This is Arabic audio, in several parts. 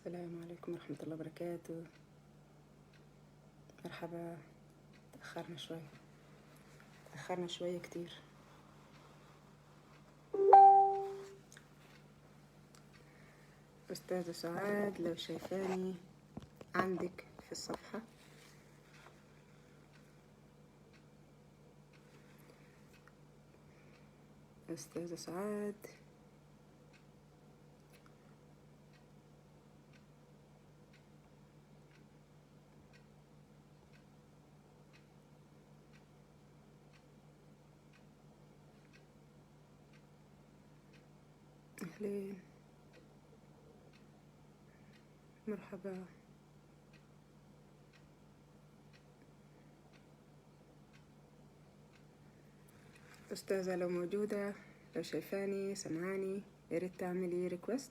السلام عليكم ورحمة الله وبركاته. مرحبا. تأخرنا شوية كتير. أستاذة سعاد لو شايفاني عندك في الصفحة، أستاذة سعاد أهلين، مرحبا. أستاذة لو موجودة، لو شايفاني سمعاني، ياريت تعملي ريكوست.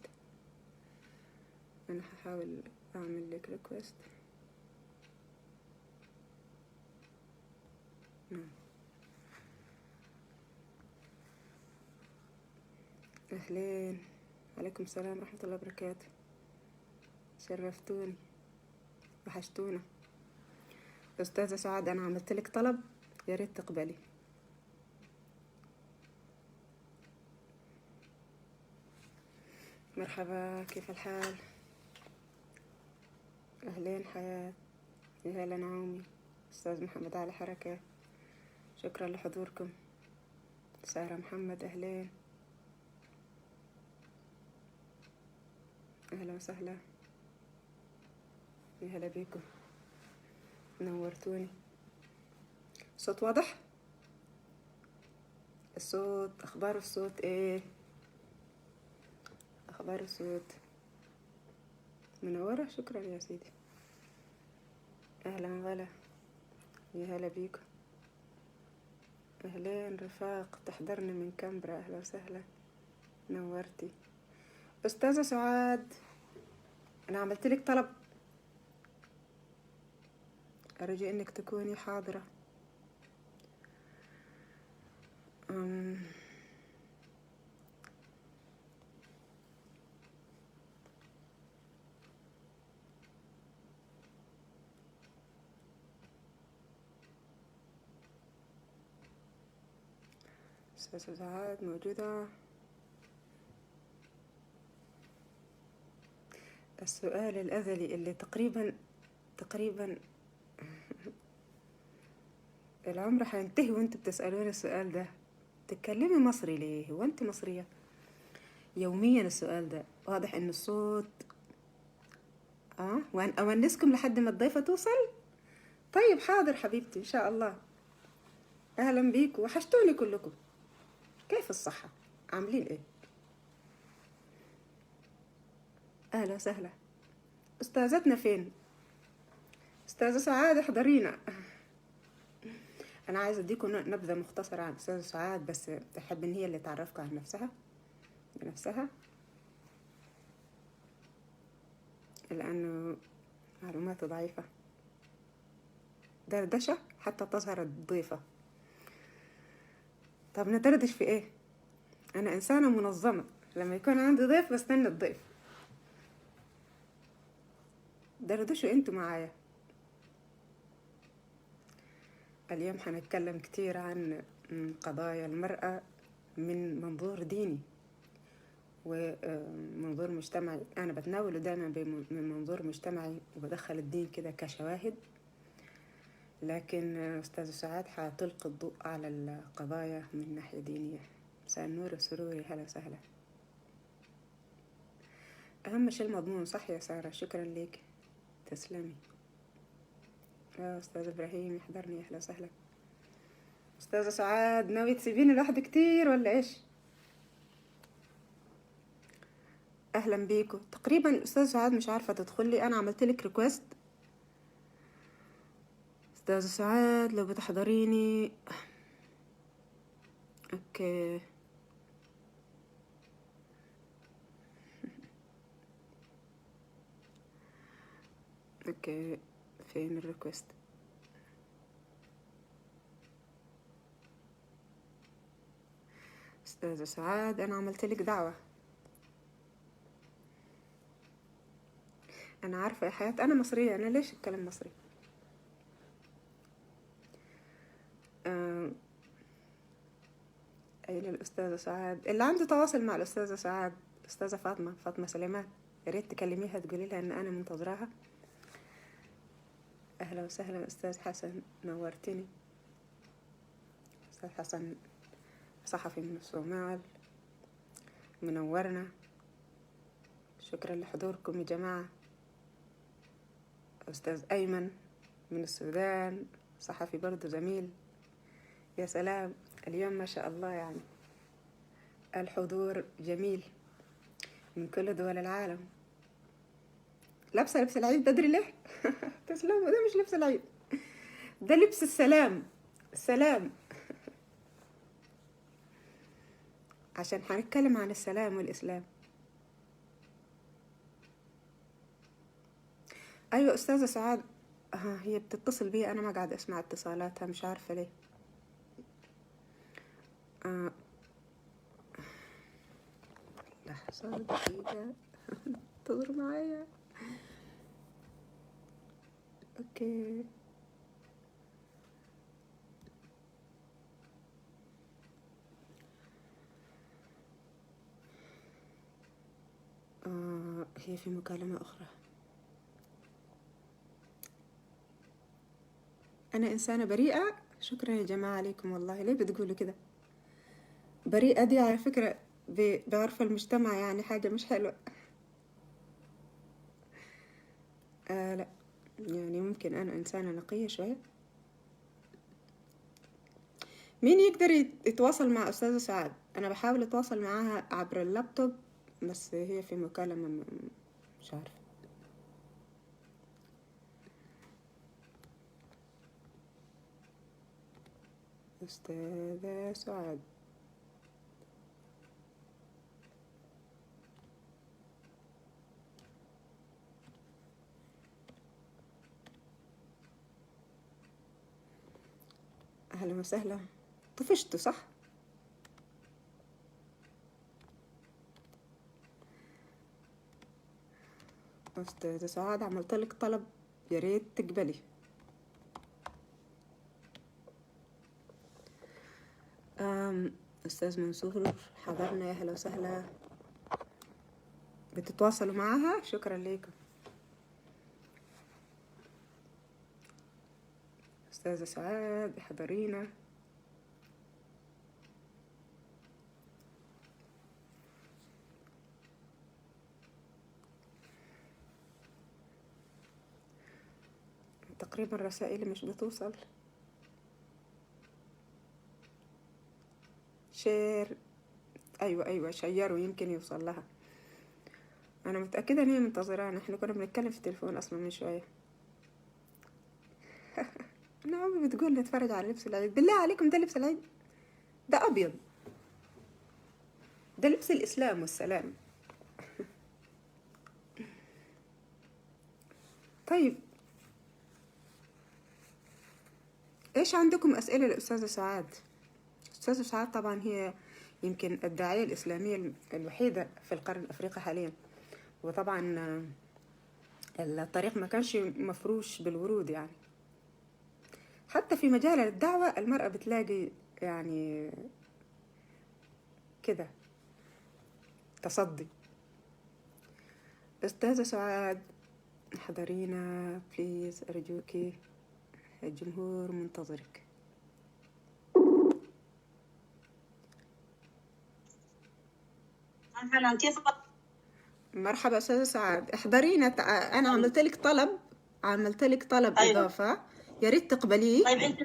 أنا هحاول أعمل لك ريكوست. نعم. أهلين، عليكم السلام ورحمة الله وبركاته. شرفتوني، وحشتونا. أستاذة سعاد أنا عملت لك طلب، ياريت تقبلي. مرحبا، كيف الحال؟ أهلين حياة، يا هلا نعومي، أستاذ محمد علي حركة، شكرا لحضوركم. سارة محمد أهلين، أهلا وسهلا، يا هلا بيكم، نورتوني. الصوت واضح؟ الصوت، أخبار الصوت إيه؟ أخبار الصوت منورة، شكرا يا سيدي. أهلا غلا، يا هلا بيكم. أهلين رفاق، تحضرني من كامبرا، أهلا وسهلا، نورتي. أستاذة سعاد أنا عملت لك طلب، أرجو إنك تكوني حاضرة. أستاذة سعاد موجودة؟ السؤال الأزلي اللي تقريبا العمر هينتهي وانتوا بتسألوني السؤال ده. تتكلمي مصري ليه؟ هو انت مصرية؟ يوميا السؤال ده، واضح ان الصوت وان اونسكم لحد ما الضيفة توصل. طيب حاضر حبيبتي ان شاء الله. اهلا بيكم، وحشتوني كلكم. كيف الصحة؟ عاملين ايه؟ اهلا وسهلا. استاذتنا فين؟ استاذة سعاد احضرينا. انا عايزة اديكم نبذة مختصرة عن استاذة سعاد، بس تحب ان هي اللي تعرفكم عن نفسها بنفسها، لانه معلوماته ضعيفة. دردشة حتى تظهر الضيفة. طب ندردش في ايه؟ انا انسانة منظمة، لما يكون عندي ضيف بستنى الضيف. دردشوا انتوا معايا. اليوم حنتكلم كتير عن قضايا المرأة من منظور ديني ومنظور مجتمعي. انا بتناوله دائما من منظور مجتمعي وبدخل الدين كده كشواهد، لكن أستاذة سعاد حتلقي الضوء على القضايا من ناحية دينية. مساء النور السروري، هلا وسهلا. أهم شيء المضمون، صح يا سارة؟ شكرا لك، تسلمي. أستاذ إبراهيم يحضرني، أهلا وسهلا. أستاذة سعاد ناوي تسيبيني لوحدي كتير ولا إيش؟ أهلا بيكم. تقريبا الأستاذة سعاد مش عارفة تدخلي، أنا عملت لك ريكوست. أستاذة سعاد لو بتحضريني. أوكي. أوكي، فين الريكوست؟ أستاذة سعاد أنا عملت لك دعوة. انا عارفة يا حياة، انا مصرية، انا ليش اتكلم مصري؟ آه، اين الاستاذة سعاد؟ اللي عنده تواصل مع الاستاذة سعاد، استاذة فاطمة سليمان، يا ريت تكلميها تقولي لها ان انا منتظراها. اهلا وسهلا استاذ حسن، نورتني. استاذ حسن صحفي من الصومال، منورنا. شكرا لحضوركم يا جماعة. أستاذ أيمن من السودان، صحفي برضو زميل. يا سلام، اليوم ما شاء الله يعني الحضور جميل من كل دول العالم. لابسة لبس العيد، تدري ليه؟ تسلم، ده مش لبس العيد، ده لبس السلام. السلام، عشان هنتكلم عن السلام والإسلام. أيوة أستاذة سعاد، هي بتتصل بي، أنا ما قاعدة أسمع اتصالاتها، مش عارفة ليه. آه، لحظة دقيقة، انتظر معايا. أوكي. هي في مكالمة أخرى. أنا إنسانة بريئة. شكرا يا جماعة عليكم والله. ليه بتقولوا كده؟ بريئة دي على فكرة بعرف المجتمع يعني حاجة مش حلوة. لا، يعني ممكن أنا إنسانة نقية شوية. مين يقدر يتواصل مع أستاذة سعاد؟ أنا بحاول أتواصل معاها عبر اللابتوب، بس هي في مكالمة مش عارفة. أستاذة سعاد، أهلا وسهلا. طفشتوا صح؟ أستاذة سعاد، عملتلك طلب، يا ريت تقبلي. أستاذ منصور حضرنا، يا أهلا وسهلا. بتتواصلوا معها؟ شكرا لكم. أستاذة سعاد احضرينا. تقريبا رسائلي مش بتوصل. شير، أيوة شيروا يمكن يوصل لها. أنا متأكدة إن هي منتظرانا، إحنا كنا بنتكلم في التليفون أصلا من شوية. نعم، بتقول نتفرج على لبس العيد. بالله عليكم، ده لبس العيد؟ ده أبيض، ده لبس الإسلام والسلام. طيب، إيش عندكم أسئلة لأستاذة سعاد؟ أستاذة سعاد طبعا هي يمكن الداعية الإسلامية الوحيدة في القرن الأفريقي حاليا، وطبعا الطريق ما كانش مفروش بالورود يعني. حتى في مجال الدعوة المرأة بتلاقي يعني كده تصدي. أستاذة سعاد احضرينا بليز، أرجوكي، الجمهور منتظرك. أهلا، كيف؟ مرحبا أستاذة سعاد، احضرينا. أنا عملت لك طلب أيوة. إضافة، يا ريت تقبليه. طيب أنت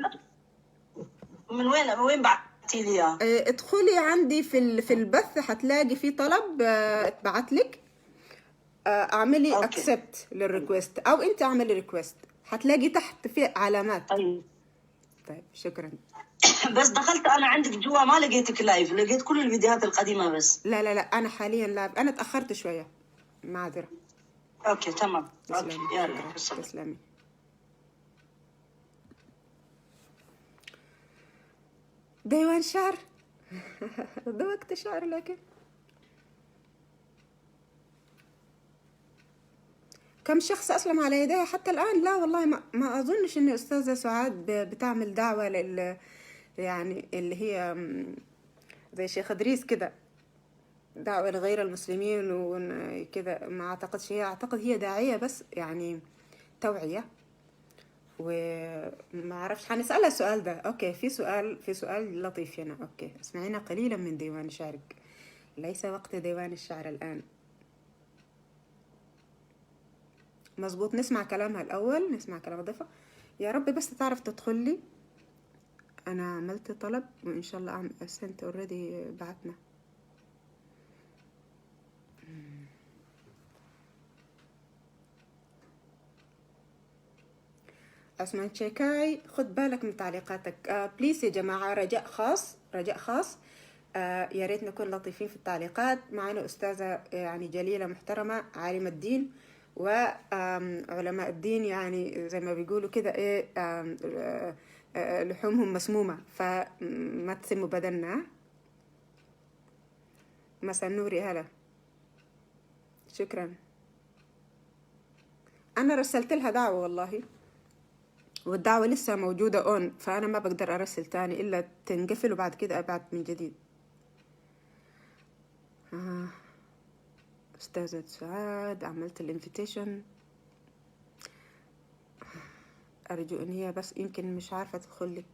من وين بعتي لي إياه؟ ادخلي عندي في البث، هتلاقي في طلب اتبعت لك. اعملي اكسبت للريكوست، او انت اعملي ريكوست، هتلاقي تحت في علامات. طيب شكرا. بس دخلت انا عندك جوا، ما لقيتك لايف، لقيت كل الفيديوهات القديمه بس. لا انا حاليا لايف، انا تاخرت شويه، معذره. اوكي تمام. تسلمي. اوكي يلا تسلمي. ديوان شعر. ده وقت شعر، لكن كم شخص أسلم على يديها حتى الآن؟ لا والله، ما أظنش إن أستاذة سعاد بتعمل دعوة يعني اللي هي زي شيخ إدريس كده، دعوة لغير المسلمين وكده. ما أعتقدش، هي أعتقد هي داعية بس يعني توعية. وما أعرفش، هنسألها السؤال ده. أوكي، في سؤال لطيف هنا. أوكي، اسمعينا قليلا من ديوان شعرك. ليس وقت ديوان الشعر الآن. مظبوط، نسمع كلامها الأول، نسمع كلام الضيفة. يا رب بس تعرف تدخل لي. أنا عملت طلب وإن شاء الله أعمل أسنت اوريدي بعتنا. أسمان شيكاي، خد بالك من تعليقاتك. بليز يا جماعة، رجاء خاص، رجاء خاص. يا ريت نكون لطيفين في التعليقات. معنا أستاذة يعني جليلة محترمة، عالمة الدين وعلماء الدين، يعني زي ما بيقولوا كده إيه، لحومهم مسمومة، فما تسموا بدلنا. مساء النور، يا هلا، شكرا. أنا رسلت لها دعوة والله، والدعوة لسه موجودة اون، فأنا ما بقدر أرسل تاني إلا تنقفل وبعد كده أبعت من جديد. أستاذة سعاد، عملت الانفيتيشن. أرجو إن هي بس يمكن مش عارفة تدخل لي.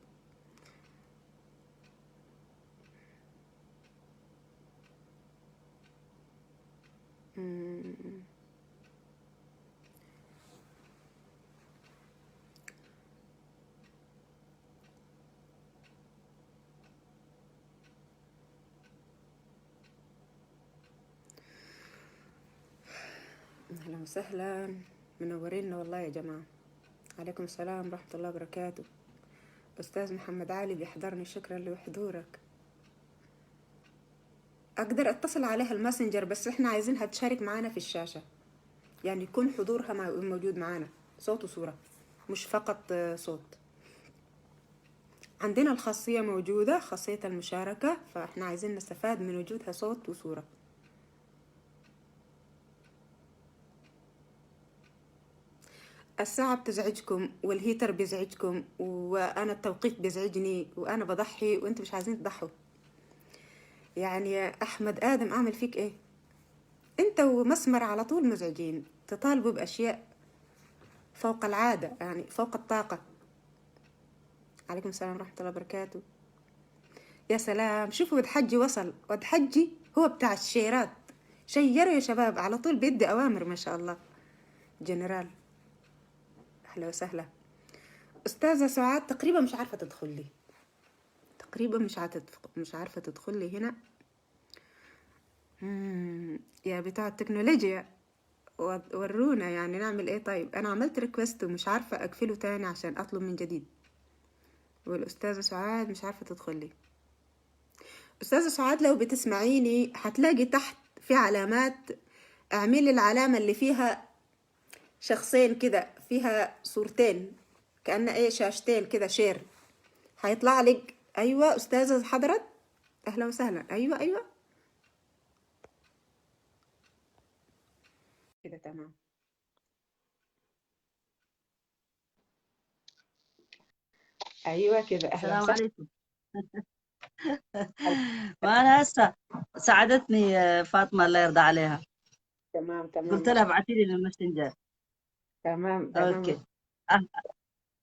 أهلا وسهلا، منورينا والله يا جماعة. عليكم السلام ورحمة الله وبركاته. أستاذ محمد علي بيحضرني، شكرا لحضورك. أقدر أتصل عليها الماسنجر، بس إحنا عايزينها تشارك معانا في الشاشة، يعني يكون حضورها موجود معانا، صوت وصورة، مش فقط صوت. عندنا الخاصية موجودة، خاصية المشاركة، فإحنا عايزين نستفاد من وجودها صوت وصورة. الساعة بتزعجكم والهيتر بيزعجكم وأنا التوقيت بيزعجني وأنا بضحي وأنتم مش عايزين تضحوا. يعني يا أحمد آدم، أعمل فيك إيه؟ أنت ومسمر على طول مزعجين، تطالبوا بأشياء فوق العادة، يعني فوق الطاقة. عليكم السلام ورحمة الله وبركاته. يا سلام، شوفوا ود حجي وصل، ود حجي هو بتاع الشيرات. شيروا يا شباب، على طول بيدي أوامر ما شاء الله. جنرال، أهلا وسهلا. أستاذة سعاد تقريبا مش عارفة تدخل لي، تقريبا مش عارفة تدخل لي هنا. يا بتاع التكنولوجيا، ورونا يعني نعمل ايه. طيب انا عملت ريكوست ومش عارفة اقفله تاني عشان اطلب من جديد، والاستاذة سعاد مش عارفة تدخل لي. استاذة سعاد لو بتسمعيني هتلاقي تحت في علامات، اعملي العلامة اللي فيها شخصين كده، فيها صورتين كأن ايه، شاشتين كده، شير، هيطلع لك. ايوه استاذة حضرت، اهلا وسهلا. ايوه ايوه كده تمام. ايوه كده، اهلا السلام وسهلا. عليكم. وانا هسه ساعدتني فاطمه الله يرضى عليها، تمام تمام، قلت ما لها شاء ابعتي لي الماسنجر. الله. تمام تمام. اوكي. أه.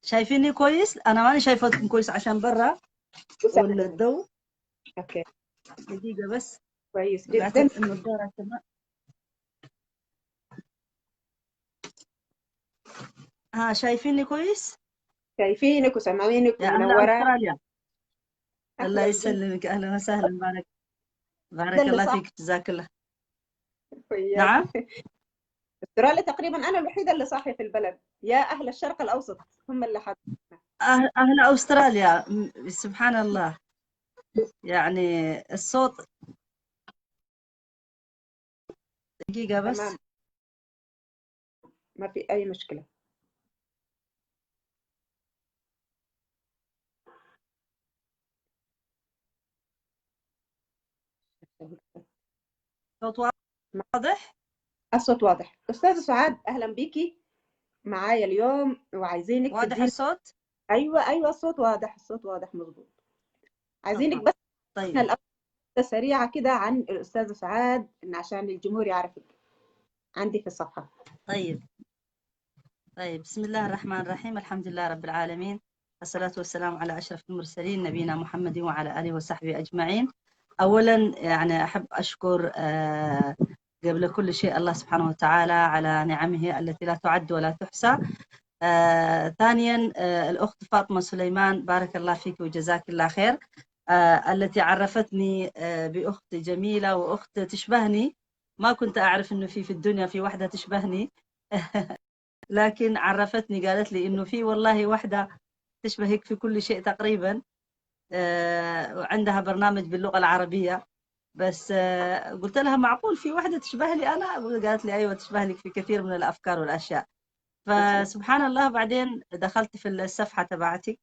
شايفيني كويس؟ انا ماني شايفتكم كويس عشان برا وسهلا. والضوء. اوكي، دقيقه بس، كويس قلعت جدا. النظاره كمان. ها، شايفيني كويس؟ شايفينك وسامعينك يا اهل ومنورة. استراليا، الله اهلا جدا. يسلمك، اهلا وسهلا، بارك ده بارك اللي الله صح فيك، جزاك الله. وياك. نعم. استراليا تقريبا انا الوحيدة اللي صاحية في البلد، يا اهل الشرق الاوسط هم اللي حد. اهل استراليا، سبحان الله، يعني الصوت. دقيقه بس. تمام، ما في اي مشكلة. صوت واضح؟ الصوت واضح. أستاذة سعاد أهلا بيكي معايا اليوم، وعايزينك واضح تدينا. الصوت؟ أيوة أيوة، الصوت واضح، الصوت واضح مظبوط. عايزينك تمام. بس تدينا طيب. الأول سريعة كده عن الأستاذة سعاد، إن عشان الجمهور يعرفك. عندي في الصفحة. طيب. بسم الله الرحمن الرحيم، الحمد لله رب العالمين، الصلاة والسلام على أشرف المرسلين نبينا محمد وعلى آله وصحبه أجمعين. أولا يعني أحب أشكر قبل كل شيء الله سبحانه وتعالى على نعمه التي لا تعد ولا تحصى. ثانيا الأخت فاطمة سليمان، بارك الله فيك وجزاك الله خير، التي عرفتني بأخت جميلة وأخت تشبهني. ما كنت أعرف أنه في الدنيا في واحدة تشبهني لكن عرفتني، قالت لي إنه في والله واحدة تشبهك في كل شيء تقريبا، وعندها برنامج باللغة العربية. بس قلت لها معقول في واحدة تشبه لي أنا؟ قالت لي أيوة تشبه لك في كثير من الأفكار والأشياء. فسبحان الله بعدين دخلت في الصفحة تبعتك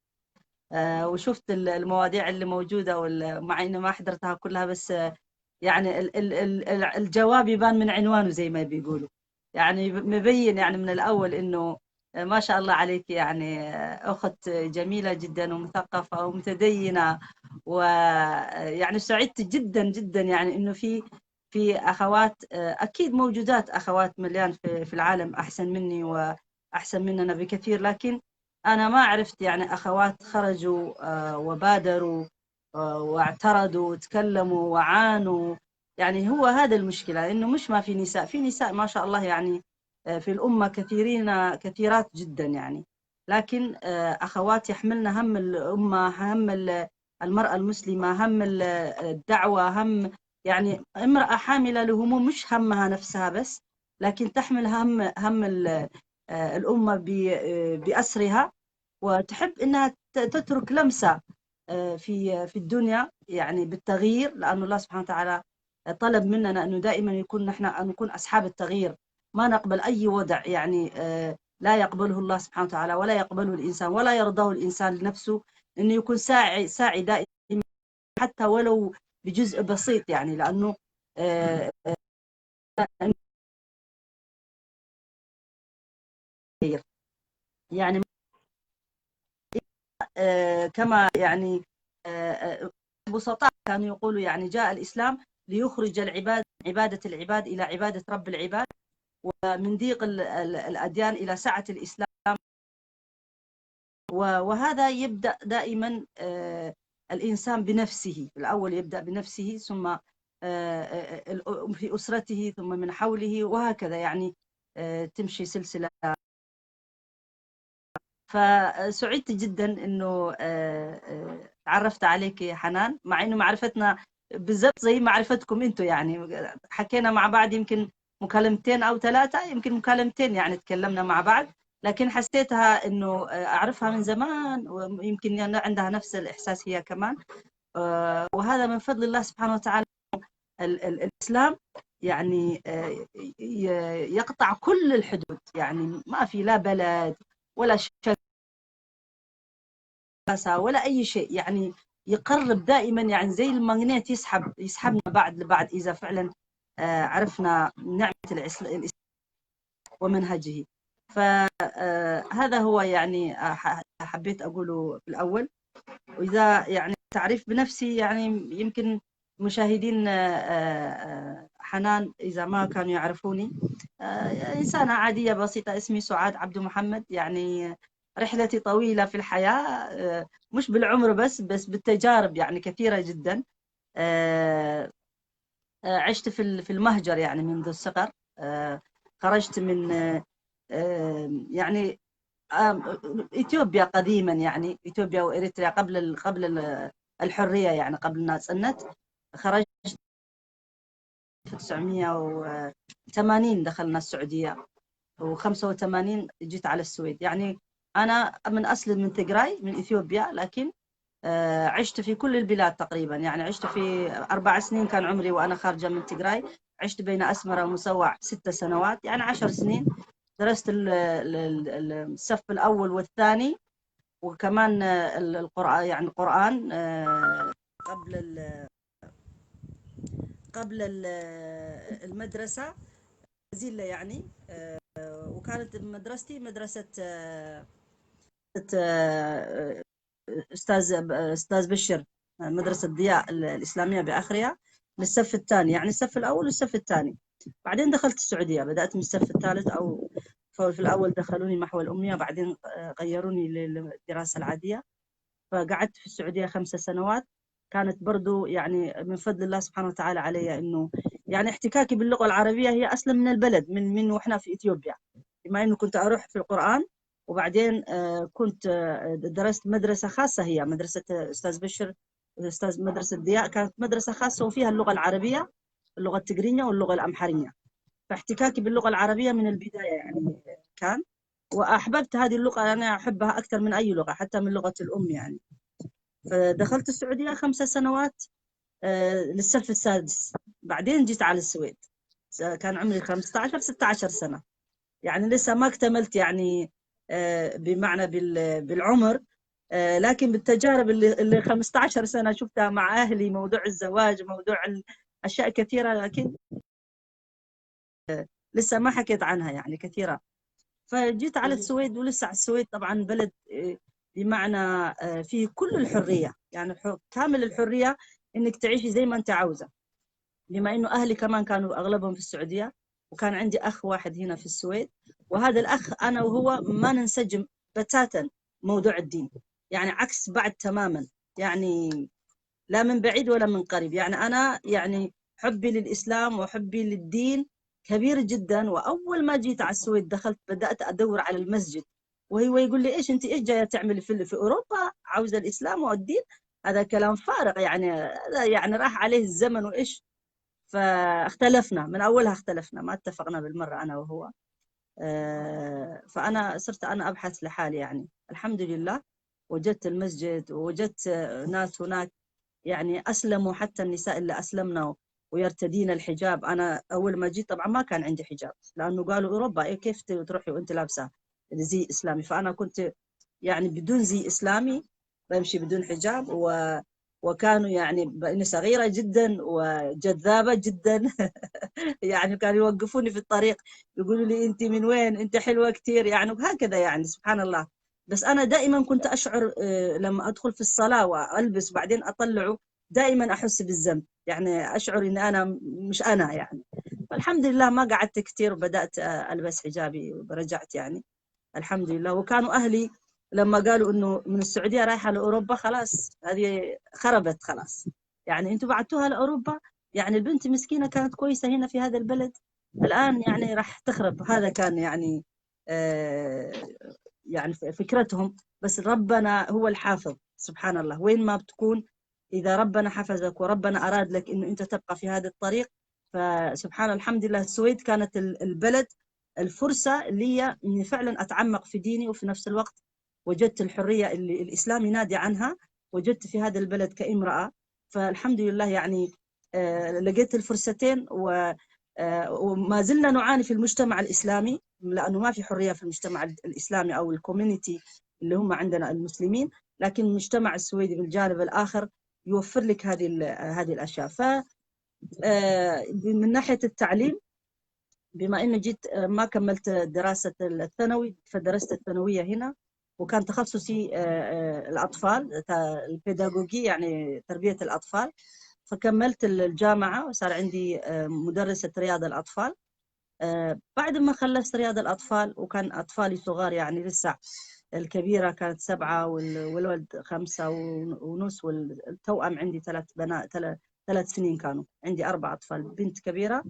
وشفت المواضيع اللي موجودة، مع إني ما حضرتها كلها، بس يعني الجواب يبان من عنوانه زي ما بيقولوا، يعني مبين يعني من الأول إنه ما شاء الله عليك، يعني أخت جميلة جدا ومثقفة ومتدينة، ويعني سعدت جدا جدا يعني إنه في أخوات، أكيد موجودات أخوات مليان في العالم أحسن مني وأحسن مننا بكثير، لكن أنا ما عرفت يعني أخوات خرجوا وبادروا واعترضوا وتكلموا وعانوا. يعني هو هذا المشكلة، إنه مش ما في نساء، في نساء ما شاء الله يعني في الأمة كثيرات جدا يعني، لكن أخوات يحملنا هم الأمة، هم المرأة المسلمة، هم الدعوة، هم يعني امرأة حاملة لهموم، مش همها نفسها بس، لكن تحمل هم الأمة بأسرها، وتحب أنها تترك لمسة في الدنيا يعني بالتغيير، لأن الله سبحانه وتعالى طلب مننا أنه دائما أن نكون أصحاب التغيير، ما نقبل أي وضع يعني لا يقبله الله سبحانه وتعالى ولا يقبله الإنسان ولا يرضاه الإنسان لنفسه، أنه يكون ساعي دائما حتى ولو بجزء بسيط، يعني لأنه يعني كما يعني بسطاء كانوا يقولوا يعني جاء الإسلام ليخرج العباد من عبادة العباد إلى عبادة رب العباد، ومن ضيق الأديان إلى سعة الإسلام. وهذا يبدأ دائما الإنسان بنفسه، الأول يبدأ بنفسه، ثم في أسرته، ثم من حوله، وهكذا يعني تمشي سلسلة. فسعدت جدا انه تعرفت عليك يا حنان، مع انه معرفتنا بالضبط زي معرفتكم انتم، يعني حكينا مع بعض يمكن مكالمتين او ثلاثه، يمكن مكالمتين يعني تكلمنا مع بعض، لكن حسيتها انه اعرفها من زمان، ويمكن عندها نفس الاحساس هي كمان، وهذا من فضل الله سبحانه وتعالى. الاسلام يعني يقطع كل الحدود، يعني ما في لا بلد ولا ولا أي شيء، يعني يقرب دائما، يعني زي الماغنيت يسحبنا بعد لبعض إذا فعلا عرفنا نعمة الإسلام ومنهجه. فهذا هو يعني حبيت أقوله في الأول. وإذا يعني تعريف بنفسي، يعني يمكن مشاهدين حنان إذا ما كانوا يعرفوني، إنسانة عادية بسيطة، اسمي سعاد عبد محمد، يعني رحلتي طويلة في الحياة، مش بالعمر بس بالتجارب يعني كثيرة جدا. عشت في المهجر يعني منذ الصغر، خرجت من يعني إثيوبيا قديما، يعني إثيوبيا وإريتريا قبل الحرية، يعني قبل الناس النت. خرجت 1980 دخلنا السعودية، و85 جيت على السويد. يعني أنا من أصل من تجراي من إثيوبيا، لكن عشت في كل البلاد تقريبا، يعني عشت في 4 سنين كان عمري وأنا خارجة من تجراي، عشت بين أسمرة ومسوع 6 سنوات، يعني 10 سنين. درست الصف الأول والثاني، وكمان القرآن، يعني القرآن قبل المدرسة زيلة يعني. وكانت مدرستي مدرسة أستاذ بشر، مدرسة ضياء الإسلامية بأخرية، للصف الثاني، يعني الصف الأول والصف الثاني. بعدين دخلت السعودية، بدأت من الصف الثالث، أو في الأول دخلوني محو الأمية، بعدين غيروني للدراسة العادية. فقعدت في السعودية 5 سنوات. كانت برضو يعني من فضل الله سبحانه وتعالى علي إنه يعني احتكاكي باللغة العربية هي أصلا من البلد، من وإحنا في إثيوبيا، بما إنه كنت أروح في القرآن. وبعدين كنت درست مدرسة خاصة، هي مدرسة أستاذ بشر، أستاذ مدرسة ضياء، كانت مدرسة خاصة وفيها اللغة العربية، اللغة التجرينية واللغة الأمحرية. فاحتكاكي باللغة العربية من البداية يعني كان، وأحببت هذه اللغة، أنا أحبها أكثر من أي لغة، حتى من لغة الأم يعني. فدخلت السعودية 5 سنوات للصف السادس. بعدين جيت على السويد، كان عمري 15 16 سنة، يعني لسه ما اكتملت يعني بمعنى بالعمر، لكن بالتجارب اللي 15 سنة شفتها مع أهلي، موضوع الزواج، موضوع أشياء كثيرة، لكن لسه ما حكيت عنها يعني كثيرة. فجيت على السويد، ولسه على السويد طبعا بلد بمعنى فيه كل الحرية، يعني كامل الحرية إنك تعيشي زي ما أنت عاوزة. بما إنه أهلي كمان كانوا أغلبهم في السعودية، وكان عندي أخ واحد هنا في السويد، وهذا الأخ أنا وهو ما ننسجم بتاتا موضوع الدين، يعني عكس بعد تماما، يعني لا من بعيد ولا من قريب. يعني أنا يعني حبي للإسلام وحبي للدين كبير جدا. وأول ما جيت على السويد دخلت بدأت أدور على المسجد، وهو يقول لي إيش أنت إيش جاية تعملي في أوروبا، عاوزة الإسلام والدين؟ هذا كلام فارغ يعني، يعني راح عليه الزمن وإيش. فاختلفنا من أولها، اختلفنا، ما اتفقنا بالمرة أنا وهو. فأنا صرت أنا أبحث لحالي يعني. الحمد لله وجدت المسجد، ووجدت ناس هناك يعني أسلموا، حتى النساء اللي أسلمنا ويرتدين الحجاب. أنا أول ما جيت طبعا ما كان عندي حجاب، لأنه قالوا أوروبا إيه كيف تروحي وأنت لابسة زي إسلامي؟ فأنا كنت يعني بدون زي إسلامي، بمشي بدون حجاب، وكانوا يعني بأني صغيرة جدا وجذابة جدا يعني كانوا يوقفوني في الطريق يقولوا لي أنت من وين، أنت حلوة كتير يعني، وهكذا يعني سبحان الله. بس أنا دائما كنت أشعر لما أدخل في الصلاة وألبس بعدين أطلعه، دائما أحس بالذنب، يعني أشعر إن أنا مش أنا يعني. فالحمد لله ما قعدت كتير، وبدأت ألبس حجابي ورجعت يعني الحمد لله. وكانوا أهلي لما قالوا إنه من السعودية رايحة لأوروبا، خلاص هذه خربت خلاص، يعني أنتوا بعتوها لأوروبا، يعني البنت مسكينة كانت كويسة هنا في هذا البلد، الآن يعني راح تخرب. هذا كان يعني يعني فكرتهم. بس ربنا هو الحافظ سبحان الله، وين ما بتكون إذا ربنا حفظك وربنا أراد لك إنه أنت تبقى في هذا الطريق، فسبحان الحمد لله. السويد كانت البلد الفرصة لي إني فعلا أتعمق في ديني، وفي نفس الوقت وجدت الحرية اللي الإسلام ينادي عنها، وجدت في هذا البلد كامرأة. فالحمد لله يعني لقيت الفرصتين. وما زلنا نعاني في المجتمع الإسلامي، لأنه ما في حرية في المجتمع الإسلامي أو الكوميونيتي اللي هم عندنا المسلمين، لكن المجتمع السويدي بالجانب الآخر يوفر لك هذه الأشياء. ف من ناحية التعليم، بما إني جيت ما كملت دراسة الثانوي، فدرست الثانوية هنا، وكان تخصصي الأطفال، البيداغوجي يعني تربية الأطفال. فكملت الجامعة وصار عندي مدرسة رياض الأطفال. بعد ما خلصت رياض الأطفال، وكان أطفالي صغار يعني لسه، الكبيرة كانت 7 والولد 5.5، والتوأم عندي 3 بنات، 3 سنين كانوا عندي 4 أطفال، بنت كبيرة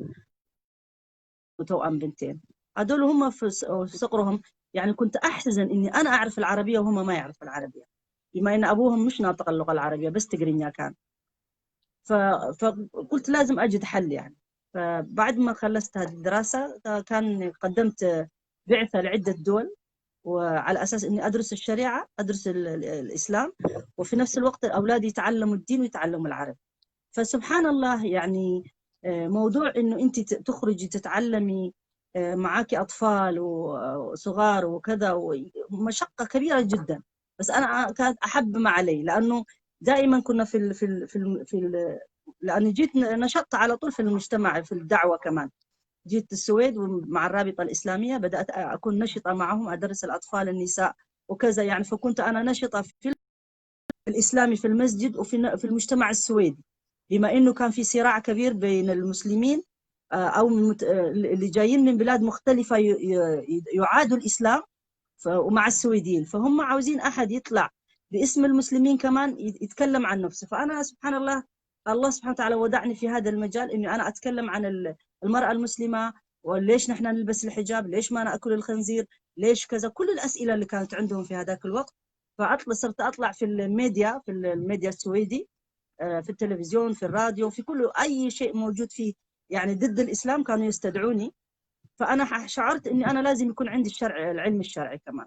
وتوأم بنتين. هذول هم في صغرهم يعني كنت أحزن إني أنا أعرف العربية وهم ما يعرفوا العربية، بما إن أبوهم مش ناطق اللغة العربية بس تقرينيا كان. فقلت لازم أجد حل يعني. فبعد ما خلصت هذه الدراسة كان قدمت بعثة لعدة دول، وعلى أساس إني أدرس الشريعة، أدرس الإسلام، وفي نفس الوقت أولادي يتعلموا الدين ويتعلموا العربي. فسبحان الله يعني موضوع إنه أنت تخرجي تتعلمي معاكي أطفال وصغار وكذا، ومشقة كبيرة جدا. بس أنا كانت أحب ما علي، لأنه دائما كنا لأني جيت نشطت على طول في المجتمع في الدعوة كمان، جيت السويد ومع الرابطة الإسلامية بدأت أكون نشطة معهم، أدرس الأطفال النساء وكذا يعني. فكنت أنا نشطة في الإسلامي في المسجد وفي المجتمع السويدي، بما إنه كان في صراع كبير بين المسلمين أو اللي جايين من بلاد مختلفة يعادوا الإسلام ومع السويديين، فهم عاوزين أحد يطلع باسم المسلمين كمان يتكلم عن نفسه. فأنا سبحان الله، الله سبحانه وتعالى ودعني في هذا المجال إني أنا أتكلم عن المرأة المسلمة، وليش نحن نلبس الحجاب، ليش ما نأكل الخنزير، ليش كذا، كل الأسئلة اللي كانت عندهم في هذاك الوقت. صرت أطلع في الميديا، في الميديا السويدي، في التلفزيون، في الراديو، في كل أي شيء موجود فيه يعني ضد الإسلام كانوا يستدعوني. فأنا شعرت إني أنا لازم يكون عندي العلم الشرعي كمان.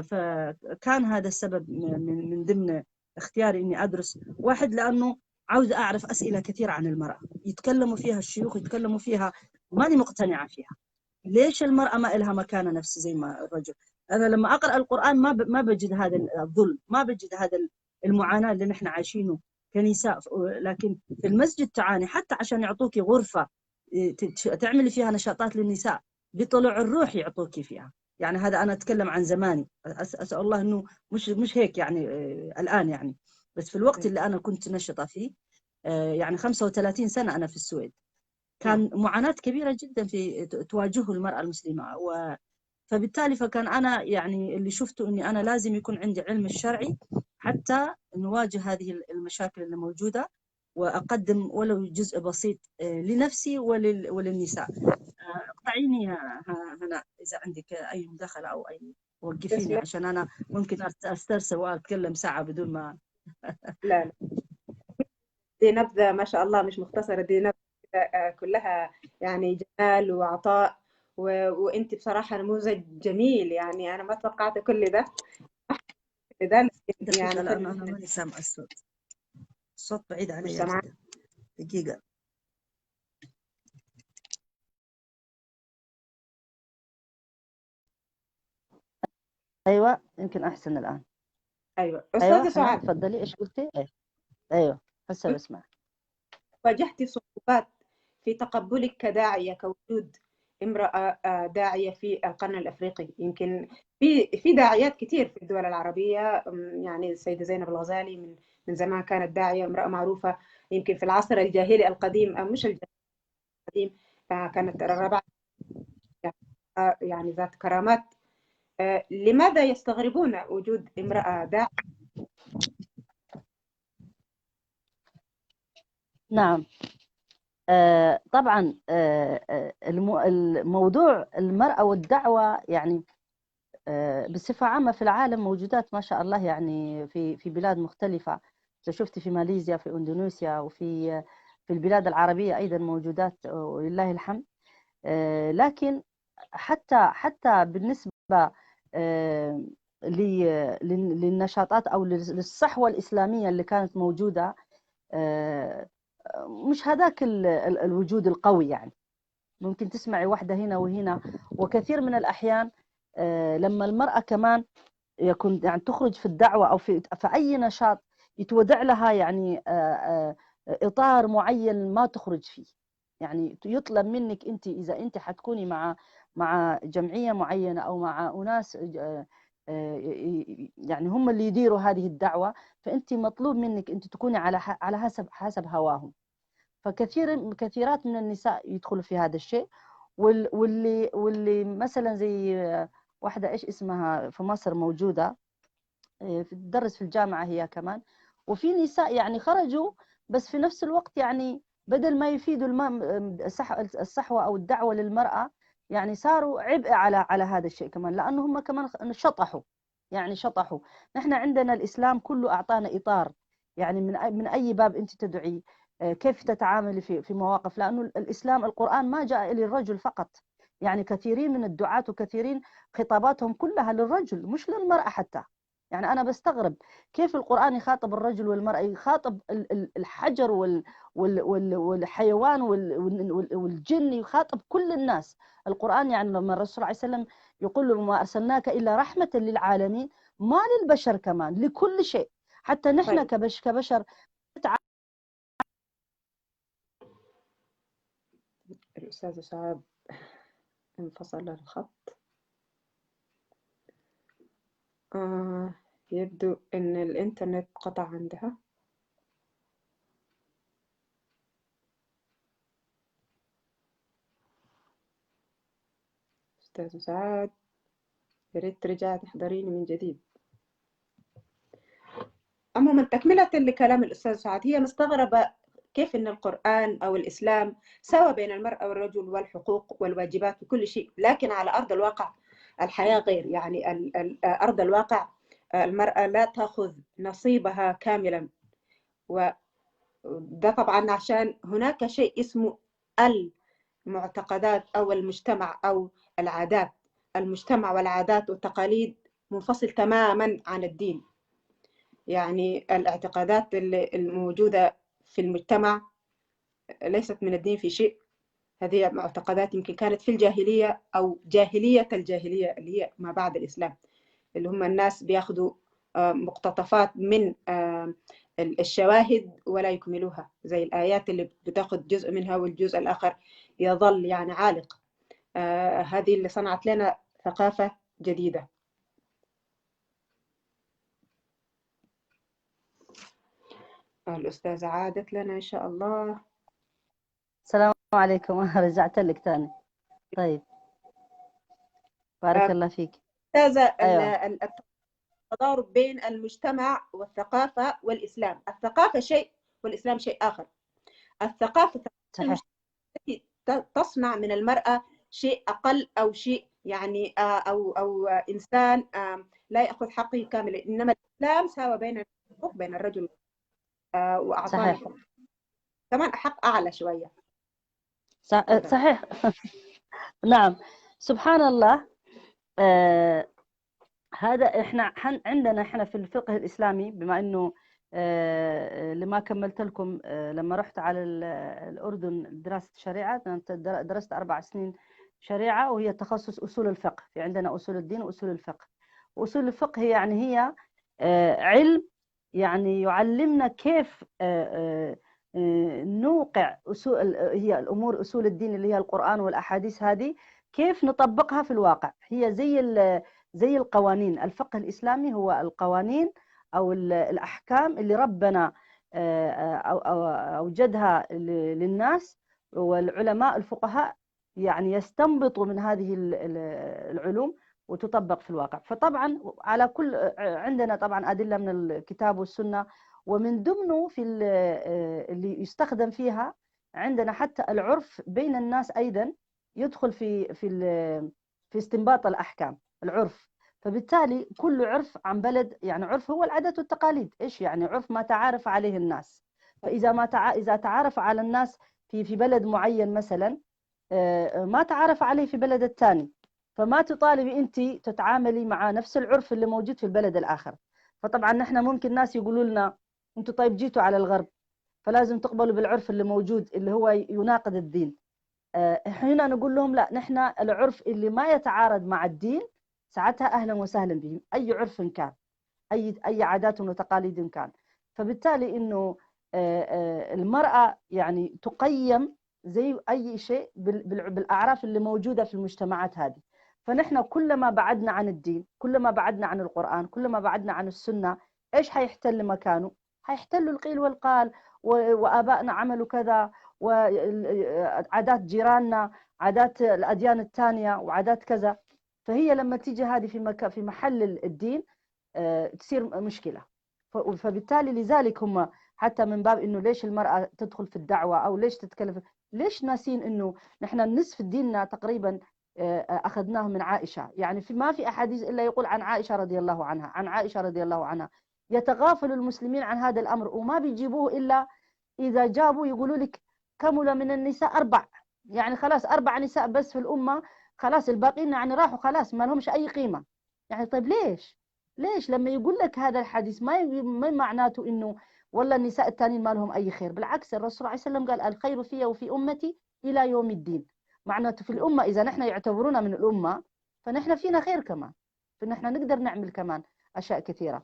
فكان هذا السبب من ضمن اختياري إني أدرس. واحد، لأنه عاوز أعرف أسئلة كثيرة عن المرأة يتكلموا فيها الشيوخ، يتكلموا فيها ماني مقتنعة فيها. ليش المرأة ما إلها مكانة نفس زي ما الرجل؟ أنا لما أقرأ القرآن ما بجد هذا الظلم، ما بجد هذا المعاناة اللي نحن عايشينه كنساء. لكن في المسجد تعاني حتى عشان يعطوكي غرفة تعملي فيها نشاطات للنساء بطلوع الروح يعطوكي فيها. يعني هذا أنا أتكلم عن زماني، أسأل الله إنه مش هيك يعني الآن يعني. بس في الوقت اللي أنا كنت نشطة فيه يعني 35 سنة أنا في السويد، كان معاناة كبيرة جدا في تواجهه المرأة المسلمة. فبالتالي فكان أنا يعني اللي شفته إني أنا لازم يكون عندي علم الشرعي حتى نواجه هذه المشاكل اللي موجودة، وأقدم ولو جزء بسيط لنفسي وللنساء. اقطعيني هنا إذا عندك أي مداخلة أو أي، وقفيني تسلم. عشان أنا ممكن أسترسل وأتكلم ساعة بدون ما. لا لا، دي نبذة ما شاء الله مش مختصرة، دي نبذة كلها يعني جمال وعطاء، وانت بصراحة نموذج جميل. يعني انا ما توقعت كل ده، لذلك دقيقة، يعني لا أنا ماني سامعة الصوت، الصوت بعيد مش علي سامعة. جدا. دقيقة. أيوة يمكن أحسن الآن. ايوه أيوة استاذة حنان سعاد، تفضلي، إيش قلتي؟ أيوة هسه بسمع. واجهت صعوبات في تقبلك كداعية، كوجود امرأة داعية في القرن الأفريقي؟ يمكن في داعيات كثير في الدول العربية، يعني السيدة زينب الغزالي من زمان كانت داعية، امرأة معروفة. يمكن في العصر الجاهلي القديم، مش الجاهلي القديم، كانت ربع يعني ذات كرامات. لماذا يستغربون وجود امرأة داعية؟ نعم. طبعا الموضوع المرأة والدعوة يعني بصفة عامة في العالم موجودات ما شاء الله، يعني في بلاد مختلفة. شفتي في ماليزيا، في إندونيسيا، في البلاد العربية أيضا موجودات ولله الحمد. لكن حتى بالنسبة آه، للنشاطات أو للصحوة الإسلامية اللي كانت موجودة، آه، مش هذاك الوجود القوي يعني. ممكن تسمعي واحدة هنا وهنا. وكثير من الأحيان لما المرأة كمان يكون يعني تخرج في الدعوة أو في أي نشاط يتوضع لها يعني إطار معين ما تخرج فيه. يعني يطلب منك أنت إذا أنت حتكوني مع جمعية معينة أو مع أناس يعني هم اللي يديروا هذه الدعوة، فأنت مطلوب منك أنت تكوني على حسب هواهم. كثيرات من النساء يدخلوا في هذا الشيء. واللي مثلا زي واحدة إيش اسمها في مصر موجودة تدرس في الجامعة هي كمان. وفي نساء يعني خرجوا، بس في نفس الوقت يعني بدل ما يفيدوا الصحوة أو الدعوة للمرأة، يعني صاروا عبء على هذا الشيء كمان، لأنه هم كمان شطحوا. يعني شطحوا. نحن عندنا الإسلام كله أعطانا إطار، يعني من أي باب أنت تدعي، كيف تتعاملي في مواقف. لأنه الإسلام القرآن ما جاء للرجل فقط. يعني كثيرين من الدعاة وكثيرين خطاباتهم كلها للرجل مش للمرأة حتى. يعني أنا بستغرب كيف القرآن يخاطب الرجل والمرأة، يخاطب الحجر والحيوان والجن، يخاطب كل الناس. القرآن يعني لما الرسول عليه وسلم يقول له ما أرسلناك إلا رحمة للعالمين، ما للبشر كمان، لكل شيء. حتى نحن طيب كبشر الأستاذة سعاد انفصل الخط. يبدو إن الإنترنت قطع عندها. أستاذة سعاد يا ريت ترجعي تحضريني من جديد. عموما تكملة لكلام الأستاذ سعاد، هي مستغربة كيف إن القرآن أو الإسلام سوى بين المرأة والرجل والحقوق والواجبات وكل شيء، لكن على أرض الواقع الحياة غير. يعني أرض الواقع المرأة لا تأخذ نصيبها كاملا، وده طبعا عشان هناك شيء اسمه المعتقدات أو المجتمع أو العادات. المجتمع والعادات والتقاليد منفصل تماما عن الدين. يعني الاعتقادات الموجودة في المجتمع ليست من الدين في شيء. هذه معتقدات يمكن كانت في الجاهلية أو جاهلية الجاهلية اللي هي ما بعد الإسلام، اللي هم الناس بياخذوا مقتطفات من الشواهد ولا يكملوها، زي الآيات اللي بتاخذ جزء منها والجزء الآخر يظل يعني عالق. هذه اللي صنعت لنا ثقافة جديدة. الأستاذة عادت لنا إن شاء الله. السلام عليكم. رجعت لك تاني. طيب بارك الله فيك. أستاذة أيوة. التضارب بين المجتمع والثقافة والإسلام. الثقافة شيء والإسلام شيء آخر. الثقافة صحيح. التي تصنع من المرأة شيء أقل أو شيء يعني أو إنسان لا يأخذ حقه كاملا، إنما الإسلام ساوى بين الحقوق بين الرجل وأعطانا صحيح. كمان حق أعلى شوية. صحيح. نعم سبحان الله. هذا احنا عندنا احنا في الفقه الإسلامي، بما انه لما كملت لكم لما رحت على الأردن دراسة شريعة، درست 4 سنين شريعة، وهي تخصص أصول الفقه. في عندنا أصول الدين وأصول الفقه. أصول الفقه يعني هي علم يعني يعلمنا كيف نوقع أصول، هي الأمور أصول الدين اللي هي القرآن والأحاديث، هذه كيف نطبقها في الواقع. هي زي القوانين. الفقه الإسلامي هو القوانين أو الأحكام اللي ربنا أوجدها للناس، والعلماء الفقهاء يعني يستنبطوا من هذه العلوم وتطبق في الواقع. فطبعا على كل عندنا طبعا أدلة من الكتاب والسنة، ومن ضمنه في اللي يستخدم فيها عندنا حتى العرف بين الناس أيضا يدخل في استنباط الأحكام، العرف. فبالتالي كل عرف عن بلد، يعني عرف هو العادات والتقاليد. إيش يعني عرف؟ ما تعارف عليه الناس. فإذا إذا تعارف على الناس في بلد معين مثلا، ما تعارف عليه في بلد الثاني، فما تطالبي أنت تتعاملي مع نفس العرف اللي موجود في البلد الآخر. فطبعا نحن ممكن ناس يقولوا لنا أنتوا طيب جيتوا على الغرب فلازم تقبلوا بالعرف اللي موجود اللي هو يناقض الدين. هنا نقول لهم لا، نحن العرف اللي ما يتعارض مع الدين ساعتها أهلا وسهلا بهم، أي عرف كان، أي عادات وتقاليد كان. فبالتالي إنه المرأة يعني تقيم زي أي شيء بالأعراف اللي موجودة في المجتمعات هذه. فنحن كلما بعدنا عن الدين، كلما بعدنا عن القرآن، كلما بعدنا عن السنة، إيش حيحتل مكانه؟ حيحتلوا القيل والقال، وآبائنا عملوا كذا، وعادات جيراننا، عادات الأديان الثانية، وعادات كذا. فهي لما تيجي هذه في محل الدين تصير مشكلة. فبالتالي لذلك هم حتى من باب إنه ليش المرأة تدخل في الدعوة أو ليش تتكلم، ليش ناسين إنه نحن نصف ديننا تقريبا أخذناه من عائشة. يعني ما في أحاديث إلا يقول عن عائشة رضي الله عنها، عن عائشة رضي الله عنها. يتغافل المسلمين عن هذا الأمر، وما بيجيبوه إلا إذا جابوا يقولوا لك كمل من النساء 4، يعني خلاص 4 نساء بس في الأمة، خلاص الباقيين يعني راحوا خلاص ما لهمش أي قيمة. يعني طيب ليش لما يقول لك هذا الحديث ما معناته إنه والله النساء التانيين ما لهم أي خير؟ بالعكس، الرسول عليه وسلم قال الخير في وفي أمتي إلى يوم الدين. معناته في الأمة إذا نحن يعتبرونا من الأمة فنحن فينا خير كمان، فنحن نقدر نعمل كمان أشياء كثيرة.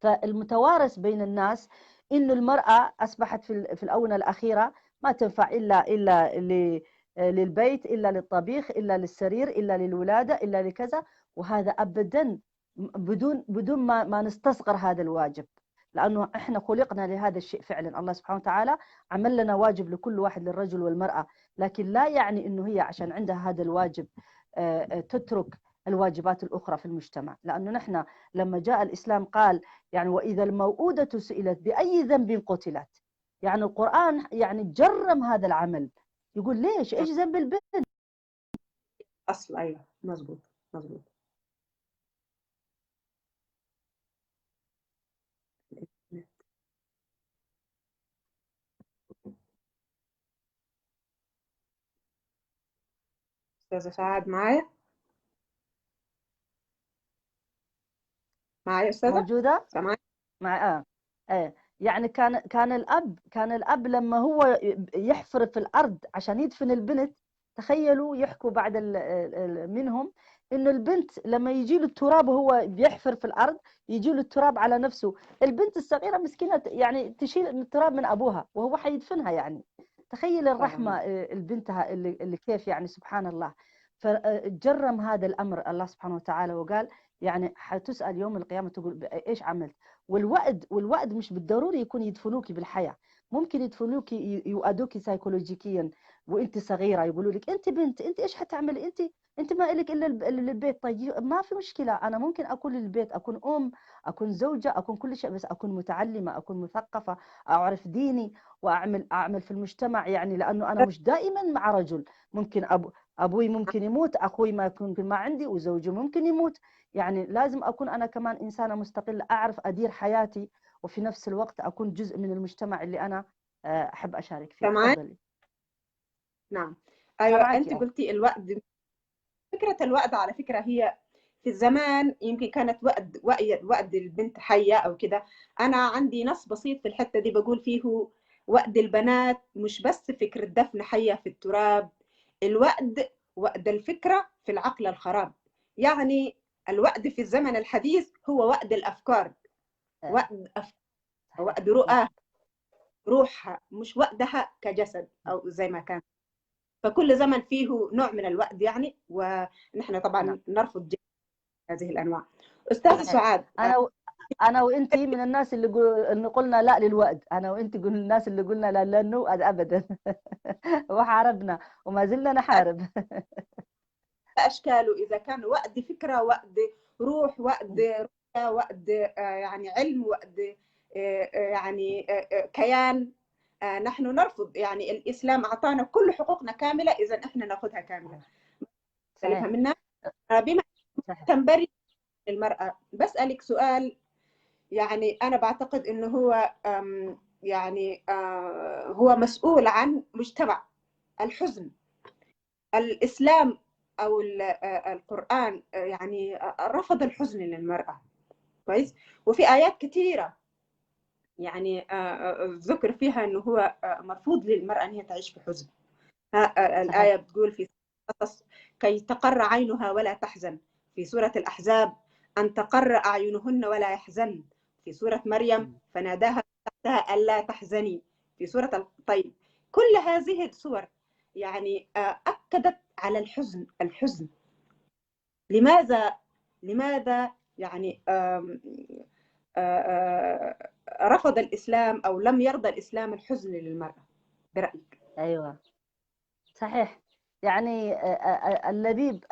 فالمتوارث بين الناس إنه المرأة أصبحت في الآونة الأخيرة ما تنفع إلا للبيت إلا للطبيخ إلا للسرير إلا للولادة إلا لكذا، وهذا أبدا بدون ما نستصغر هذا الواجب، لأنه إحنا خلقنا لهذا الشيء فعلا. الله سبحانه وتعالى عمل لنا واجب لكل واحد، للرجل والمرأة، لكن لا يعني أنه هي عشان عندها هذا الواجب تترك الواجبات الأخرى في المجتمع. لأنه نحن لما جاء الإسلام قال يعني وإذا الموءودة سئلت بأي ذنب قتلت، يعني القرآن يعني جرم هذا العمل، يقول ليش إيش ذنب البنت. أصل أيوه مظبوط مظبوط. أستاذة سعاد معايا؟ معايا أستاذة؟ موجودة سامعايا؟ مع يعني كان الأب لما هو يحفر في الأرض عشان يدفن البنت، تخيلوا يحكوا بعد منهم إنه البنت لما يجي له التراب وهو بيحفر في الأرض يجي له التراب على نفسه، البنت الصغيرة مسكينة يعني تشيل التراب من أبوها وهو حيدفنها. يعني تخيل الرحمة البنتها اللي كيف، يعني سبحان الله. فجرم هذا الأمر الله سبحانه وتعالى وقال يعني حتسأل يوم القيامة تقول إيش عملت. والوعد مش بالضروري يكون يدفنوك بالحياة، ممكن يدفنوك يؤدوك سيكولوجيكيا وانت صغيرة، يقولوا لك انت بنت، انت ايش حتعملي، انت ما لك الا البيت. طيب ما في مشكلة، انا ممكن اكون للبيت، اكون ام، اكون زوجة، اكون كل شيء، بس اكون متعلمة، اكون مثقفة، اعرف ديني واعمل في المجتمع. يعني لانه انا مش دائما مع رجل، ممكن ابوي ممكن يموت، اخوي ما يكون ما عندي، وزوجي ممكن يموت. يعني لازم أكون أنا كمان إنسانة مستقلة، أعرف أدير حياتي، وفي نفس الوقت أكون جزء من المجتمع اللي أنا أحب أشارك فيه. سامعايا؟ تفضلي. نعم. أيوه سامعاكي أنت أه. قلتي الوعد. فكرة الوعد على فكرة هي في الزمان يمكن كانت وعد البنت حية أو كده. أنا عندي نص بسيط في الحتة دي بقول فيه وعد البنات مش بس فكرة دفن حية في التراب، الوعد وعد الفكرة في العقل الخراب. يعني الوعد في الزمن الحديث هو وعد الأفكار، وعد صحيح. وعد رؤى روحها، مش وعدها كجسد أو زي ما كان. فكل زمن فيه نوع من الوعد يعني، ونحن نعم طبعا نرفض هذه الانواع. استاذ صحيح. سعاد أنا وأنتي من الناس اللي قلنا لا للوعد، أنا وأنتي قلنا الناس اللي قلنا لا لن نوعد أبدا وحاربنا وما زلنا نحارب اشكاله اذا كان وعد فكره، وعد روح، وعد رؤية، وعد يعني علم، وعد يعني كيان. نحن نرفض. يعني الاسلام اعطانا كل حقوقنا كامله، اذا احنا ناخذها كامله نختلفها صحيح منها. بما صحيح. تنبري المراه، بسالك سؤال. يعني أنا بعتقد إنه هو يعني هو مسؤول عن مجتمع الحزن. الإسلام أو القرآن يعني رفض الحزن للمرأة، كويس. وفي آيات كثيرة يعني ذكر فيها إنه هو مرفوض للمرأة أن هي تعيش في حزن. صحيح. الآية بتقول في قصص كي تقر عينها ولا تحزن. في سورة الأحزاب أن تقر أعينهن ولا يحزن. في سورة مريم فناداها تحتها ألا تحزني. في سورة طيب، كل هذه السور يعني أكدت على الحزن. الحزن لماذا؟ لماذا يعني رفض الإسلام أو لم يرضى الإسلام الحزن للمرأة برأيك؟ أيوة صحيح. يعني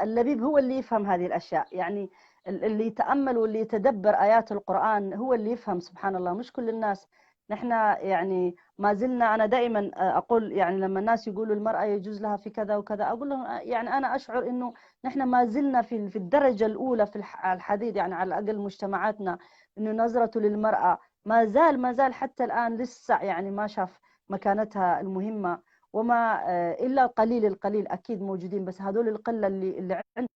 اللبيب هو اللي يفهم هذه الأشياء. يعني اللي يتأمل واللي يتدبر آيات القرآن هو اللي يفهم، سبحان الله، مش كل الناس. نحن يعني ما زلنا، أنا دائما أقول يعني لما الناس يقولوا المرأة يجوز لها في كذا وكذا، أقول لهم يعني أنا أشعر إنه نحن ما زلنا في الدرجة الأولى في الحديث، يعني على الأقل مجتمعاتنا، إنه نظرته للمرأة ما زال حتى الآن لسه يعني ما شاف مكانتها المهمة. وما إلا القليل أكيد موجودين، بس هذول القلة اللي عندهم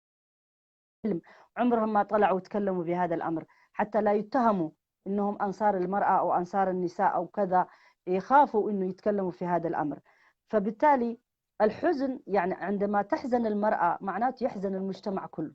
علم عمرهم ما طلعوا وتكلموا بهذا الأمر، حتى لا يتهموا إنهم أنصار المرأة أو أنصار النساء أو كذا، يخافوا إنه يتكلموا في هذا الأمر. فبالتالي الحزن يعني عندما تحزن المرأة معناته يحزن المجتمع كله.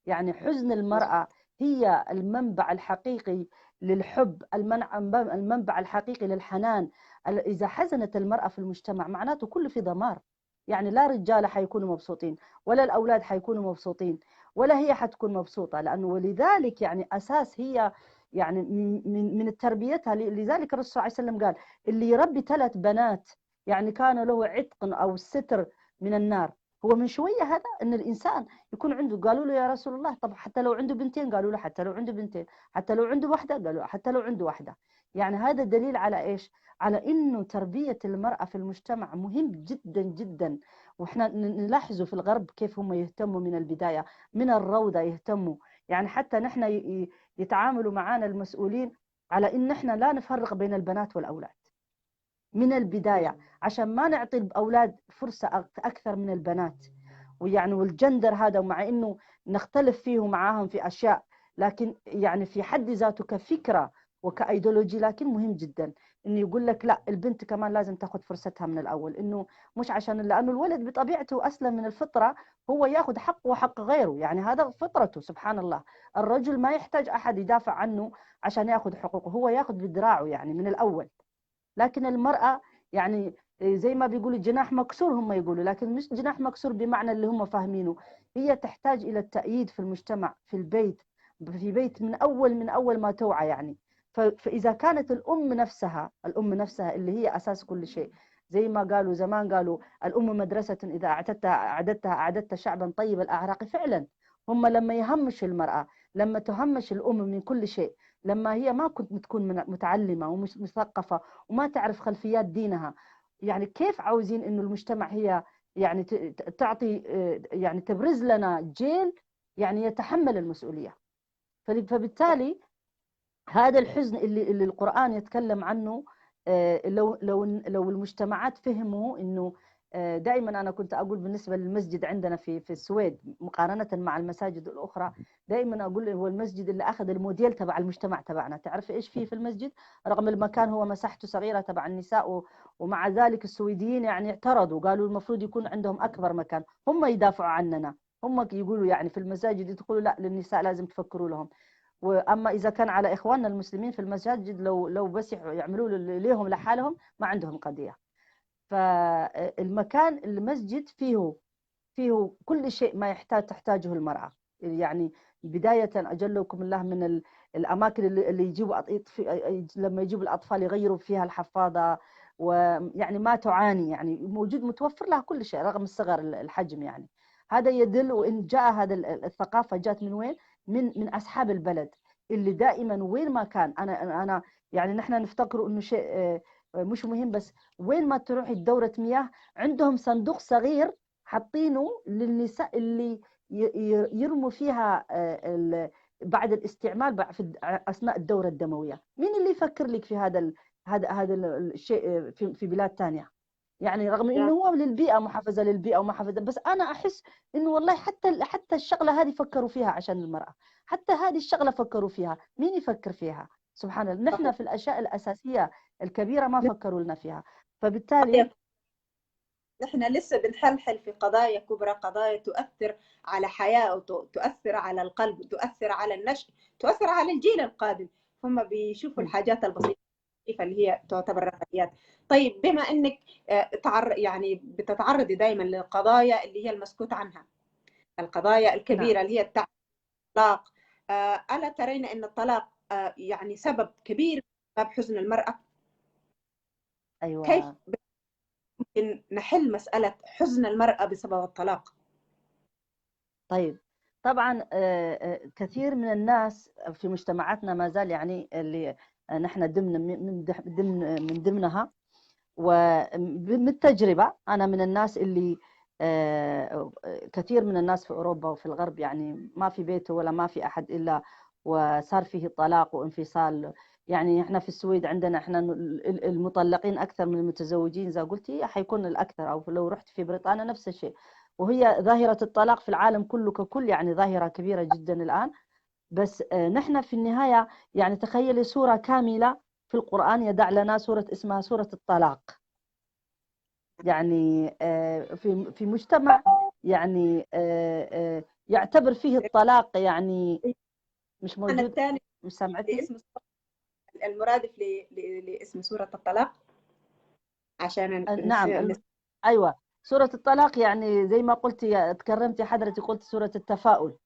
يعني حزن المرأة هي المنبع الحقيقي للحب، المنبع الحقيقي للحنان. إذا حزنت المرأة في المجتمع معناته كله في دمار. يعني لا رجال حيكونوا مبسوطين ولا الأولاد حيكونوا مبسوطين ولا هي حتكون مبسوطة، لأنه ولذلك يعني أساس هي يعني من تربيتها. لذلك الرسول صلى الله عليه وسلم قال اللي يربي 3 بنات يعني كان له عتق أو ستر من النار. هو من شوية هذا أن الإنسان يكون عنده، قالوا له يا رسول الله طب حتى لو عنده بنتين، قالوا له حتى لو عنده بنتين، حتى لو عنده واحدة، قالوا حتى لو عنده واحدة. يعني هذا دليل على إيش؟ على إنه تربية المرأة في المجتمع مهم جدا جدا. وإحنا نلاحظوا في الغرب كيف هم يهتموا من البداية، من الروضة يهتموا. يعني حتى نحن يتعاملوا معنا المسؤولين على إن إحنا لا نفرق بين البنات والأولاد من البداية، عشان ما نعطي الأولاد فرصة أكثر من البنات. ويعني والجندر هذا مع إنه نختلف فيه معاهم في أشياء، لكن يعني في حد ذاته كفكرة وكأيديولوجي لكن مهم جدا إنه يقول لك لا، البنت كمان لازم تاخذ فرصتها من الأول. إنه مش عشان لأنه الولد بطبيعته أصلا من الفطرة هو ياخذ حقه وحق غيره، يعني هذا فطرته سبحان الله. الرجل ما يحتاج أحد يدافع عنه عشان ياخذ حقوقه، هو ياخذ بدراعه يعني من الأول. لكن المرأة يعني زي ما بيقولوا جناح مكسور هم يقولوا، لكن مش جناح مكسور بمعنى اللي هم فاهمينه. هي تحتاج إلى التأييد في المجتمع، في البيت، في بيت من أول ما توعى يعني. فإذا كانت الأم نفسها اللي هي أساس كل شيء، زي ما قالوا زمان، قالوا الأم مدرسة إذا أعددتها شعبا طيب الأعراق. فعلا هم لما يهمش المرأة، لما تهمش الأم من كل شيء، لما هي ما كنت تكون متعلمة ومش مثقفة وما تعرف خلفيات دينها، يعني كيف عاوزين إنه المجتمع هي يعني تعطي يعني تبرز لنا جيل يعني يتحمل المسؤولية. فبالتالي هذا الحزن اللي القرآن يتكلم عنه، لو المجتمعات فهموا إنه دائما أنا كنت أقول بالنسبة للمسجد عندنا في السويد مقارنة مع المساجد الأخرى، دائما أقول هو المسجد اللي أخذ الموديل تبع المجتمع تبعنا. تعرف إيش فيه في المسجد؟ رغم المكان هو مساحته صغيرة تبع النساء، ومع ذلك السويديين يعني اعترضوا، قالوا المفروض يكون عندهم أكبر مكان، هم يدافعوا عننا، هم يقولوا يعني في المساجد يدخلوا لا للنساء لازم تفكروا لهم. واما اذا كان على اخواننا المسلمين في المساجد لو بس يعملوا ليهم لحالهم ما عندهم قضيه. فالمكان المسجد فيه كل شيء ما تحتاجه المراه. يعني بدايه اجلكم الله من الاماكن اللي يجيبوا لما يجيبوا الاطفال يغيروا فيها الحفاضه، ويعني ما تعاني، يعني موجود متوفر لها كل شيء رغم الصغر الحجم يعني. هذا يدل. وان جاء هذا الثقافه جات من وين؟ من اصحاب البلد اللي دائما وين ما كان. انا يعني نحن نفتكر انه شيء مش مهم، بس وين ما تروحي دورة مياه عندهم صندوق صغير حاطينه للنساء اللي يرموا فيها بعد الاستعمال في اثناء الدورة الدموية. مين اللي يفكر لك في هذا الشيء في بلاد ثانية؟ يعني رغم انه هو للبيئه، محافظه للبيئه ومحافظه، بس انا احس انه والله حتى الشغله هذه فكروا فيها عشان المراه. حتى هذه الشغله فكروا فيها، مين يفكر فيها؟ سبحان الله. نحن صحيح. في الاشياء الاساسيه الكبيره ما فكروا لنا فيها. صحيح. فبالتالي نحن لسه بنحلحل في قضايا كبرى، قضايا تؤثر على حياة، تؤثر على القلب، تؤثر على النشء، تؤثر على الجيل القادم. هم بيشوفوا الحاجات البسيطة اللي هي تعتبر رفاهيات. طيب بما انك يعني بتتعرضي دائما للقضايا اللي هي المسكوت عنها، القضايا نعم. الكبيرة اللي هي الطلاق، ألا ترين أن الطلاق يعني سبب كبير من أسباب حزن المرأة؟ كيف ايوه. ممكن نحل مسألة حزن المرأة بسبب الطلاق؟ طيب طبعا كثير من الناس في مجتمعاتنا ما زال يعني اللي نحن من ضمنها. ومن التجربة أنا من الناس اللي كثير من الناس في أوروبا وفي الغرب يعني ما في بيته ولا ما في أحد إلا وصار فيه طلاق وانفصال. يعني احنا في السويد عندنا احنا المطلقين أكثر من المتزوجين، إذا قلتي حيكون الأكثر. أو لو رحت في بريطانيا نفس الشيء. وهي ظاهرة الطلاق في العالم كله ككل يعني ظاهرة كبيرة جدا الآن. بس نحن في النهاية يعني تخيلي سورة كاملة في القرآن يدع لنا سورة اسمها سورة الطلاق. يعني في مجتمع يعني يعتبر فيه الطلاق يعني مش أنا موجود. الثاني مش سامعتني؟ لاسم المرادف لاسم سورة الطلاق عشان نعم. ايوه. سورة الطلاق يعني زي ما قلتي تكرمتي حضرتك، قلت سورة التفاؤل،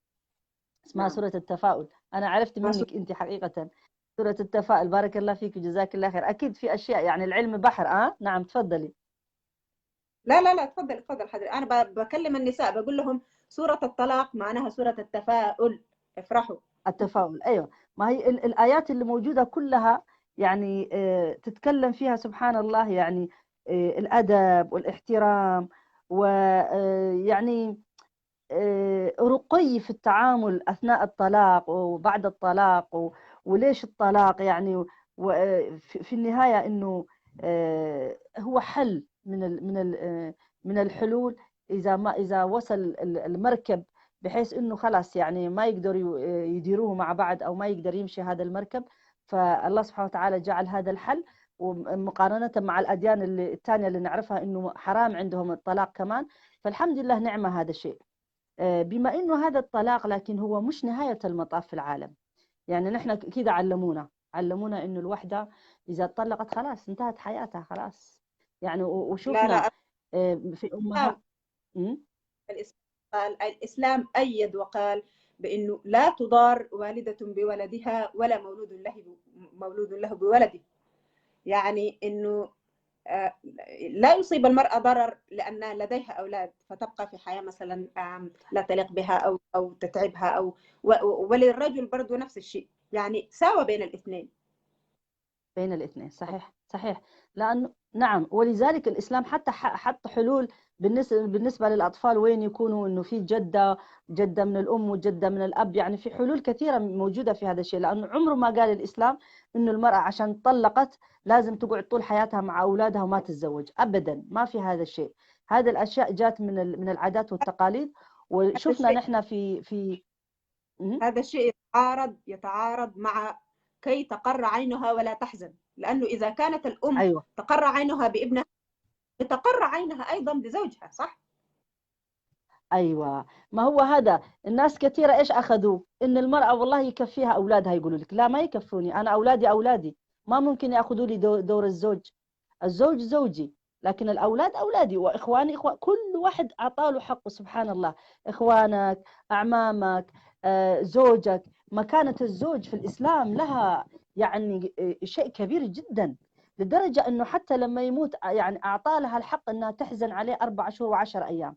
اسمها نعم. سورة التفاؤل. أنا عرفت ما سو- منك أنت حقيقة سورة التفاؤل. بارك الله فيك وجزاك الله خير. أكيد في أشياء، يعني العلم بحر. نعم تفضلي. لا لا لا، تفضل تفضل حضرتك. انا بكلم النساء بقول لهم سورة الطلاق معناها سورة التفاؤل، افرحوا. التفاؤل، أيوة. ما هي الآيات اللي موجودة كلها يعني تتكلم فيها سبحان الله، يعني الأدب والاحترام، ويعني رقي في التعامل أثناء الطلاق وبعد الطلاق، وليش الطلاق يعني. في النهاية إنه هو حل من الحلول. إذا وصل المركب بحيث إنه خلاص يعني ما يقدروا يديروه مع بعض، أو ما يقدر يمشي هذا المركب، فالله سبحانه وتعالى جعل هذا الحل. ومقارنة مع الأديان الثانية اللي نعرفها إنه حرام عندهم الطلاق كمان، فالحمد لله نعمة هذا الشيء. بما إنه هذا الطلاق لكن هو مش نهاية المطاف في العالم. يعني نحن كذا علمونا إنه الوحدة إذا طلقت خلاص انتهت حياتها خلاص. يعني لا وشوفنا لا، في أمها. الإسلام الإسلام أيد وقال بأنه لا تضار والدة بولدها ولا مولود له بولده. يعني أنه لا يصيب المرأة ضرر لأن لديها أولاد فتبقى في حياة مثلا لا تليق بها أو تتعبها، وللرجل برضو نفس الشيء، يعني ساوى بين الاثنين. بين الاثنين، صحيح صحيح. لأنه نعم، ولذلك الإسلام حتى حط حلول بالنسبة للأطفال، وين يكونوا إنه في جدة من الأم وجدة من الأب. يعني في حلول كثيرة موجودة في هذا الشيء، لأنه عمره ما قال الإسلام إنه المرأة عشان طلقت لازم تقعد طول حياتها مع أولادها وما تتزوج أبدا. ما في هذا الشيء. هذه الأشياء جات من العادات والتقاليد. هذا وشفنا الشيء نحن في هذا الشيء يتعارض مع كي تقر عينها ولا تحزن، لأنه إذا كانت الأم أيوة. تقر عينها بابنها تقر عينها أيضا بزوجها، صح؟ ايوه، ما هو هذا. الناس كثيره ايش اخذوه؟ ان المراه والله يكفيها اولادها. يقولوا لك لا، ما يكفوني، انا اولادي ما ممكن ياخذوا لي دور الزوج. الزوج زوجي، لكن الاولاد اولادي، واخواني كل واحد اعطاه حقه. سبحان الله. اخوانك، اعمامك، زوجك. مكانه الزوج في الاسلام لها يعني شيء كبير جدا، لدرجه انه حتى لما يموت يعني اعطى لها الحق انها تحزن عليه 4 شهور و10 ايام،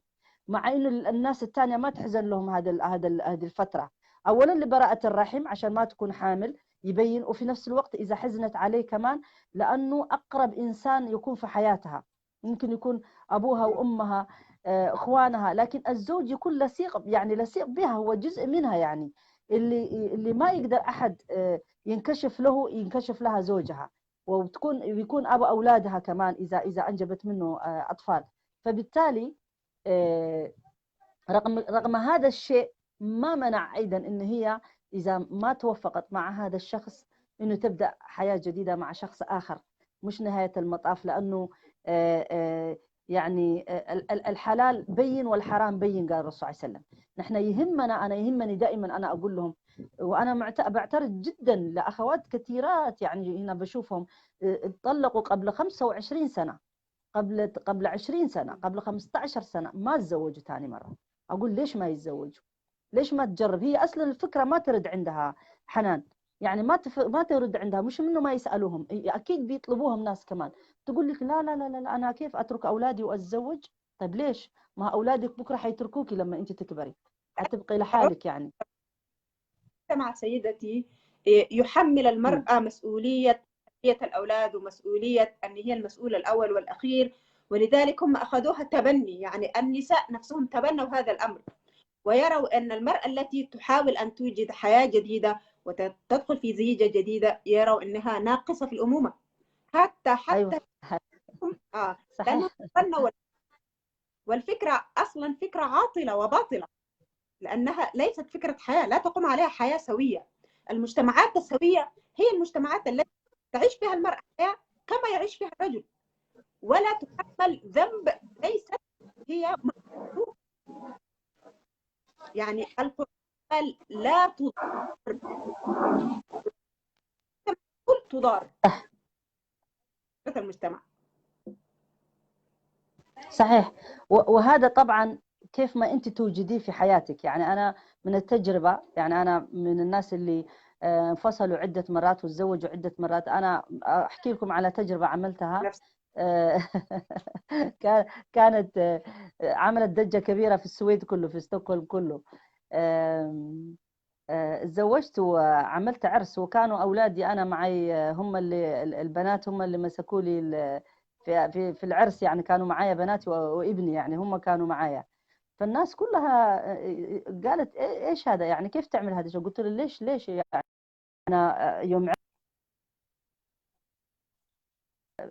مع انه الناس الثانيه ما تحزن لهم هذه الفتره. اولا لبراءه الرحم عشان ما تكون حامل، يبين. وفي نفس الوقت اذا حزنت عليه كمان لانه اقرب انسان يكون في حياتها. ممكن يكون ابوها وامها، اخوانها، لكن الزوج يكون لصيق، يعني لصيق بها، هو جزء منها. يعني اللي ما يقدر احد ينكشف لها زوجها. ويكون ابو اولادها كمان اذا انجبت منه اطفال. فبالتالي آه، رغم هذا الشيء ما منع أيضا إن هي إذا ما توفقت مع هذا الشخص إنه تبدأ حياة جديدة مع شخص آخر. مش نهاية المطاف، لأنه يعني الحلال بين والحرام بين، قال الرسول صلى الله عليه وسلم. نحن أنا يهمني دائما، أنا أقول لهم، وأنا بعترض جدا لأخوات كثيرات يعني هنا بشوفهم اتطلقوا قبل 25 سنة، قبل 20 سنة، قبل 15 سنة، ما تزوجوا ثاني مرة. أقول ليش ما يتزوجوا؟ ليش ما تجرب؟ هي أصلا الفكرة ما ترد عندها حنان. يعني ما ترد عندها، مش منه ما يسألوهم، أكيد بيطلبوهم ناس كمان. تقول لك لا لا لا لا، أنا كيف أترك أولادي وأتزوج؟ طيب ليش؟ ما أولادك بكرة حيتركوكي لما أنت تكبري، حتبقي لحالك يعني. مع سيدتي يحمل المرأة مسؤولية تربية الأولاد ومسؤولية أن هي المسؤول الأول والأخير، ولذلك هم أخذوها تبني. يعني النساء نفسهم تبنوا هذا الأمر، ويروا أن المرأة التي تحاول أن توجد حياة جديدة وتدخل في زيجة جديدة يروا أنها ناقصة في الأمومة. أيوة. حتى لأنه صحيح. تبنوا. والفكرة أصلا فكرة عاطلة وباطلة، لأنها ليست فكرة حياة، لا تقوم عليها حياة سوية. المجتمعات السوية هي المجتمعات التي تعيش فيها المرأة حياة كما يعيش فيها الرجل، ولا تحمل ذنب ليست هي مكتوب. يعني القرآن قال لا تضار، كل تضار المجتمع. صحيح. وهذا طبعا كيف ما انت توجديه في حياتك. يعني انا من التجربه، يعني انا من الناس اللي انفصلوا عده مرات وتزوجوا عده مرات. انا احكي لكم على تجربه عملتها. نفس آه، كانت عملت ضجه كبيره في السويد كله، في ستوكهولم كله. تزوجت وعملت عرس، وكانوا اولادي انا معي، هم اللي البنات هم اللي مسكوا لي في العرس. يعني كانوا معايا بناتي وابني، يعني هم كانوا معايا. فالناس كلها قالت ايش هذا، يعني كيف تعمل هذا الشيء؟ قلت له ليش يعني انا يوم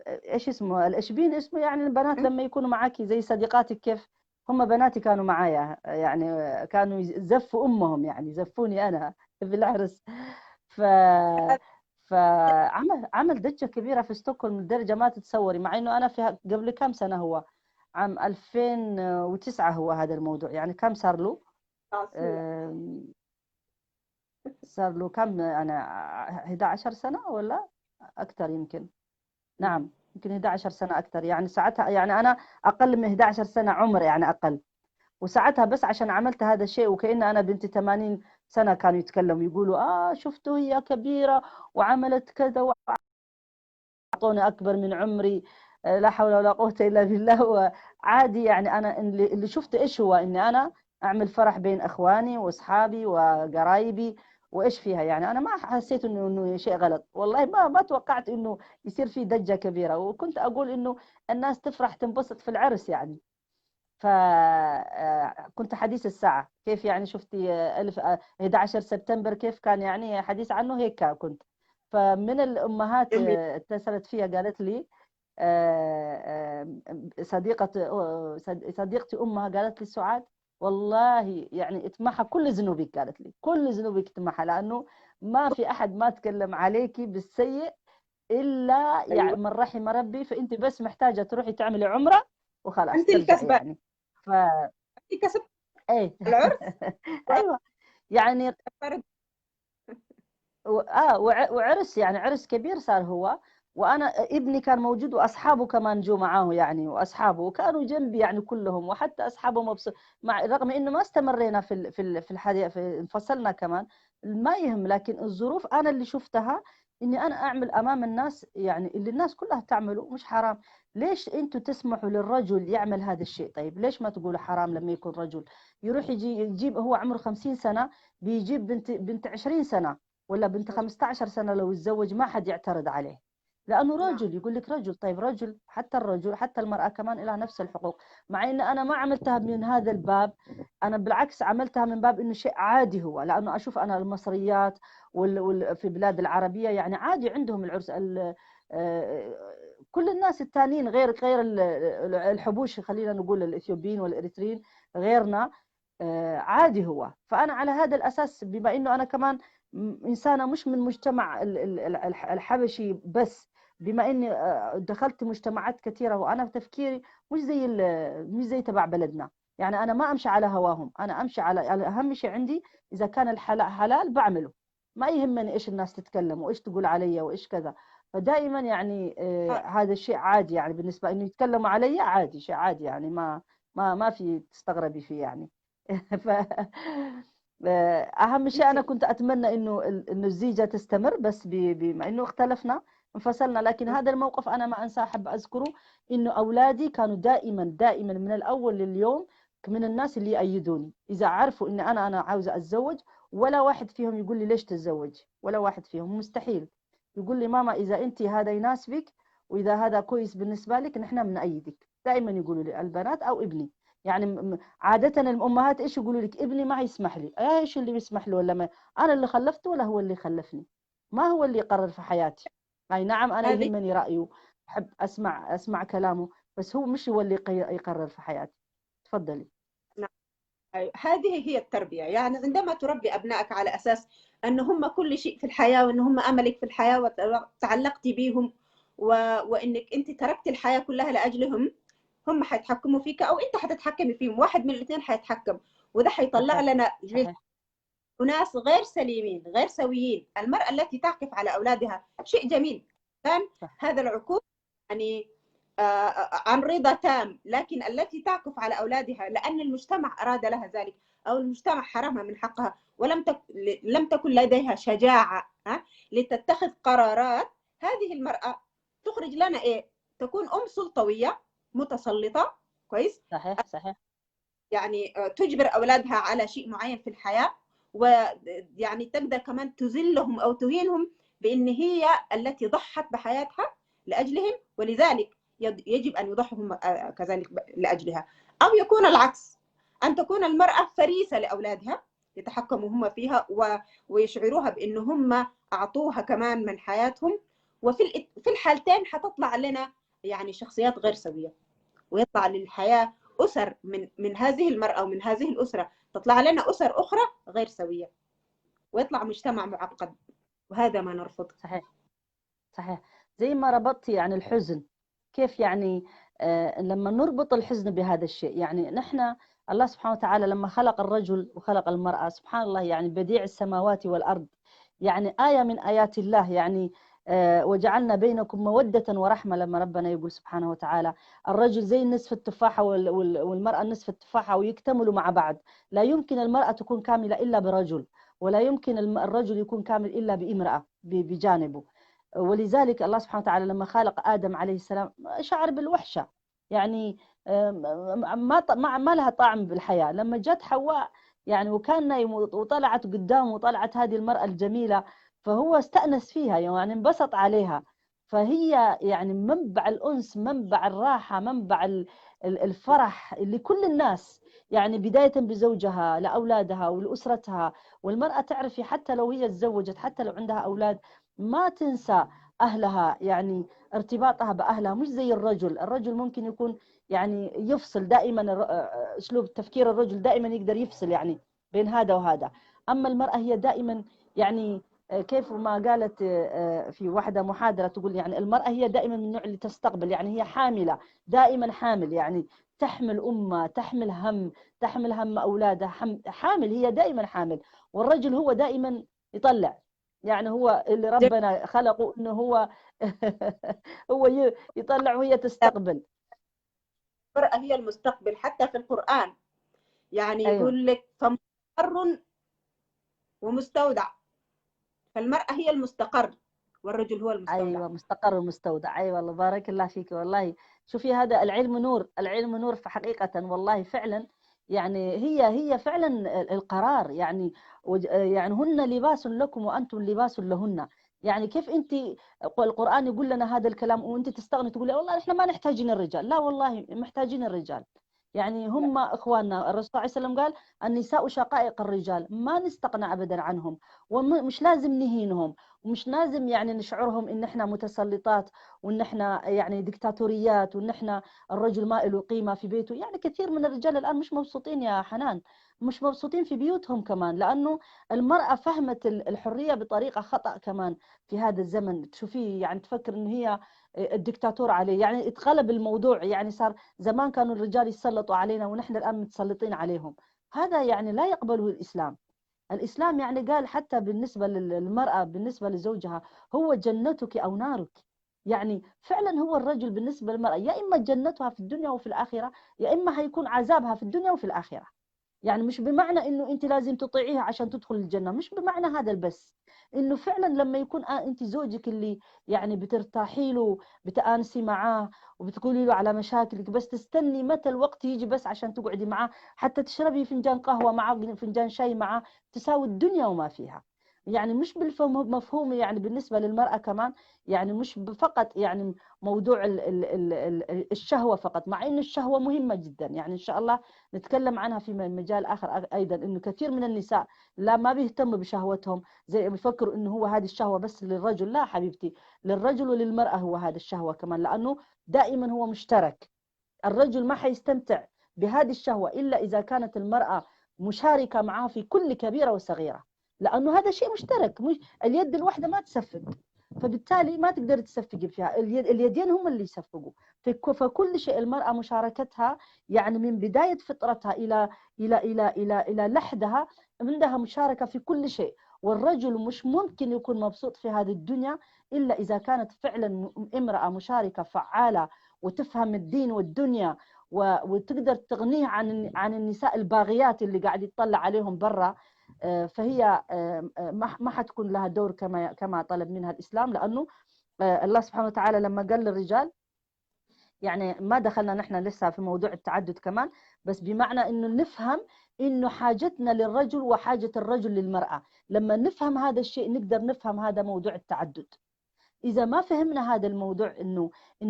ايش اسمه الاشبين اسمه، يعني البنات لما يكونوا معاكي زي صديقاتك، كيف هم بناتي كانوا معايا، يعني كانوا يزفوا امهم، يعني زفوني انا في العرس. ف عمل ضجة كبيرة في ستوكهولم لدرجة ما تتصوري، مع انه انا في قبل كم سنة، هو عام 2009 هو هذا الموضوع، يعني كم صار له؟ عاصمة. صار له كم؟ انا 11 سنة ولا اكثر يمكن. نعم يمكن 11 سنة أكثر. يعني ساعتها يعني أنا أقل من 11 سنة عمر، يعني أقل. وساعتها بس عشان عملت هذا الشيء، وكأن أنا بنتي 80 سنة كانوا يتكلموا يقولوا شفتوا هي كبيرة وعملت كذا، وأعطوني أكبر من عمري. لا حول ولا قوة إلا بالله. وعادي يعني أنا اللي شفت إيش هو إني أنا أعمل فرح بين أخواني وأصحابي وقرايبي، وإيش فيها يعني. أنا ما حسيت إنه شيء غلط، والله ما توقعت إنه يصير في ضجة كبيرة. وكنت أقول إنه الناس تفرح تنبسط في العرس يعني. فكنت حديث الساعة، كيف يعني شفتي 11 سبتمبر كيف كان يعني حديث عنه، هيك كنت. فمن الأمهات جميل. اتصلت فيها قالت لي صديقة صديقتي أمها قالت لي سعاد والله يعني اتمحى كل ذنوبك، قالت لي كل ذنوبك اتمحى، لأنه ما في أحد ما تكلم عليكي بالسيء إلا يعني ايوه، من رحم ربي. فأنت بس محتاجة تروحي تعملي عمرة وخلاص انت ترجعي الكسبان، يعني. ف انت كسبت ايه. العرس ايوه يعني. وفرد. وعرس يعني عرس كبير صار هو. وانا ابني كان موجود واصحابه كمان جو معاه يعني، واصحابه وكانوا جنبي يعني كلهم، وحتى اصحابه مبسوط. مع رغم انه ما استمرينا في الحديث، في انفصلنا كمان ما يهم، لكن الظروف انا اللي شفتها اني انا اعمل امام الناس يعني اللي الناس كلها تعمله مش حرام. ليش انتوا تسمحوا للرجل يعمل هذا الشيء؟ طيب ليش ما تقولوا حرام لما يكون رجل يروح يجيب هو عمره 50 سنة بيجيب بنت 20 سنة ولا بنت 15 سنة، لو يتزوج ما حد يعترض عليه لأنه نعم. رجل. يقول لك رجل، طيب رجل، حتى الرجل حتى المرأة كمان لها نفس الحقوق. مع إن أنا ما عملتها من هذا الباب، أنا بالعكس عملتها من باب إنه شيء عادي هو، لأنه أشوف أنا المصريات في بلاد العربية يعني عادي عندهم العرس. كل الناس التانيين غير الحبوش، خلينا نقول الإثيوبيين والإريتريين غيرنا، عادي هو. فأنا على هذا الأساس، بما إنه أنا كمان إنسانة مش من مجتمع الحبشي بس، بما إني دخلت مجتمعات كثيرة، وأنا تفكيري مش زي تبع بلدنا. يعني أنا ما أمشي على هواهم، أنا أمشي على أهم شيء عندي إذا كان الحلال حلال بعمله، ما يهمني إيش الناس تتكلم وإيش تقول علي وإيش كذا. فدائما يعني هذا الشيء عادي، يعني بالنسبة إنه يتكلموا علي عادي، شيء عادي يعني، ما في تستغربي فيه يعني. ف اهم شيء انت انا كنت اتمنى انه الزيجه تستمر، بس بما انه اختلفنا انفصلنا. لكن هذا الموقف انا ما انساه، احب اذكره. انه اولادي كانوا دائما من الاول لليوم من الناس اللي يأيدوني. اذا عرفوا ان انا عاوزه اتزوج، ولا واحد فيهم يقول لي ليش تتزوج، ولا واحد فيهم مستحيل. يقول لي ماما اذا انت هذا يناسبك واذا هذا كويس بالنسبه لك نحن بنأيدك. دائما يقولوا لي البنات او ابني. يعني عادة الأمهات إيش يقولوا لك؟ ابني ما يسمح لي. إيش اللي بيسمح له؟ ولا ما أنا اللي خلفته ولا هو اللي خلفني؟ ما هو اللي يقرر في حياتي. أي نعم أنا هذه يهمني رأيه، أحب أسمع كلامه، بس هو مش هو اللي يقرر في حياتي. تفضلي. نعم. أيوة. هذه هي التربية. يعني عندما تربي أبنائك على أساس أن هم كل شيء في الحياة، وأن هم أملك في الحياة، وتعلقتي بيهم، وأنك أنت تركت الحياة كلها لأجلهم، هم حيتحكموا فيك أو أنت حتتحكمي فيهم، واحد من الاثنين حيتحكم. وده حيطلع صحيح. لنا صحيح. أناس غير سليمين غير سويين. المرأة التي تعكف على أولادها شيء جميل، كان صح. هذا العقوق يعني عن رضا تام، لكن التي تعكف على أولادها لأن المجتمع أراد لها ذلك أو المجتمع حرمها من حقها، لم تكن لديها شجاعة لتتخذ قرارات. هذه المرأة تخرج لنا إيه؟ تكون أم سلطوية متسلطة، كويس؟ صحيح صحيح. يعني تجبر أولادها على شيء معين في الحياة، ويعني تقدر كمان تذلهم أو تهينهم بأن هي التي ضحت بحياتها لأجلهم، ولذلك يجب أن يضحوا هم كذلك لأجلها. أو يكون العكس، أن تكون المرأة فريسة لأولادها يتحكموا هم فيها ويشعروها بأن هم أعطوها كمان من حياتهم. وفي الحالتين حتطلع لنا يعني شخصيات غير سوية، ويطلع للحياة أسر من هذه المرأة ومن هذه الأسرة تطلع لنا أسر أخرى غير سوية، ويطلع مجتمع معقد، وهذا ما نرفضه. صحيح صحيح. زي ما ربطتي يعني الحزن، كيف يعني لما نربط الحزن بهذا الشيء، يعني نحن الله سبحانه وتعالى لما خلق الرجل وخلق المرأة، سبحان الله يعني بديع السماوات والأرض، يعني آية من آيات الله، يعني وجعلنا بينكم مودة ورحمة. لما ربنا يقول سبحانه وتعالى الرجل زي نصف التفاحة والمرأة نصف التفاحة ويكتملوا مع بعض، لا يمكن المرأة تكون كاملة إلا برجل، ولا يمكن الرجل يكون كامل إلا بامرأة بجانبه. ولذلك الله سبحانه وتعالى لما خلق آدم عليه السلام شعر بالوحشة، يعني ما لها طعم بالحياة. لما جت حواء يعني وكان نايم وطلعت قدامه وطلعت هذه المرأة الجميلة، فهو استأنس فيها يعني انبسط عليها. فهي يعني منبع الأنس، منبع الراحة، منبع الفرح لكل الناس، يعني بداية بزوجها لأولادها ولأسرتها. والمرأة تعرفي حتى لو هي تزوجت، حتى لو عندها أولاد، ما تنسى أهلها، يعني ارتباطها بأهلها. مش زي الرجل، الرجل ممكن يكون يعني يفصل دائما، أسلوب تفكير الرجل دائما يقدر يفصل يعني بين هذا وهذا. أما المرأة هي دائما يعني كيف ما قالت في واحدة محاضرة تقول يعني المرأة هي دائما من النوع اللي تستقبل، يعني هي حاملة، دائما حامل، يعني تحمل أمة، تحمل هم، تحمل هم أولادها، حامل، هي دائما حامل. والرجل هو دائما يطلع، يعني هو اللي ربنا خلقه انه هو هو يطلع وهي تستقبل. المرأة هي المستقبل، حتى في القرآن يعني ايوه يقول لك فمستقر ومستودع، فالمرأة هي المستقر والرجل هو المستودع. ايوه، مستقر ومستودع. ايوه والله بارك الله فيك والله. شوفي هذا العلم نور، العلم نور في حقيقة والله فعلا. يعني هي فعلا القرار، يعني يعني هن لباس لكم وانتم لباس لهن. يعني كيف انت القرآن يقول لنا هذا الكلام وانت تستغني تقولي والله احنا ما نحتاجين الرجال؟ لا والله محتاجين الرجال، يعني هم اخواننا. الرسول صلى الله عليه وسلم قال النساء شقائق الرجال، ما نستغنى ابدا عنهم، ومش لازم نهينهم، ومش لازم يعني نشعرهم ان احنا متسلطات وان احنا يعني دكتاتوريات وان احنا الرجل ما له قيمة في بيته. يعني كثير من الرجال الان مش مبسوطين يا حنان، مش مبسوطين في بيوتهم كمان، لانه المرأة فهمت الحرية بطريقة خطأ كمان في هذا الزمن. تشوفيه يعني تفكر ان هي الدكتاتور عليه، يعني اتقلب الموضوع، يعني صار زمان كانوا الرجال يتسلطوا علينا ونحن الان متسلطين عليهم. هذا يعني لا يقبله الإسلام. الإسلام يعني قال حتى بالنسبة للمرأة بالنسبة لزوجها هو جنتك أو نارك. يعني فعلا هو الرجل بالنسبة للمرأة يا إما جنتها في الدنيا وفي الآخرة، يا إما هيكون عذابها في الدنيا وفي الآخرة. يعني مش بمعنى انه انت لازم تطيعيها عشان تدخل الجنة، مش بمعنى هذا البس، انه فعلا لما يكون انت زوجك اللي يعني بترتاحي له، بتآنسي معاه وبتقولي له على مشاكلك، بس تستني متى الوقت يجي بس عشان تقعدي معاه، حتى تشربي فنجان قهوة معاه، فنجان شاي معاه، تساوي الدنيا وما فيها. يعني مش بالفهم مفهوم يعني بالنسبة للمرأة كمان، يعني مش فقط يعني موضوع الشهوة فقط، مع إن الشهوة مهمة جدا، يعني إن شاء الله نتكلم عنها في مجال آخر أيضا. إنه كثير من النساء لا ما بيهتموا بشهوتهم، زي بيفكروا إنه هو هذه الشهوة بس للرجل. لا حبيبتي، للرجل وللمرأة هو هذا الشهوة كمان، لأنه دائما هو مشترك. الرجل ما حيستمتع بهذه الشهوة إلا إذا كانت المرأة مشاركة معه في كل كبيرة وصغيرة، لأنه هذا شيء مشترك، مش اليد الواحدة ما تصفق، فبالتالي ما تقدر تصفقي فيها، اليدين هم اللي يصفقوا. فكل شيء المرأة مشاركتها، يعني من بداية فطرتها إلى لحدها عندها مشاركة في كل شيء. والرجل مش ممكن يكون مبسوط في هذه الدنيا إلا إذا كانت فعلا امرأة مشاركة فعالة وتفهم الدين والدنيا وتقدر تغنيه عن النساء الباغيات اللي قاعد يطلع عليهم برا، فهي ما حتكون لها دور كما طلب منها الإسلام. لأنه الله سبحانه وتعالى لما قال للرجال، يعني ما دخلنا نحن لسه في موضوع التعدد كمان، بس بمعنى انه نفهم انه حاجتنا للرجل وحاجة الرجل للمرأة. لما نفهم هذا الشيء نقدر نفهم هذا موضوع التعدد. إذا ما فهمنا هذا الموضوع إنه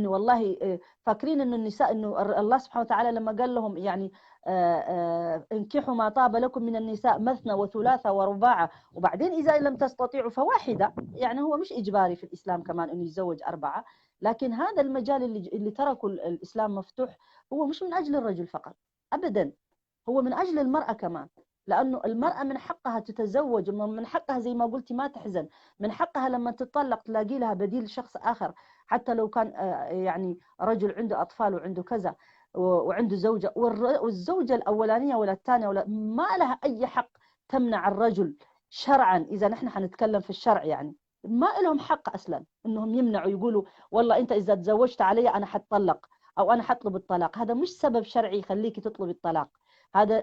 والله فاكرين إنه النساء، إنه الله سبحانه وتعالى لما قال لهم يعني انكحوا ما طاب لكم من النساء مثنى وثلاثة ورباعة، وبعدين إذا لم تستطيعوا فواحدة، يعني هو مش إجباري في الإسلام كمان إنه يتزوج أربعة. لكن هذا المجال اللي تركه الإسلام مفتوح هو مش من أجل الرجل فقط أبدا، هو من أجل المرأة كمان. لأنه المرأة من حقها تتزوج، من حقها زي ما قلتي ما تحزن، من حقها لما تطلق تلاقي لها بديل شخص آخر، حتى لو كان يعني رجل عنده أطفال وعنده كذا وعنده زوجة، والزوجة الأولانية ولا الثانية ولا ما لها أي حق تمنع الرجل شرعا. إذا نحن حنتكلم في الشرع يعني ما لهم حق أصلا إنهم يمنعوا يقولوا والله أنت إذا تزوجت علي أنا حتطلق أو أنا حطلب الطلاق. هذا مش سبب شرعي يخليك تطلب الطلاق.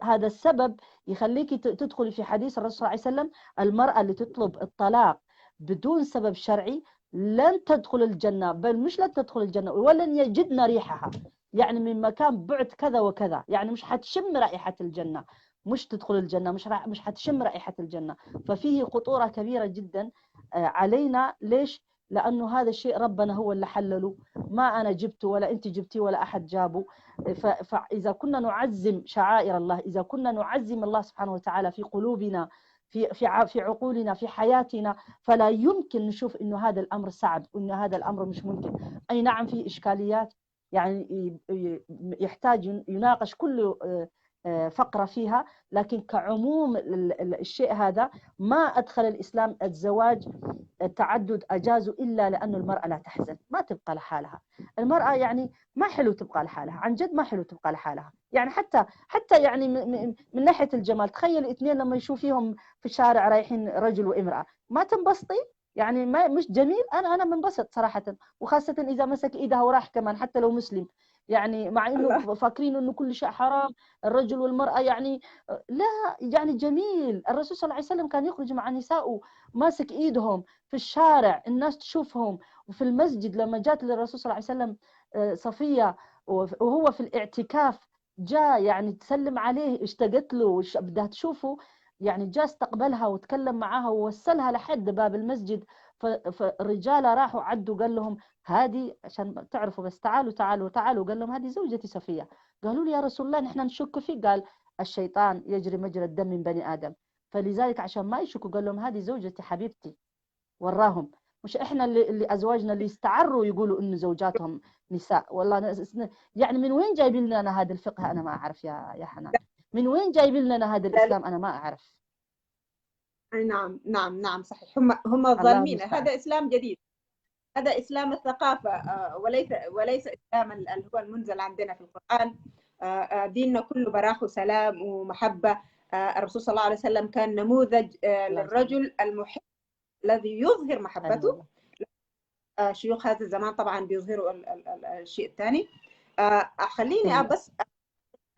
هذا السبب يخليك تدخلي في حديث الرسول صلى الله عليه وسلم: المرأة اللي تطلب الطلاق بدون سبب شرعي لن تدخل الجنة، بل مش لن تدخل الجنة ولن يجدن ريحها، يعني من مكان بعد كذا وكذا، يعني مش حتشم رائحة الجنة، مش تدخل الجنة، مش حتشم رائحة الجنة. ففيه خطورة كبيرة جدا علينا. ليش؟ لأنه هذا الشيء ربنا هو اللي حلله، ما أنا جبته ولا أنت جبتي ولا أحد جابه. فإذا كنا نعزم شعائر الله، إذا كنا نعزم الله سبحانه وتعالى في قلوبنا، في عقولنا، في حياتنا، فلا يمكن نشوف إنه هذا الأمر صعب وإنه هذا الأمر مش ممكن. أي نعم في إشكاليات يعني يحتاج يناقش كل فقرة فيها، لكن كعموم الشيء هذا ما أدخل الإسلام الزواج التعدد أجازه إلا لأنه المرأة لا تحزن، ما تبقى لحالها. المرأة يعني ما حلو تبقى لحالها، عن جد ما حلو تبقى لحالها. يعني حتى يعني من ناحية الجمال، تخيل اثنين لما يشوفيهم في الشارع رايحين رجل وامرأة ما تنبسطي؟ يعني ما مش جميل؟ أنا منبسط صراحة، وخاصة إذا مسك إيدها وراح كمان حتى لو مسلم، يعني مع إنه فاكرين إنه كل شيء حرام الرجل والمرأة، يعني لا، يعني جميل. الرسول صلى الله عليه وسلم كان يخرج مع نسائه ماسك إيدهم في الشارع، الناس تشوفهم. وفي المسجد لما جات للرسول صلى الله عليه وسلم صفية وهو في الاعتكاف، جاء يعني تسلم عليه، اشتقت له بدها تشوفه، يعني جاء استقبلها وتكلم معها ووصلها لحد باب المسجد. فالرجال راحوا عدوا قال لهم هذه عشان تعرفوا بس، تعالوا قال لهم هذه زوجتي صفية. قالوا لي يا رسول الله نحن نشك فيه. قال الشيطان يجري مجرى الدم من بني آدم، فلذلك عشان ما يشكوا قال لهم هذه زوجتي حبيبتي. وراهم، مش احنا اللي ازواجنا اللي استعروا يقولوا انه زوجاتهم نساء. والله يعني من وين جايبين لنا هذا الفقه؟ انا ما اعرف يا حنان، من وين جايبين لنا هذا الاسلام؟ انا ما اعرف. نعم صحيح، هم الظالمين. هذا اسلام جديد، هذا اسلام الثقافه، وليس اسلام اللي هو المنزل عندنا في القران. ديننا كله براح وسلام ومحبه. الرسول صلى الله عليه وسلم كان نموذج للرجل المحب الذي يظهر محبته. شيوخ هذا الزمان طبعا بيظهروا الشيء الثاني. خليني بس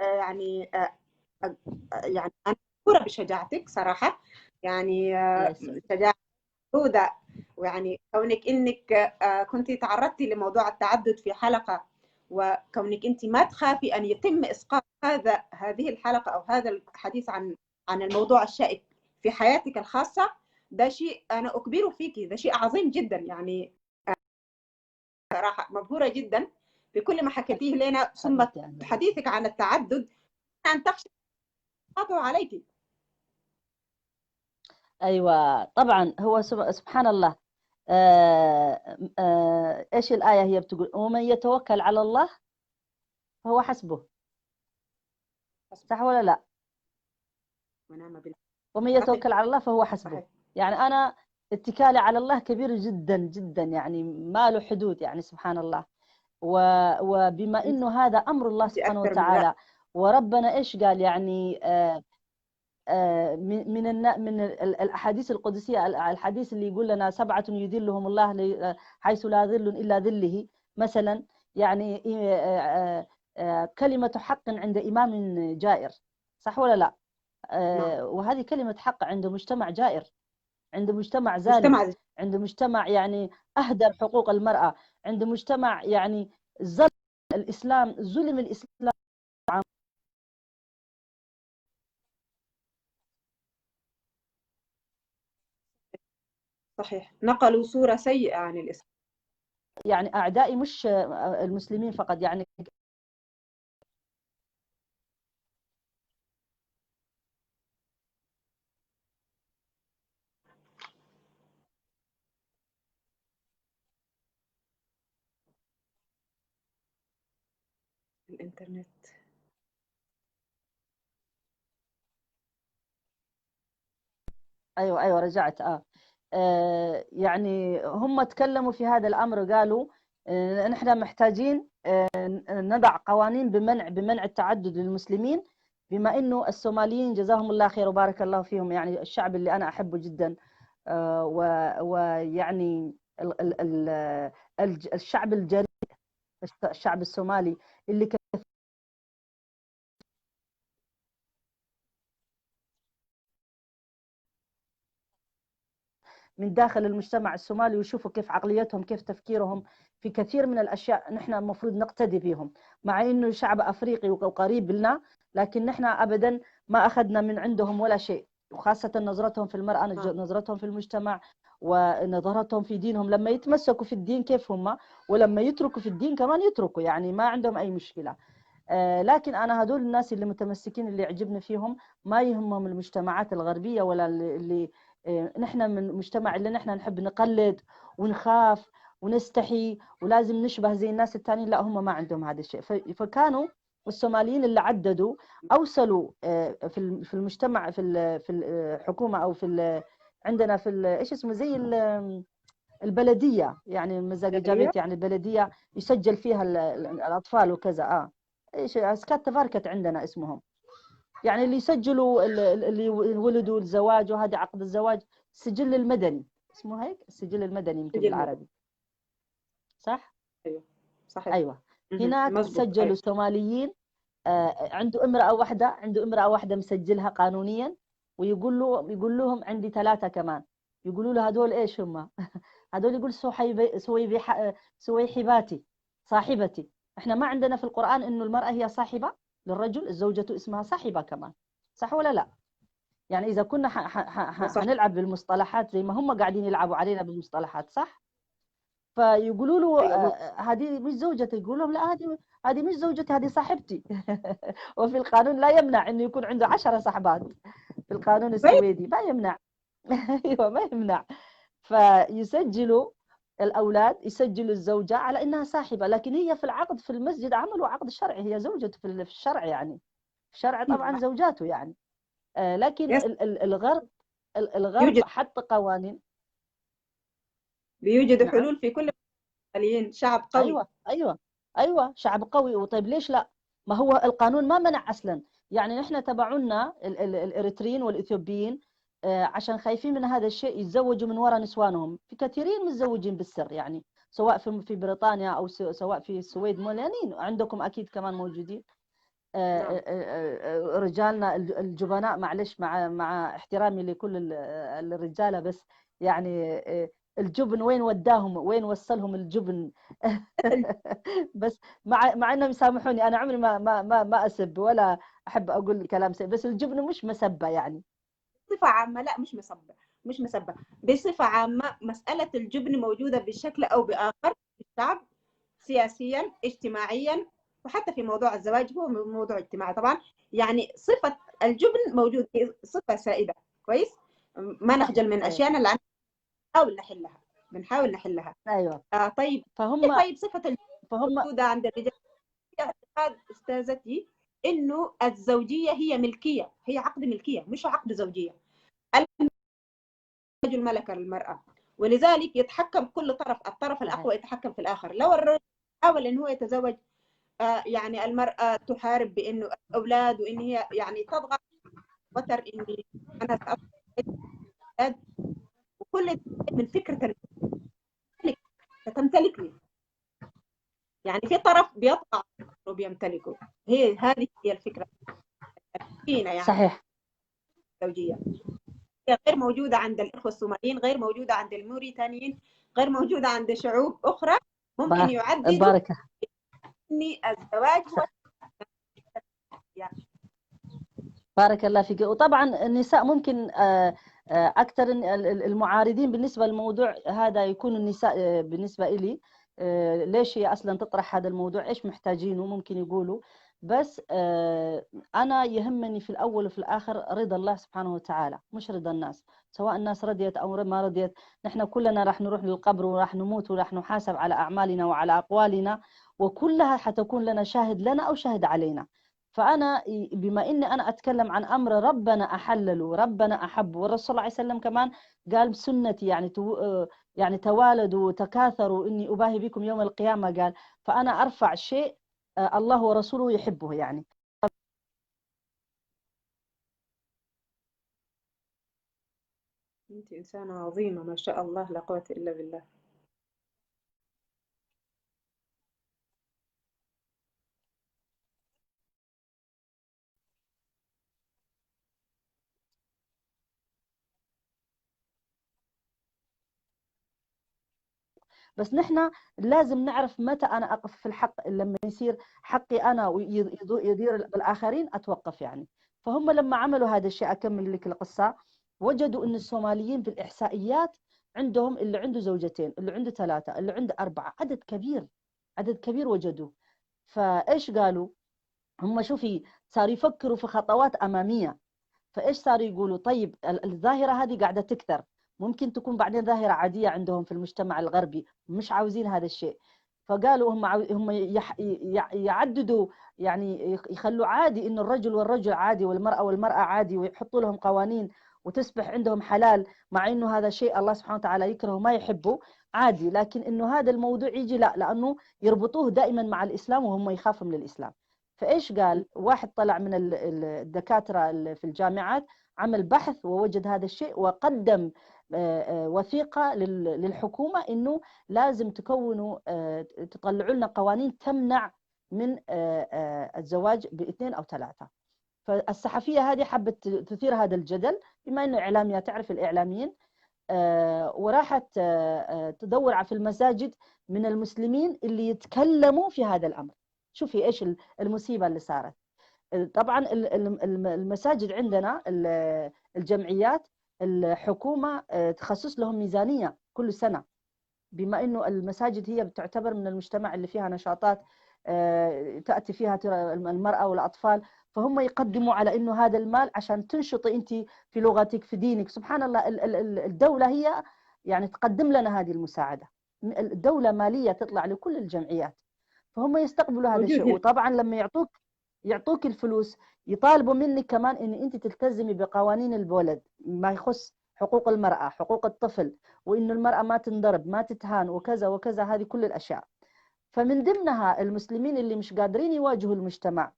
يعني انا مشكوره بشجاعتك صراحه، يعني شجاعه جودة، ويعني كونك انك كنت تعرضتي لموضوع التعدد في حلقه، وكونك انت ما تخافي ان يتم اسقاط هذه الحلقه او هذا الحديث عن الموضوع الشائك في حياتك الخاصه، ده شيء انا اكبره فيكي، ده شيء عظيم جدا. يعني صراحه مبهوره جدا بكل ما حكيتيه لنا، ثم حديثك عن التعدد ان تخشى عليك. ايوه طبعا، هو سبحان الله. ايش الايه هي بتقول؟ ومن يتوكل على الله فهو حسبه، صح ولا لا؟ ومن يتوكل على الله فهو حسبه. يعني انا اتكالي على الله كبير جدا جدا، يعني ما له حدود، يعني سبحان الله. وبما انه هذا امر الله سبحانه وتعالى، وربنا ايش قال؟ يعني من الاحاديث القدسيه، الحديث اللي يقول لنا 7 يذلهم الله حيث لا ظل الا ظله مثلا. يعني كلمة حق عند إمام جائر، صح ولا لا؟ نعم. وهذه كلمة حق عند مجتمع جائر، عند مجتمع ظالم، مجتمع عند مجتمع يعني أهدر حقوق المرأة، عند مجتمع يعني ظلم الإسلام، ظلم الإسلام. صحيح، نقلوا صورة سيئة عن الإسلام. يعني أعدائي مش المسلمين فقط، يعني الإنترنت. ايوه ايوه رجعت يعني هم تكلموا في هذا الامر، قالوا نحن محتاجين نضع قوانين بمنع التعدد للمسلمين، بما انه الصوماليين جزاهم الله خير وبارك الله فيهم، يعني الشعب اللي انا احبه جدا، ويعني الشعب الجريء، الشعب الصومالي اللي من داخل المجتمع الصومالي، ويشوفوا كيف عقليتهم، كيف تفكيرهم في كثير من الأشياء نحن المفروض نقتدي بهم، مع إنه شعب أفريقي وقريب لنا، لكن نحن أبدا ما أخذنا من عندهم ولا شيء، وخاصة نظرتهم في المرأة، نظرتهم في المجتمع، ونظرتهم في دينهم، لما يتمسكوا في الدين كيف هم، ولما يتركوا في الدين كمان يتركوا، يعني ما عندهم أي مشكلة. لكن أنا هدول الناس اللي متمسكين اللي يعجبني فيهم، ما يهمهم المجتمعات الغربية ولا اللي نحن من المجتمع اللي نحن نحب نقلد ونخاف ونستحي ولازم نشبه زي الناس التانيين، لا هم ما عندهم هذا الشيء. فكانوا الصوماليين اللي عددوا أوصلوا في المجتمع، في الحكومة، أو عندنا في ايش اسمه زي البلدية، يعني مزاج جميلة. جابت، يعني البلدية يسجل فيها الأطفال وكذا. ايش اسكات تفاركت عندنا اسمهم، يعني اللي يسجلوا اللي ولدوا الزواج، وهذا عقد الزواج، السجل المدني اسمه هيك، السجل المدني يمكن سجل مدني. بالعربي، صح؟ أيوه صحيح. ايوه. هناك مظبوط. سجلوا أيوه. الصوماليين عنده امرأة واحدة مسجلها قانونيا، يقول لهم عندي 3 كمان، يقولوا له هذول ايش هم؟ هذول يقول سويحباتي، صاحبتي. احنا ما عندنا في القرآن انه المرأة هي صاحبة للرجل، الزوجة اسمها صاحبة كمان، صح ولا لا؟ يعني إذا كنا صح. هنلعب بالمصطلحات زي ما هم قاعدين يلعبوا علينا بالمصطلحات، صح؟ فيقولوا له أيوه هذه مش زوجتي، يقول لهم لا، هذه مش زوجتي، هذه صاحبتي. وفي القانون لا يمنع إنه يكون عنده 10 صحبات، في القانون طيب. السويدي ما يمنع. ايوه ما يمنع. فيسجلوا الأولاد، يسجلوا الزوجة على إنها صاحبة، لكن هي في العقد في المسجد عملوا عقد شرعي، هي زوجته في الشرع، يعني في الشرع طبعا زوجاته يعني. لكن يس. الغرب يوجد حط قوانين. بيوجد نعم. حلول في كل الماليين، شعب قوي. ايوه ايوه ايوه شعب قوي. وطيب ليش لا؟ ما هو القانون ما منع اصلا، يعني نحن تبعونا الاريتريين والاثيوبيين عشان خايفين من هذا الشيء يتزوجوا من وراء نسوانهم، في كثيرين متزوجين بالسر، يعني سواء في بريطانيا او سواء في السويد، مليانين عندكم اكيد كمان موجودين. نعم. رجالنا الجبناء، معلش مع احترامي لكل الرجاله، بس يعني الجبن وين وداهم، وين وصلهم الجبن. بس مع انهم يسامحوني، انا عمري ما اسب ولا احب اقول كلام سيء، بس الجبن مش مسبه يعني. بصفة عامة، لا مش مسبة، مش مسبة، بصفة عامة مسألة الجبن موجودة بشكل أو بآخر في الشعب، سياسيا اجتماعيا، وحتى في موضوع الزواج هو موضوع اجتماعي طبعا. يعني صفة الجبن موجود، صفة سائدة. كويس. ما صح. نخجل من ايوه أشياء لأن بنحاول نحلها. ايوه. طيب. فهم طيب صفة الجبن فهم موجودة عند الرجال. اعتقاد أستاذتي إنه الزوجية هي ملكية، هي عقد ملكية مش عقد زوجية. الرجل ملك للمرأة، ولذلك يتحكم كل طرف، الطرف صحيح. الأقوى يتحكم في الآخر. لو الرجل حاول إن هو يتزوج، يعني المرأة تحارب بإنه أولاد، وإن هي يعني تضغط وتر إني أنا سأولاد، وكل من فكرة الملك فتمتلكني. يعني في طرف بيطمع وبيمتلكه. هذه هي الفكرة فينا يعني صحيح. الزوجية. هي غير موجودة عند الإخوة الصوماليين، غير موجودة عند الموريتانيين، غير موجودة عند شعوب أخرى. ممكن يعددوا بارك إن الزواج هو يعني. بارك الله فيك. وطبعا النساء ممكن أكثر المعارضين بالنسبة للموضوع هذا يكون النساء. بالنسبة إلي ليش هي أصلا تطرح هذا الموضوع، إيش محتاجينه ممكن يقولوا. بس أنا يهمني في الأول وفي الآخر رضا الله سبحانه وتعالى، مش رضا الناس. سواء الناس رضيت أو ما رضيت، نحن كلنا راح نروح للقبر وراح نموت وراح نحاسب على أعمالنا وعلى أقوالنا، وكلها حتكون لنا شاهد لنا أو شاهد علينا. فأنا بما إني أنا أتكلم عن أمر ربنا أحلله ربنا أحبه، والرسول صلى الله عليه وسلم كمان قال بسنتي يعني يعني توالدوا وتكاثروا إني أباهي بكم يوم القيامة. قال فأنا أرفع شيء الله ورسوله يحبه يعني. أنت إنسانة عظيمة ما شاء الله، لا قوة إلا بالله. بس نحن لازم نعرف متى أنا أقف في الحق. لما يصير حقي أنا ويدير بالآخرين أتوقف يعني. فهم لما عملوا هذا الشيء، أكمل لك القصة، وجدوا أن الصوماليين بالإحصائيات عندهم اللي عنده زوجتين، اللي عنده ثلاثة، اللي عنده أربعة، عدد كبير، عدد كبير وجدوه. فإيش قالوا هم؟ شوفي، صاروا يفكروا في خطوات أمامية. فإيش صاروا يقولوا؟ طيب الظاهرة هذه قاعدة تكثر، ممكن تكون بعدين ظاهرة عادية عندهم في المجتمع الغربي، مش عاوزين هذا الشيء. فقالوا هم يعددوا، يعني يخلوا عادي إنه الرجل والرجل عادي والمرأة والمرأة عادي، ويحطوا لهم قوانين وتصبح عندهم حلال، مع إنه هذا شيء الله سبحانه وتعالى يكرهه ما يحبه عادي. لكن إنه هذا الموضوع يجي لا، لأنه يربطوه دائما مع الإسلام وهم يخافوا من الإسلام. فإيش قال واحد طلع من الدكاترة في الجامعات، عمل بحث ووجد هذا الشيء، وقدم وثيقة للحكومة إنه لازم تكونوا تطلعوا لنا قوانين تمنع من الزواج باثنين أو ثلاثة. فالصحفية هذه حبت تثير هذا الجدل، بما إنه إعلامية تعرف الإعلاميين، وراحت تدور في المساجد من المسلمين اللي يتكلموا في هذا الأمر. شوفي إيش المصيبة اللي صارت. طبعا المساجد عندنا الجمعيات الحكومة تخصص لهم ميزانية كل سنة، بما إنه المساجد هي بتعتبر من المجتمع اللي فيها نشاطات تأتي فيها المرأة والأطفال، فهم يقدموا على إنه هذا المال عشان تنشطي أنت في لغتك في دينك. سبحان الله، الدولة هي يعني تقدم لنا هذه المساعدة، الدولة مالية تطلع لكل الجمعيات، فهم يستقبلوا هذا الشيء. وطبعا لما يعطوك الفلوس يطالبوا منك كمان ان انت تلتزمي بقوانين البلد ما يخص حقوق المرأة، حقوق الطفل، وانه المرأة ما تنضرب ما تتهان وكذا وكذا، هذه كل الاشياء. فمن ضمنها المسلمين اللي مش قادرين يواجهوا المجتمع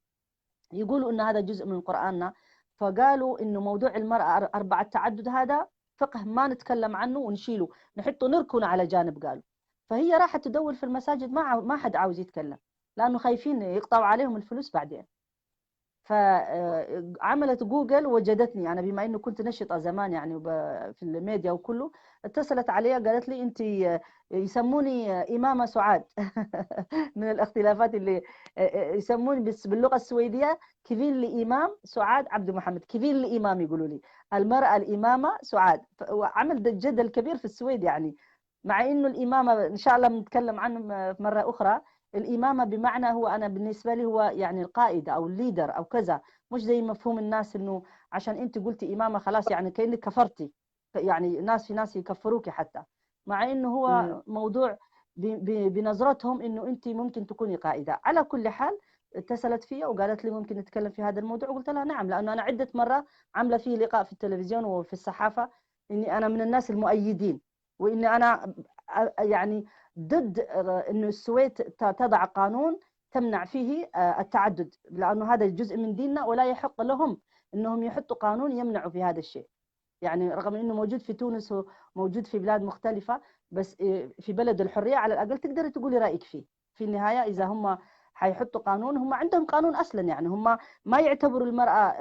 يقولوا ان هذا جزء من قرآننا، فقالوا انه موضوع المرأة أربعة تعدد هذا فقه ما نتكلم عنه ونشيله، نحطه نركنه على جانب. قالوا فهي راحت تدور في المساجد، ما حد عاوز يتكلم لانه خايفين يقطعوا عليهم الفلوس بعدين. فعملت جوجل وجدتني انا، بما انه كنت نشطه زمان يعني في الميديا وكله، اتصلت علي قالت لي انت يسموني امامه سعاد من الاختلافات اللي يسموني بس باللغه السويديه كيفين لي امام سعاد عبد محمد، كيفين لي امام يقولوا لي المراه الامامه سعاد. وعمل جدل كبير في السويد يعني، مع انه الامامه ان شاء الله بنتكلم عنه في مره اخرى. الإمامة بمعنى هو أنا بالنسبة لي هو يعني القائدة أو الليدر أو كذا، مش زي مفهوم الناس إنه عشان أنت قلتي إمامة خلاص يعني كأنك كفرتي، يعني في ناس يكفروك حتى، مع إنه هو موضوع بنظرتهم إنه أنت ممكن تكوني قائدة. على كل حال اتصلت فيها وقالت لي ممكن نتكلم في هذا الموضوع، وقلت لها نعم، لأنه أنا عدة مرة عاملة فيه لقاء في التلفزيون وفي الصحافة إني أنا من الناس المؤيدين، وإني أنا يعني ضد انه السويد تضع قانون تمنع فيه التعدد، لانه هذا جزء من ديننا ولا يحق لهم انهم يحطوا قانون يمنعوا في هذا الشيء. يعني رغم انه موجود في تونس وموجود في بلاد مختلفه، بس في بلد الحريه على الاقل تقدري تقولي رايك فيه. في النهاية إذا هم حيحطوا قانون، هم عندهم قانون أصلا، يعني هم ما يعتبروا المرأة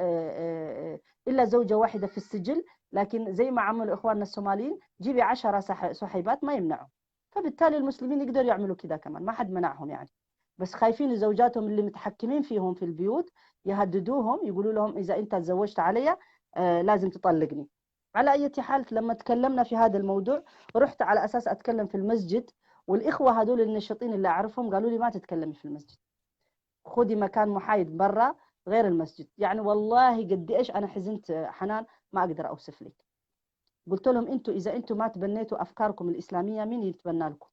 إلا زوجة واحدة في السجل، لكن زي ما عملوا إخواننا الصوماليين جيبي 10 صحيبات ما يمنعوا. فبالتالي المسلمين يقدروا يعملوا كذا كمان، ما حد منعهم يعني، بس خايفين زوجاتهم اللي متحكمين فيهم في البيوت يهددوهم، يقولوا لهم إذا أنت تزوجت علي لازم تطلقني. على أي حال لما تكلمنا في هذا الموضوع رحت على أساس أتكلم في المسجد، والإخوة هذول النشطين اللي أعرفهم قالوا لي ما تتكلمي في المسجد، خذي مكان محايد برا غير المسجد. يعني والله قد إيش أنا حزنت حنان ما أقدر أوصف لك. قلت لهم أنتوا إذا أنتوا ما تبنيتوا أفكاركم الإسلامية مين يتبنى لكم؟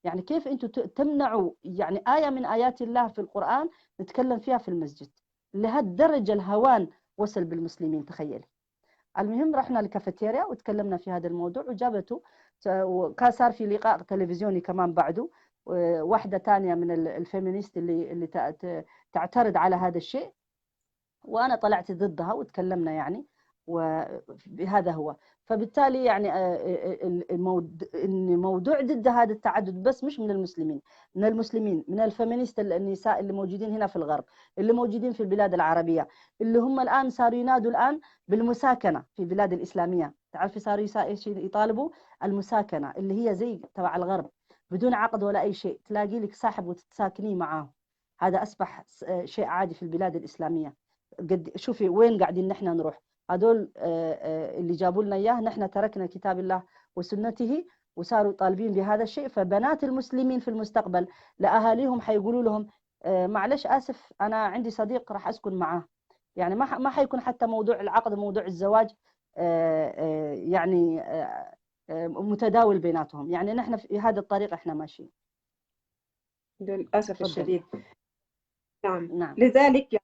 يعني كيف أنتوا تمنعوا يعني آية من آيات الله في القرآن نتكلم فيها في المسجد؟ لهالدرجة الهوان وصل بالمسلمين، تخيلي. المهم رحنا الكافيتيريا وتكلمنا في هذا الموضوع وجابته، وكان صار في لقاء تلفزيوني كمان بعده، واحدة تانية من الفيمينيست اللي تعترض على هذا الشيء، وأنا طلعت ضدها وتكلمنا يعني، وهذا هو. فبالتالي يعني الموضوع ضد هذا التعدد بس مش من المسلمين، من المسلمين، من الفيمينيست النساء اللي موجودين هنا في الغرب، اللي موجودين في البلاد العربية، اللي هم الآن صاروا ينادوا الآن بالمساكنة في البلاد الإسلامية. تعرفي صاروا يطالبوا المساكنة اللي هي زي تبع الغرب، بدون عقد ولا أي شيء، تلاقي لك صاحب وتتساكنيه معاه. هذا أصبح شيء عادي في البلاد الإسلامية. قد شوفي وين قاعدين نحن نروح. هذول اللي جابوا لنا اياه، نحن تركنا كتاب الله وسنته وصاروا طالبين بهذا الشيء. فبنات المسلمين في المستقبل لاهاليهم حيقولوا لهم معلش اسف انا عندي صديق راح اسكن معاه، يعني ما حيكون حتى موضوع العقد وموضوع الزواج يعني متداول بيناتهم. يعني نحن في هذا الطريق احنا ماشيين للأسف الشديد. نعم. لذلك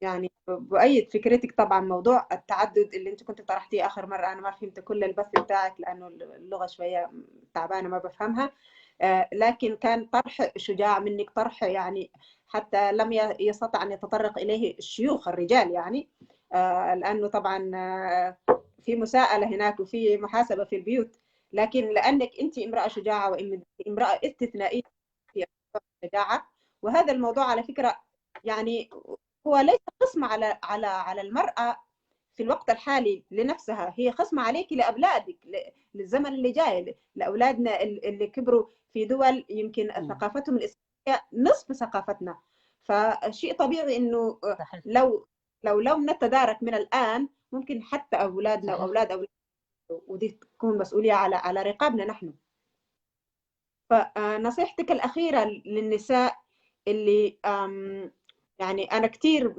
يعني بؤيد فكرتك طبعا. موضوع التعدد اللي انت كنت طرحتيه اخر مره انا ما فهمت كل البث بتاعك لانه اللغه شويه تعبانه ما بفهمها، لكن كان طرح شجاع منك، طرح يعني حتى لم يستطع ان يتطرق اليه الشيوخ الرجال يعني، لانه طبعا في مساءله هناك وفي محاسبه في البيوت، لكن لانك انت امراه شجاعه وامراه استثنائيه في الشجاعه. وهذا الموضوع على فكره يعني هو ليس خصم على المرأة في الوقت الحالي لنفسها، هي خصم عليك لأولادك، للزمن اللي جاي، لأولادنا اللي كبروا في دول يمكن ثقافتهم الإسلامية نصف ثقافتنا. فشيء طبيعي إنه لو لم نتدارك من الآن ممكن حتى أولادنا وأولاد أولادنا، ودي تكون مسؤولية على رقابنا نحن. فنصيحتك الأخيرة للنساء اللي يعني أنا كثير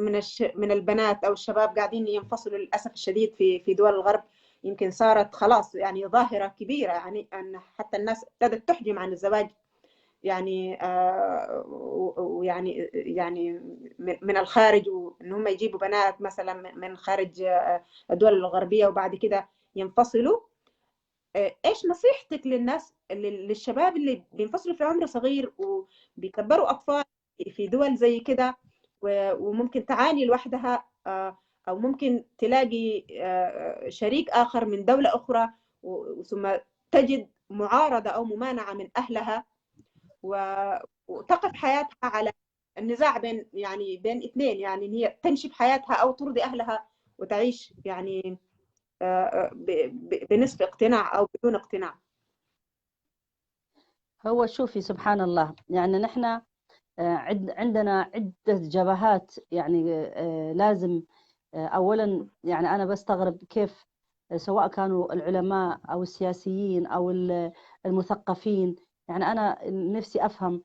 من البنات أو الشباب قاعدين ينفصلوا للأسف الشديد في دول الغرب، يمكن صارت خلاص يعني ظاهرة كبيرة، يعني أن حتى الناس ابتدت تحجم عن الزواج يعني ويعني من الخارج، وإن هم يجيبوا بنات مثلا من خارج الدول الغربية وبعد كده ينفصلوا. ايش نصيحتك للناس للشباب اللي بينفصلوا في عمر صغير وبيكبروا اطفال في دول زي كده، وممكن تعاني لوحدها او ممكن تلاقي شريك اخر من دولة اخرى ثم تجد معارضة او ممانعة من اهلها، وتقف حياتها على النزاع بين اثنين، يعني ان هي تنشي بحياتها او ترضي اهلها وتعيش يعني بنصف اقتناع أو بدون اقتناع. هو شوفي سبحان الله، يعني نحن عندنا عدة جبهات، يعني لازم أولا يعني أنا بستغرب كيف سواء كانوا العلماء أو السياسيين أو المثقفين، يعني أنا نفسي أفهم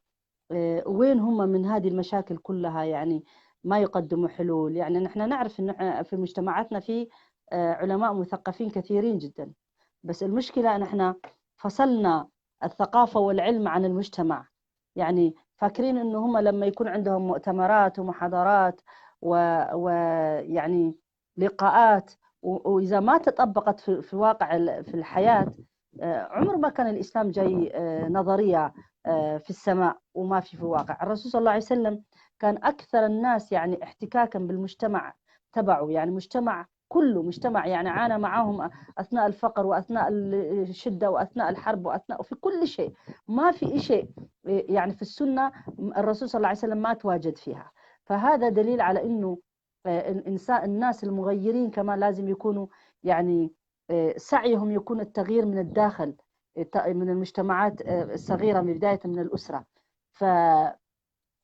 وين هم من هذه المشاكل كلها، يعني ما يقدموا حلول. يعني نحن نعرف أن في مجتمعاتنا في علماء مثقفين كثيرين جدا، بس المشكلة نحن فصلنا الثقافة والعلم عن المجتمع. يعني فاكرين أنه هم لما يكون عندهم مؤتمرات ومحاضرات ويعني لقاءات، وإذا ما تطبقت في واقع في الحياة عمر ما كان الإسلام جاي نظرية في السماء وما في واقع. الرسول صلى الله عليه وسلم كان أكثر الناس يعني احتكاكا بالمجتمع تبعه، يعني مجتمع كله مجتمع يعني عانى معهم أثناء الفقر وأثناء الشدة وأثناء الحرب وأثناء وفي كل شيء. ما في شيء يعني في السنة الرسول صلى الله عليه وسلم ما تواجد فيها. فهذا دليل على إنه الناس المغيرين كمان لازم يكونوا يعني سعيهم يكون التغيير من الداخل، من المجتمعات الصغيرة، من بداية من الأسرة.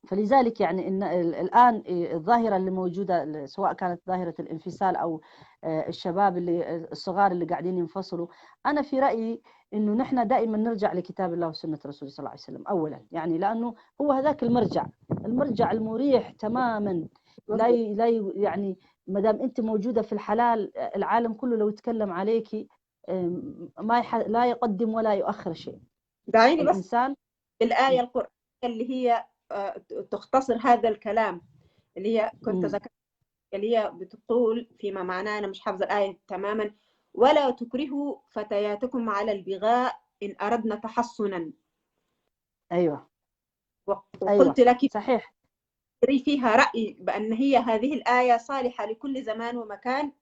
فلذلك يعني إن الآن الظاهرة اللي موجودة سواء كانت ظاهرة الانفصال أو الشباب الصغار اللي قاعدين ينفصلوا، أنا في رأيي إنه نحن دائما نرجع لكتاب الله وسنة رسول صلى الله عليه وسلم أولا، يعني لأنه هو هذاك المرجع المريح تماما. لا يعني ما دام أنت موجودة في الحلال العالم كله لو يتكلم عليكي ما لا يقدم ولا يؤخر شيء. دعيني بس الإنسان الآية القرآنية اللي هي تختصر هذا الكلام، اللي هي كنت ذكرت، اللي هي بتقول فيما معناه، أنا مش حافظة الآية تماما: ولا تكرهوا فتياتكم على البغاء إن أردنا تحصنا. أيوة وقلت لك صحيح فيها رأي بأن هي هذه الآية صالحة لكل زمان ومكان.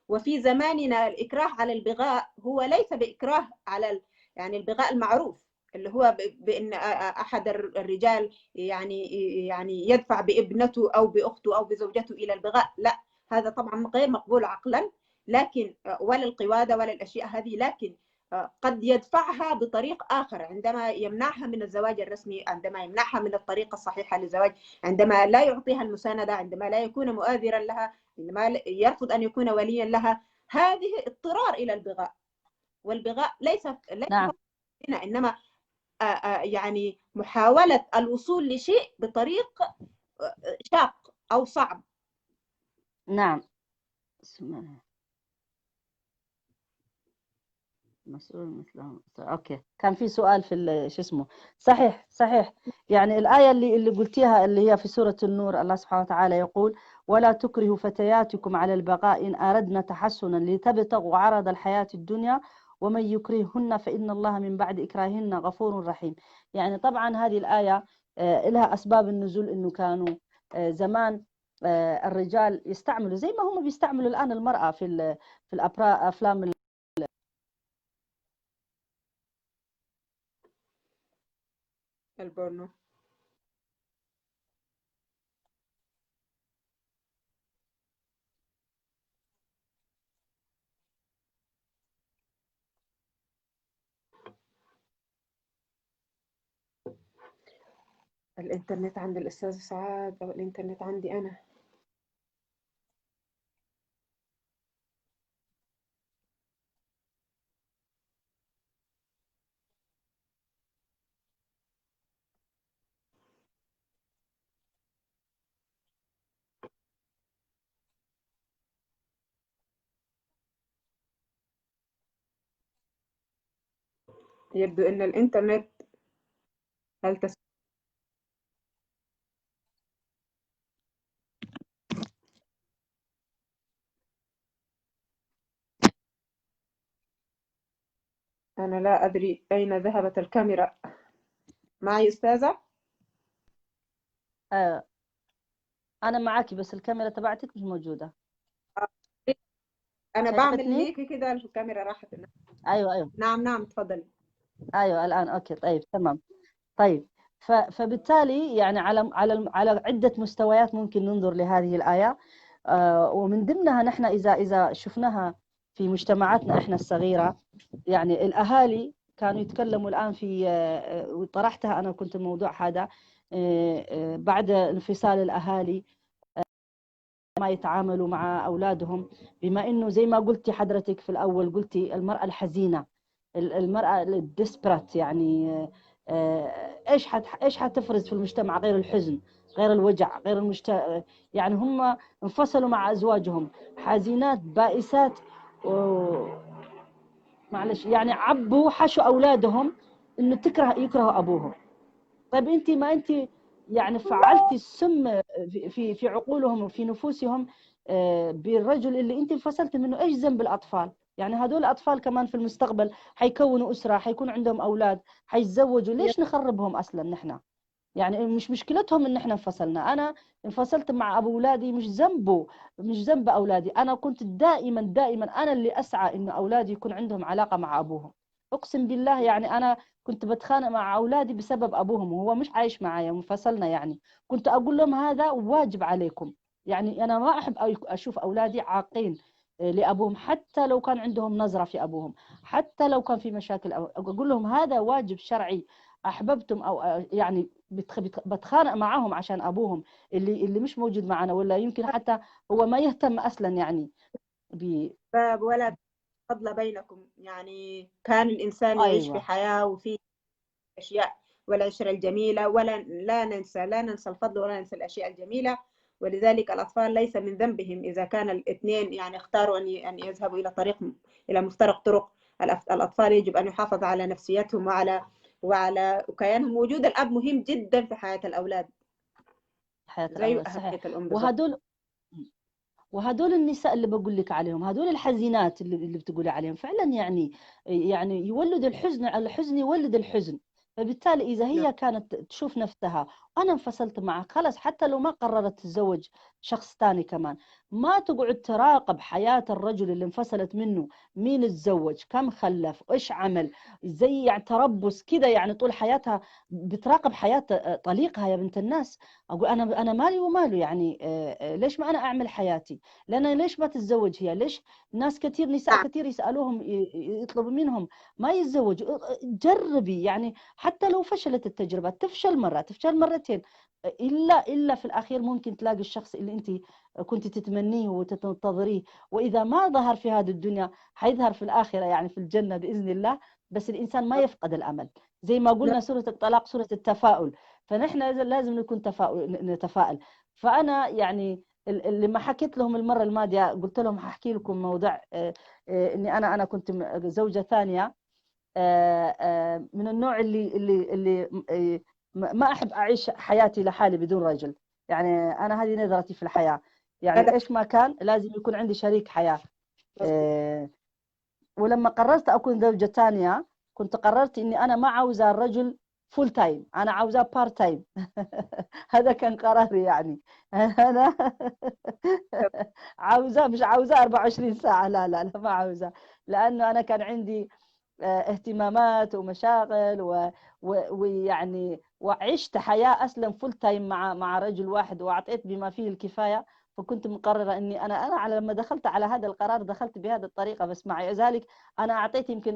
وفي زماننا الإكراه على البغاء هو ليس بإكراه على يعني البغاء المعروف، اللي هو بأن أحد الرجال يعني يدفع بابنته أو بأخته أو بزوجته إلى البغاء. لا، هذا طبعا غير مقبول عقلا، لكن ولا القوادة ولا الأشياء هذه، لكن قد يدفعها بطريق آخر عندما يمنعها من الزواج الرسمي، عندما يمنعها من الطريقة الصحيحة للزواج، عندما لا يعطيها المساندة، عندما لا يكون مؤازرا لها، عندما يرفض أن يكون وليا لها. هذه اضطرار إلى البغاء، والبغاء ليس نعم هنا، إنما يعني محاولة الوصول لشيء بطريق شاق أو صعب. نعم مسؤول مثلهم. اوكي، كان في سؤال في شو اسمه. صحيح يعني الآية اللي قلتيها اللي هي في سورة النور، الله سبحانه وتعالى يقول: ولا تكرهوا فتياتكم على البغاء إن أردنا تحسنا لتبتغوا عرض الحياة الدنيا ومن يكرههن فإن الله من بعد إكراههن غفور رحيم. يعني طبعا هذه الآية لها أسباب النزول، إنه كانوا زمان الرجال يستعملوا زي ما هم بيستعملوا الآن المرأة في الأفلام البورنو. الإنترنت عند الأستاذ سعاد أو الإنترنت عندي أنا؟ يبدو أن الإنترنت هل أنا لا أدري أين ذهبت الكاميرا. معي أستاذة؟ أنا معاكي بس الكاميرا تبعتك مش موجودة. أنا بعمل شايفتني؟ هيك كده الكاميرا راحت. أيوة نعم تفضلي. أيوة الآن أوكي طيب تمام. طيب فبالتالي يعني على عدة مستويات ممكن ننظر لهذه الآية، ومن ضمنها نحن إذا شفناها في مجتمعاتنا إحنا الصغيرة، يعني الأهالي كانوا يتكلموا الآن في وطرحتها أنا كنت الموضوع هذا بعد انفصال الأهالي ما يتعاملوا مع أولادهم، بما إنه زي ما قلتي حضرتك في الأول، قلتي المرأة الحزينة، المرأة الديسبرات، يعني إيش حتفرز في المجتمع غير الحزن، غير الوجع، غير يعني هم انفصلوا مع أزواجهم، حزينات بائسات، معلش يعني عبوا حشوا أولادهم إنه يكرهوا أبوهم. طيب أنت ما أنت يعني فعلتي السم في عقولهم وفي نفوسهم بالرجل اللي أنت انفصلت منه. إيش ذنب الأطفال؟ يعني هذول الأطفال كمان في المستقبل حيكونوا أسرة، حيكون عندهم أولاد، حيتزوجوا، ليش نخربهم أصلا نحن؟ يعني مش مشكلتهم ان احنا انفصلنا. انا انفصلت مع ابو اولادي، مش ذنبه، مش ذنب اولادي. انا كنت دائما انا اللي اسعى ان اولادي يكون عندهم علاقة مع ابوهم. اقسم بالله يعني انا كنت بتخانق مع اولادي بسبب ابوهم، وهو مش عايش معايا، منفصلنا يعني. كنت اقول لهم هذا واجب عليكم. يعني انا ما احب اشوف اولادي عاقين لابوهم، حتى لو كان عندهم نظرة في ابوهم، حتى لو كان في مشاكل، اقول لهم هذا واجب شرعي. احببتم او يعني بتخانق معاهم عشان ابوهم اللي مش موجود معنا، ولا يمكن حتى هو ما يهتم اصلا يعني ب... باب ولا فضل بينكم، يعني كان الإنسان يعيش في ايوه. حياة وفي أشياء والعشرة الجميلة، ولا لا ننسى الفضل ولا ننسى الأشياء الجميلة. ولذلك الأطفال ليس من ذنبهم إذا كان الاثنين يعني اختاروا أن يذهبوا إلى طريق، إلى مفترق طرق. الأطفال يجب أن يحافظ على نفسيتهم وعلى وكيانهم. وجود الأب مهم جدا في حياة الأولاد، حياة زي الاولاد صحيح. أهمية الأم بالضبط. وهدول وهدول النساء اللي بقول لك عليهم، هدول الحزينات اللي بتقولي عليهم فعلا، يعني يولد الحزن، على الحزن يولد الحزن. فبالتالي إذا نعم. هي كانت تشوف نفسها أنا انفصلت معه خلاص، حتى لو ما قررت تتزوج شخص ثاني كمان، ما تقعد تراقب حياة الرجل اللي انفصلت منه، مين تزوج، كم خلف، إيش عمل، زي يعني تربص كده يعني طول حياتها بتراقب حياة طليقها. يا بنت الناس، أقول أنا مالي وماله يعني، ليش ما أنا أعمل حياتي؟ لأن ليش ما تتزوج هي؟ ليش ناس كثير، نساء نعم. كثير يسألوهم، يطلبوا منهم ما يتزوجوا. جربي يعني، حتى لو فشلت التجربة، تفشل مرة تفشل مرتين، إلا في الأخير ممكن تلاقي الشخص اللي أنت كنت تتمنيه وتنتظريه. وإذا ما ظهر في هذه الدنيا حيظهر في الآخرة، يعني في الجنة بإذن الله. بس الإنسان ما يفقد الأمل، زي ما نعم. قلنا سورة الطلاق سورة التفاؤل. فنحن لازم نكون نتفائل. فأنا يعني اللي ما حكيت لهم المرة الماضية، قلت لهم هحكي لكم موضوع إني أنا كنت زوجة ثانية، من النوع اللي ما أحب أعيش حياتي لحالي بدون رجل. يعني أنا هذه نظرتي في الحياة، يعني هذا إيش ما كان لازم يكون عندي شريك حياة. آه، ولما قررت أكون زوجة ثانية، كنت قررت إني أنا ما عاوزة الرجل فول تايم، أنا عاوزاه بارت تايم. هذا كان قراري يعني. أنا عاوزة، مش عاوزة 24 ساعة، لا ما عاوزة. لأنه أنا كان عندي اهتمامات ومشاغل ويعني وعشت حياة أصلا فول تايم مع رجل واحد، وأعطيت بما فيه الكفاية. فكنت مقررة إني أنا على لما دخلت على هذا القرار دخلت بهذه الطريقة. بس مع ذلك أنا أعطيت يمكن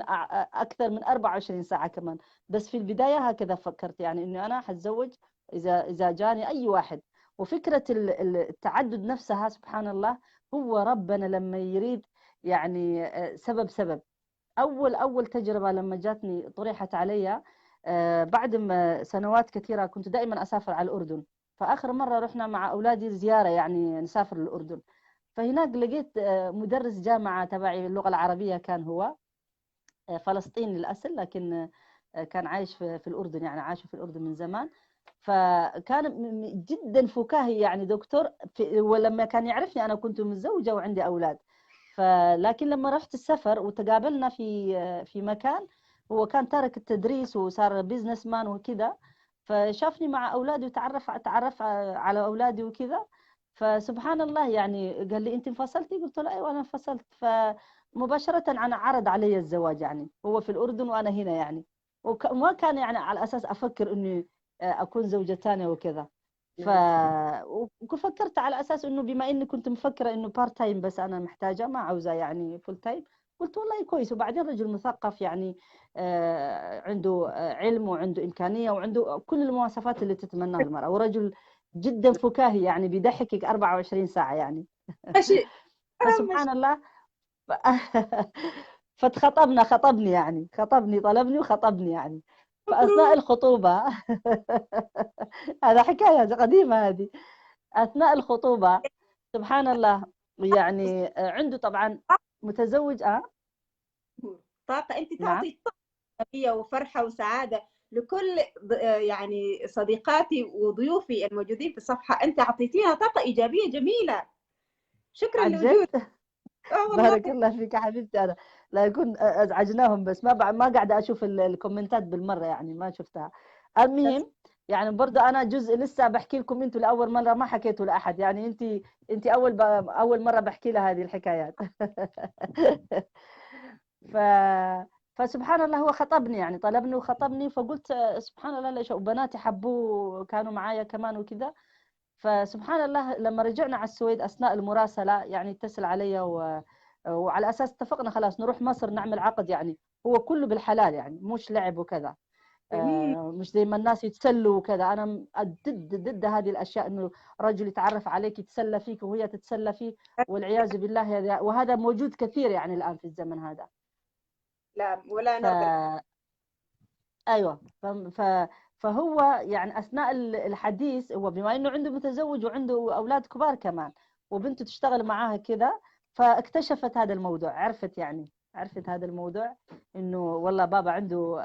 أكثر من 24 ساعة كمان. بس في البداية هكذا فكرت، يعني إني أنا حتزوج إذا جاني أي واحد. وفكرة التعدد نفسها سبحان الله، هو ربنا لما يريد يعني سبب. أول تجربة لما جاتني طرحت علي بعد ما سنوات كثيرة، كنت دائما أسافر على الأردن. فآخر مرة رحنا مع أولادي زيارة، يعني نسافر للأردن. فهناك لقيت مدرس جامعة تبعي اللغة العربية، كان هو فلسطيني الأصل، لكن كان عايش في الأردن، يعني عاش في الأردن من زمان. فكان جدا فكاهي يعني دكتور. ولما كان يعرفني أنا كنت متزوجة وعندي أولاد. لكن لما رحت السفر وتقابلنا في مكان، هو كان تارك التدريس وصار بيزنس مان وكذا. فشافني مع أولادي وتعرف على أولادي وكذا. فسبحان الله يعني قال لي أنت انفصلتي؟ قلت له أيوة أنا انفصلت. فمباشرة أنا عرض علي الزواج، يعني هو في الأردن وأنا هنا يعني. وما كان يعني على أساس أفكر إني أكون زوجة ثانية وكذا. ف نعم. وفكرت على اساس انه بما اني كنت مفكره انه بارت تايم بس انا محتاجه، ما عاوزه يعني فول تايم. قلت والله كويس. وبعدين رجل مثقف يعني، عنده علم وعنده امكانيه وعنده كل المواصفات اللي تتمناها المراه، ورجل جدا فكاهي يعني بيضحكك 24 ساعه يعني. ماشي. فسبحان الله. ف- خطبني يعني، طلبني وخطبني يعني. فاثناء مبروك. الخطوبه هذا حكايه قديمه هذه. أثناء الخطوبة سبحان الله يعني عنده طبعا متزوج طاقة أنت نعم. تعطي طاقة إيجابية وفرحة وسعادة لكل يعني صديقاتي وضيوفي الموجودين في الصفحة. أنت أعطيتيها طاقة إيجابية جميلة. شكرا عن جد. لوجودك. والله. بارك الله فيك يا حبيبتي. أنا لا يكون أزعجناهم، بس ما قاعدة أشوف الكومنتات بالمرة، يعني ما شفتها. المهم يعني برضه انا جزء لسه بحكي لكم انتوا لاول مره، ما حكيتوا لاحد، يعني انت اول مره بحكي لها هذه الحكايات. ف فسبحان الله هو خطبني، يعني طلبني وخطبني، فقلت سبحان الله ليش، وبناتي حبوه كانوا معايا كمان وكذا. فسبحان الله لما رجعنا على السويد اثناء المراسله يعني اتصل علي وعلى اساس اتفقنا خلاص نروح مصر نعمل عقد، يعني هو كله بالحلال يعني مش لعب وكذا. جميل. مش زي ما الناس يتسلوا وكذا. انا ضد هذه الاشياء، انه رجل يتعرف عليك يتسلى فيك وهي تتسلى فيه، والعياذ بالله. وهذا موجود كثير يعني الان في الزمن هذا. لا ولا ف نرضى. ايوه فهو يعني اثناء الحديث، هو بما انه عنده متزوج وعنده اولاد كبار كمان، وبنته تشتغل معاها كذا، فاكتشفت هذا الموضوع، عرفت هذا الموضوع، انه والله بابا عنده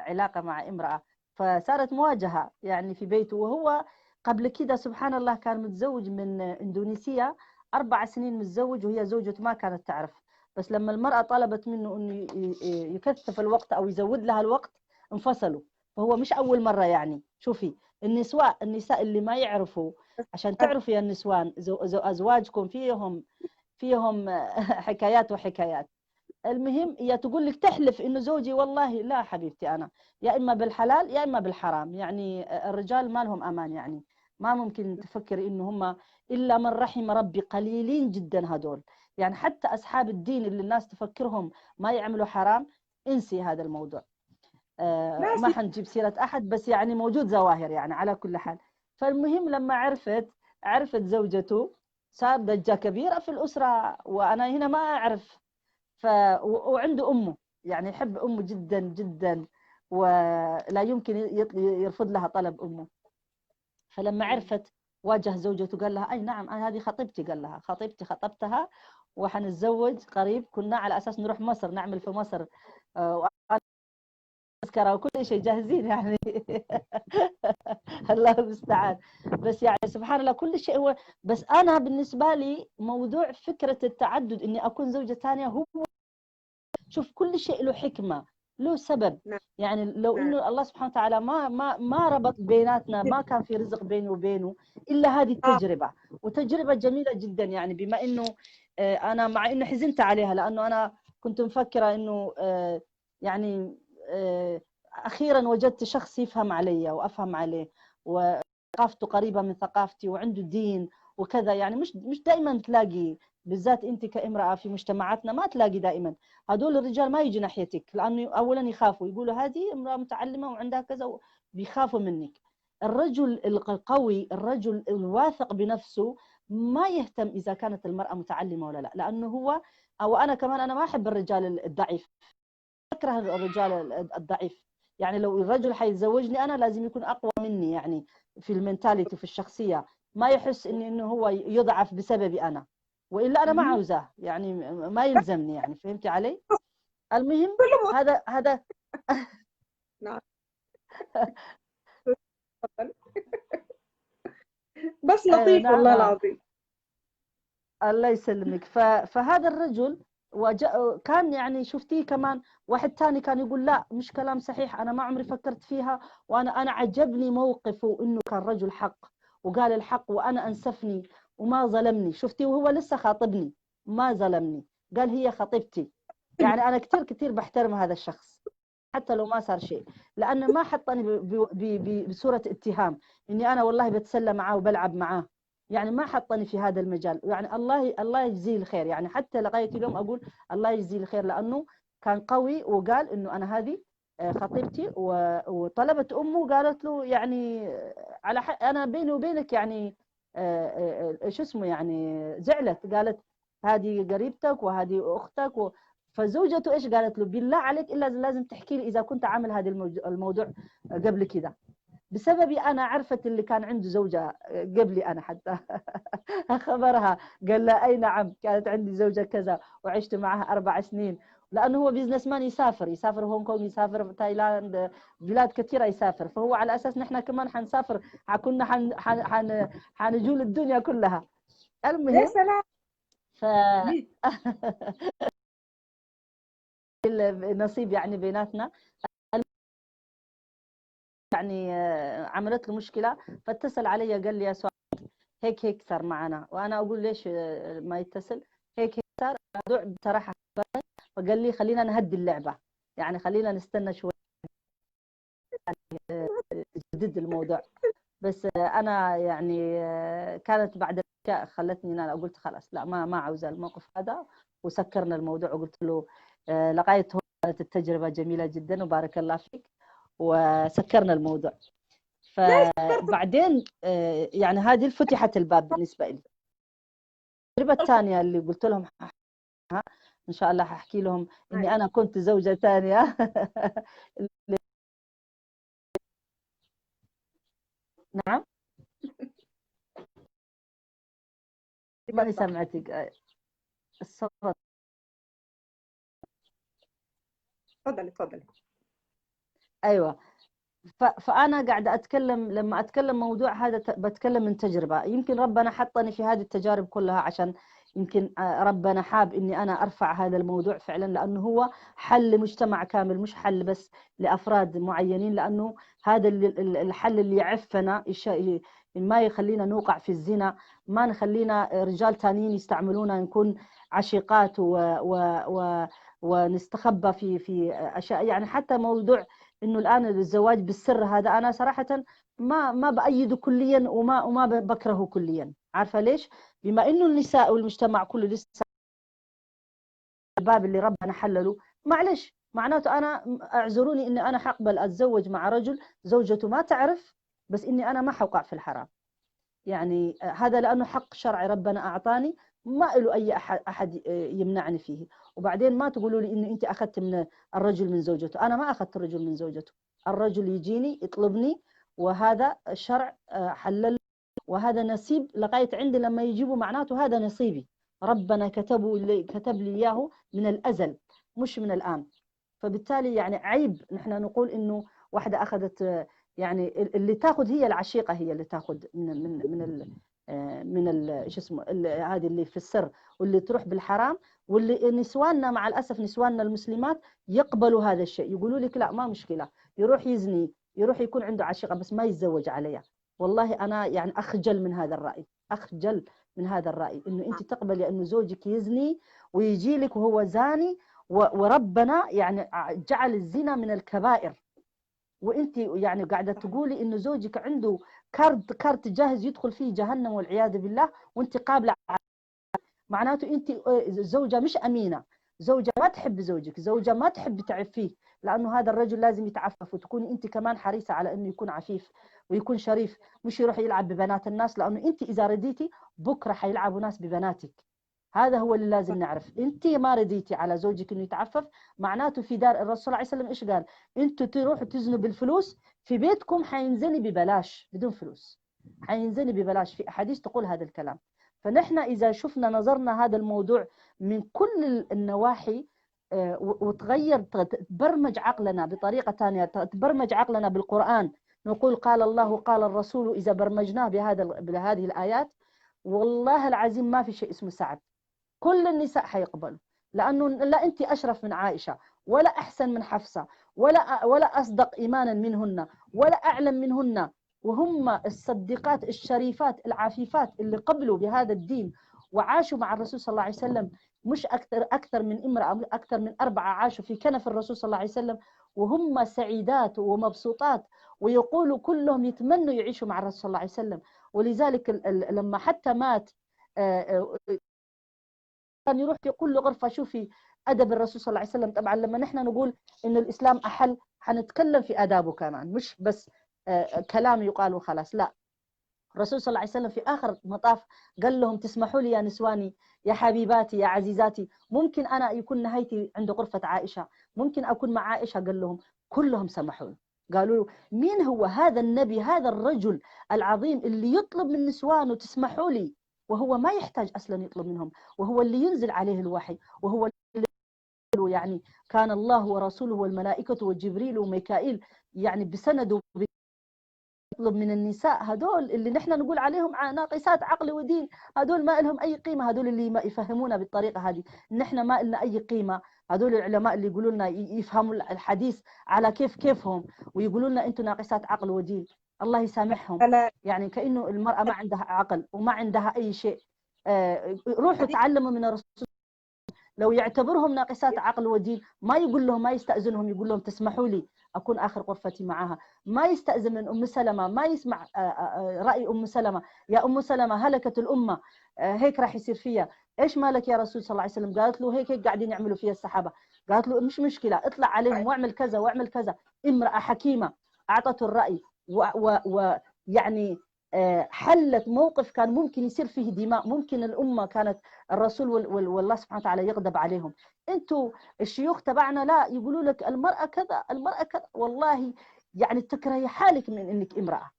علاقه مع امراه. فصارت مواجهه يعني في بيته. وهو قبل كده سبحان الله كان متزوج من اندونيسيه، 4 سنين متزوج، وهي زوجته ما كانت تعرف. بس لما المرأة طلبت منه انه يكثف الوقت او يزود لها الوقت، انفصلوا. فهو مش اول مرة يعني. شوفي النساء اللي ما يعرفوا، عشان تعرفوا يا النسوان ازواجكم فيهم حكايات وحكايات. المهم هي تقول لك تحلف انه زوجي، والله لا حبيبتي، انا يا اما بالحلال يا اما بالحرام. يعني الرجال ما لهم امان، يعني ما ممكن تفكر انه هم الا من رحم ربي، قليلين جدا هدول. يعني حتى اصحاب الدين اللي الناس تفكرهم ما يعملوا حرام، انسي هذا الموضوع. ناس. ما حنجيب سيرة احد، بس يعني موجود ظواهر يعني على كل حال. فالمهم لما عرفت زوجته، صار ضجة كبيرة في الأسرة، وأنا هنا ما أعرف. وعنده أمه، يعني يحب أمه جدا جدا، ولا يمكن يرفض لها طلب أمه. فلما عرفت واجه زوجته قال لها أي نعم أنا هذه خطيبتي. قال لها خطيبتي، خطبتها وحنتزوج قريب. كنا على أساس نروح مصر نعمل في مصر تذكرة وكل شيء جاهزين يعني. الله المستعان. بس يعني سبحان الله كل شيء هو. بس أنا بالنسبة لي موضوع فكرة التعدد، إني أكون زوجة ثانية، هو شوف كل شيء له حكمة، له سبب. نعم. يعني لو نعم. انه الله سبحانه وتعالى ما ربط بيناتنا، ما كان في رزق بيني وبينه الا هذه التجربة. وتجربة جميلة جدا يعني. بما انه انا مع انه حزنت عليها، لانه انا كنت مفكرة انه يعني اخيرا وجدت شخص يفهم علي وافهم عليه، وثقافته قريبة من ثقافتي، وعنده دين وكذا. يعني مش دائما تلاقي، بالذات انت كامرأة في مجتمعاتنا ما تلاقي دائما. هدول الرجال ما يجي ناحيتك، لانه اولا يخافوا، يقولوا هذه امراه متعلمه وعندها كذا، بيخافوا منك. الرجل القوي، الرجل الواثق بنفسه، ما يهتم اذا كانت المراه متعلمه ولا لا، لانه هو، او انا كمان، انا ما احب الرجال الضعيف، اكره الرجال الضعيف. يعني لو الرجل حيتزوجني انا لازم يكون اقوى مني، يعني في المينتاليتي، في الشخصيه، ما يحس انه هو يضعف بسببي انا، والا انا ما عاوزاه، يعني ما يلزمني. يعني فهمتي علي؟ المهم كله هذا نعم. تفضل. بس لطيف نعم. والله العظيم. الله يسلمك. فهذا الرجل كان يعني شفتيه كمان. واحد ثاني كان يقول لا مش كلام صحيح، انا ما عمري فكرت فيها، وانا عجبني موقفه انه كان رجل حق وقال الحق، وانا انسفني وما ظلمني. شفتي؟ وهو لسه خاطبني ما ظلمني، قال هي خطيبتي. يعني انا كثير كثير بحترم هذا الشخص، حتى لو ما صار شيء، لانه ما حطني بصوره اتهام اني انا والله بتسلى معاه وبلعب معاه. يعني ما حطني في هذا المجال. يعني الله يجزيه الخير، يعني حتى لغايه اليوم اقول الله يجزيه الخير، لانه كان قوي وقال انه انا هذه خطيبتي. وطلبت امه قالت له يعني على انا بيني وبينك يعني شو اسمه، يعني زعلت، قالت هذه قريبتك وهذه اختك فزوجته ايش قالت له؟ بالله عليك الا لازم تحكي لي اذا كنت عامل هذا الموضوع قبل كده. بسببي انا عرفت اللي كان عنده زوجه قبلي انا حتى. خبرها، قال لها اي نعم كانت عندي زوجه كذا وعشت معها 4 سنين. لانه هو بيزنس مان، يسافر هونغ كونغ، يسافر تايلاند، بلاد كثيره يسافر. فهو على اساس نحن كمان حنسافر، كنا حنجول الدنيا كلها. يا المهم سلام. ف جميل. النصيب يعني بيناتنا. يعني عملت له مشكلة، فاتصل علي قال لي يا سعاد هيك صار معنا. وأنا أقول ليش ما يتصل، هيك صار الموضوع بصراحة. فقال لي خلينا نهدي اللعبة، يعني خلينا نستنى شوي جدد الموضوع. بس أنا يعني كانت بعد الأشياء خلتني أنا قلت خلاص لا ما عاوزة الموقف هذا، وسكرنا الموضوع. وقلت له لغاية هون كانت التجربة جميلة جدا وبارك الله فيك، وسكرنا الموضوع. فبعدين يعني هذه فتحت الباب بالنسبة لي. التجربة الثانية اللي قلت لهم إن شاء الله هحكي لهم إني أنا كنت زوجة ثانية. نعم ما سمعتك الصوت. تفضلي. أيوة. فأنا قاعدة أتكلم، لما أتكلم موضوع هذا بتكلم من تجربة. يمكن ربنا حطني في هذه التجارب كلها عشان يمكن ربنا حاب إني أنا أرفع هذا الموضوع فعلا، لأنه هو حل لمجتمع كامل، مش حل بس لأفراد معينين. لأنه هذا الحل اللي يعفنا، ما يخلينا نوقع في الزنا، ما نخلينا رجال تانيين يستعملونا نكون عشيقات ونستخبى في أشياء. يعني حتى موضوع انه الان الزواج بالسر هذا انا صراحه ما بايده كليا وما بكرهه كليا. عارفه ليش؟ بما انه النساء والمجتمع كله لسه الباب اللي ربنا حلله، معلش معناته انا اعذروني اني انا حقبل اتزوج مع رجل زوجته ما تعرف، بس اني انا ما حوقع في الحرام. يعني هذا لانه حق شرعي ربنا اعطاني، ما له اي احد يمنعني فيه. وبعدين ما تقولوا لي انه انت اخذت من الرجل من زوجته، انا ما اخذت الرجل من زوجته. الرجل يجيني يطلبني، وهذا الشرع حلل، وهذا نصيب لغايه عندي لما يجيبوا، معناته هذا نصيبي ربنا كتب لي اياه من الازل مش من الان. فبالتالي يعني عيب نحن نقول انه واحده اخذت، يعني اللي تاخذ هي العشيقه، هي اللي تاخذ من شو اسمه هذه اللي في السر، واللي تروح بالحرام. واللي نسواننا مع الاسف نسواننا المسلمات يقبلوا هذا الشيء، يقولوا لك لا ما مشكله، يروح يزني، يروح يكون عنده عشيقه بس ما يتزوج عليها. والله انا يعني اخجل من هذا الراي، اخجل من هذا الراي، انه انت تقبلي انه زوجك يزني ويجي لك وهو زاني، وربنا يعني جعل الزنا من الكبائر، وانت يعني قاعده تقولي انه زوجك عنده كارت جاهز يدخل فيه جهنم والعياذ بالله، وانت قابله. معناته انت زوجه مش امينه، زوجه ما تحب زوجك، زوجه ما تحب تعفيه، لانه هذا الرجل لازم يتعفف، وتكوني انت كمان حريصه على انه يكون عفيف ويكون شريف، مش يروح يلعب ببنات الناس، لانه انت اذا رديتي بكره حيلعبوا ناس ببناتك. هذا هو اللي لازم نعرف. انت ما رضيتي على زوجك انه يتعفف، معناته في دار الرسول صلى الله عليه وسلم ايش قال؟ انتوا تروحوا تزنوا بالفلوس، في بيتكم حينزني ببلاش بدون فلوس، حينزني ببلاش. في احاديث تقول هذا الكلام. فنحن اذا شفنا نظرنا هذا الموضوع من كل النواحي، وتغير تبرمج عقلنا بطريقه ثانيه، تبرمج عقلنا بالقران، نقول قال الله قال الرسول، اذا برمجناه بهذه الايات، والله العظيم ما في شيء اسمه سعد. كل النساء حيقبلوا، لأنه لا أنت أشرف من عائشة، ولا أحسن من حفصة، ولا أصدق إيمانا منهن، ولا أعلم منهن، وهم الصديقات الشريفات العفيفات اللي قبلوا بهذا الدين وعاشوا مع الرسول صلى الله عليه وسلم. مش أكثر من امرأة، أكثر من 4 عاشوا في كنف الرسول صلى الله عليه وسلم، وهم سعيدات ومبسوطات، ويقولوا كلهم يتمنوا يعيشوا مع الرسول صلى الله عليه وسلم. ولذلك لما حتى مات كان يروح في كل غرفة. شوفي أدب الرسول صلى الله عليه وسلم. طبعا لما نحن نقول إن الإسلام أحل، حنتكلم في آدابه كمان، مش بس كلام يقال وخلاص، لا. الرسول صلى الله عليه وسلم في آخر مطاف قال لهم تسمحوا لي يا نسواني يا حبيباتي يا عزيزاتي، ممكن أنا يكون نهايتي عند غرفة عائشة، ممكن أكون مع عائشة؟ قال لهم كلهم سمحوا له. قالوا له مين هو هذا النبي، هذا الرجل العظيم اللي يطلب من نسوانه تسمحوا لي، وهو ما يحتاج أصلا يطلب منهم، وهو اللي ينزل عليه الوحي، وهو اللي يعني كان الله ورسوله والملائكة وجبريل وميكائيل يعني بسنده نطلب من النساء هدول اللي نحن نقول عليهم ناقصات عقل ودين، هدول ما لهم أي قيمة، هدول اللي ما يفهمونا بالطريقة هذه نحن ما لنا أي قيمة. هدول العلماء اللي يقولوا لنا يفهموا الحديث على كيفهم ويقولوا لنا أنتم ناقصات عقل ودين، الله يسامحهم. لا يعني كأنه المرأة ما عندها عقل وما عندها أي شيء. روحوا تعلموا من الرسول. لو يعتبرهم ناقصات عقل ودين ما يقول لهم، ما يستأذنهم، يقول لهم تسمحوا لي أكون آخر غرفتي معها. ما يستأذن من أم سلمة، ما يسمع رأي أم سلمة. يا أم سلمة هلكت الأمة، هيك راح يصير فيها. إيش مالك يا رسول صلى الله عليه وسلم؟ قالت له هيك قاعدين يعملوا فيها الصحابة. قالت له مش مشكلة، اطلع عليهم واعمل كذا واعمل كذا. امرأة حكيمة أعطته الرأي ويعني حلت موقف كان ممكن يصير فيه دماء، ممكن الأمة كانت الرسول والله سبحانه وتعالى يغضب عليهم. انتوا الشيوخ تبعنا لا يقولوا لك المرأة كذا المرأة كذا، والله يعني تكرهي حالك من انك امرأة.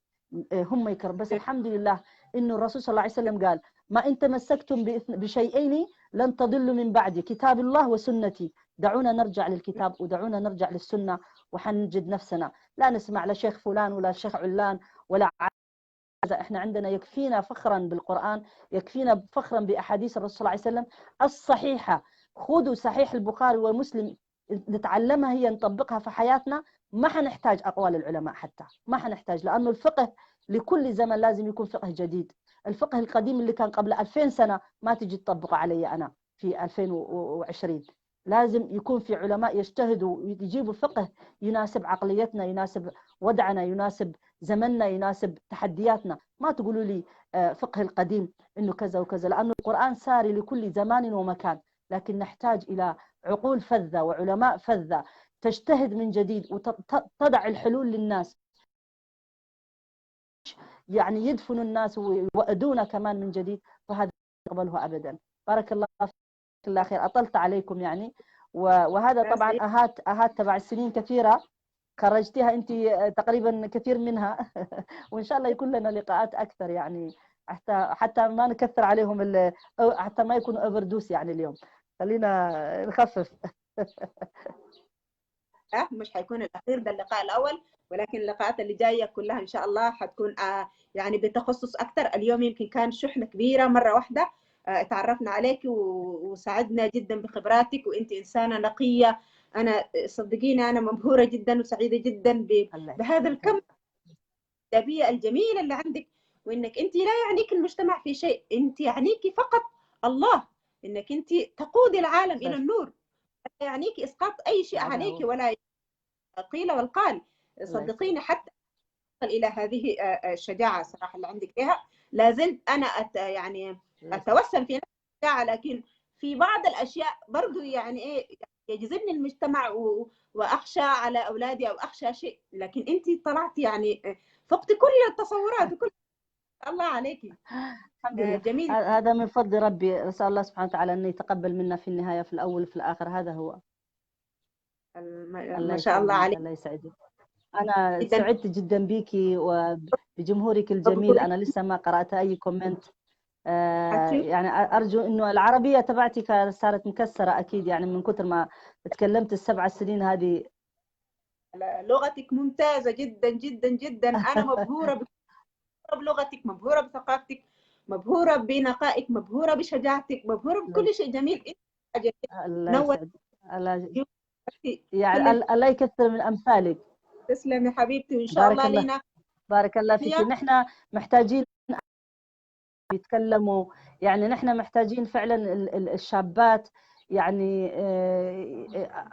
هم يكرهوا، بس الحمد لله انه الرسول صلى الله عليه وسلم قال ما ان تمسكتم بشيئين لن تضلوا من بعدي، كتاب الله وسنتي. دعونا نرجع للكتاب ودعونا نرجع للسنة وحنجد نفسنا، لا نسمع لا شيخ فلان ولا شيخ علان ولا احنا عندنا يكفينا فخرا بالقرآن، يكفينا فخرا بأحاديث الرسول صلى الله عليه وسلم الصحيحة. خذوا صحيح البخاري ومسلم نتعلمها هي نطبقها في حياتنا، ما حنحتاج أقوال العلماء، حتى ما حنحتاج، لأنه الفقه لكل زمن لازم يكون فقه جديد. الفقه القديم اللي كان قبل 2000 سنة ما تجي تطبقه علي أنا في 2020. لازم يكون في علماء يجتهدوا يجيبوا فقه يناسب عقليتنا، يناسب وضعنا، يناسب زمننا، يناسب تحدياتنا. ما تقولوا لي فقه القديم إنه كذا وكذا، لأنه القرآن ساري لكل زمان ومكان، لكن نحتاج إلى عقول فذة وعلماء فذة تجتهد من جديد وتضع الحلول للناس، يعني يدفنوا الناس ويوأدونا كمان من جديد، فهذا لا يقبله أبدا. بارك الله فيك، الله خير، أطلت عليكم يعني. وهذا طبعا أهات تبع السنين كثيرة خرجتيها أنت تقريبا كثير منها وإن شاء الله يكون لنا لقاءات أكثر يعني، حتى ما نكثر عليهم حتى ما يكونوا أوفردوس يعني اليوم، خلينا نخفف. مش حيكون الأخير، ده اللقاء الأول، ولكن اللقاءات اللي جاية كلها إن شاء الله حتكون يعني بتخصص أكثر. اليوم يمكن كان شحنة كبيرة مرة واحدة، تعرفنا عليك وسعدنا جدا بخبراتك، وأنت إنسانة نقية. أنا صدقيني أنا مبهورة جدا وسعيدة جدا بهذا الكم الإيجابية الجميلة اللي عندك، وإنك أنت لا يعنيك المجتمع في شيء، أنت يعنيك فقط الله، إنك أنت تقودي العالم إلى النور، لا يعنيك إسقاط أي شيء عليك ولا قيل والقال. صدقيني حتى إلى هذه الشجاعة صراحة اللي عندك فيها، لازلت أنا يعني أتوسم في نفس الشجاعة، لكن في بعض الأشياء برضو يعني إيه يجذبني المجتمع وأخشى على أولادي أو أخشى شيء، لكن أنت طلعت يعني فقت كل التصورات وكل الله عليك. الحمد لله، جميل. هذا من فضل ربي، نسأل الله سبحانه وتعالى أن يتقبل منا في النهاية في الأول وفي الآخر، هذا هو. ما شاء الله عليك. الله يسعدك. أنا سعدت جدا بيكي وبجمهورك الجميل. أنا لسه ما قرأت أي كومنت، يعني أرجو إنه العربية تبعتي صارت مكسرة أكيد، يعني من كثر ما تكلمت ال7 سنين هذه. لغتك ممتازة جدا جدا جدا، أنا مبهورة بلغتك، مبهورة بثقافتك، مبهورة بنقائك، مبهورة بشجاعتك، مبهورة بكل شيء جميل. الله يسعدك، يعني الله يكثر من أمثالك. تسلمي حبيبتي، وإن شاء الله لينا. بارك الله فيك. نحن محتاجين يتكلموا، يعني نحن محتاجين فعلا الشابات، يعني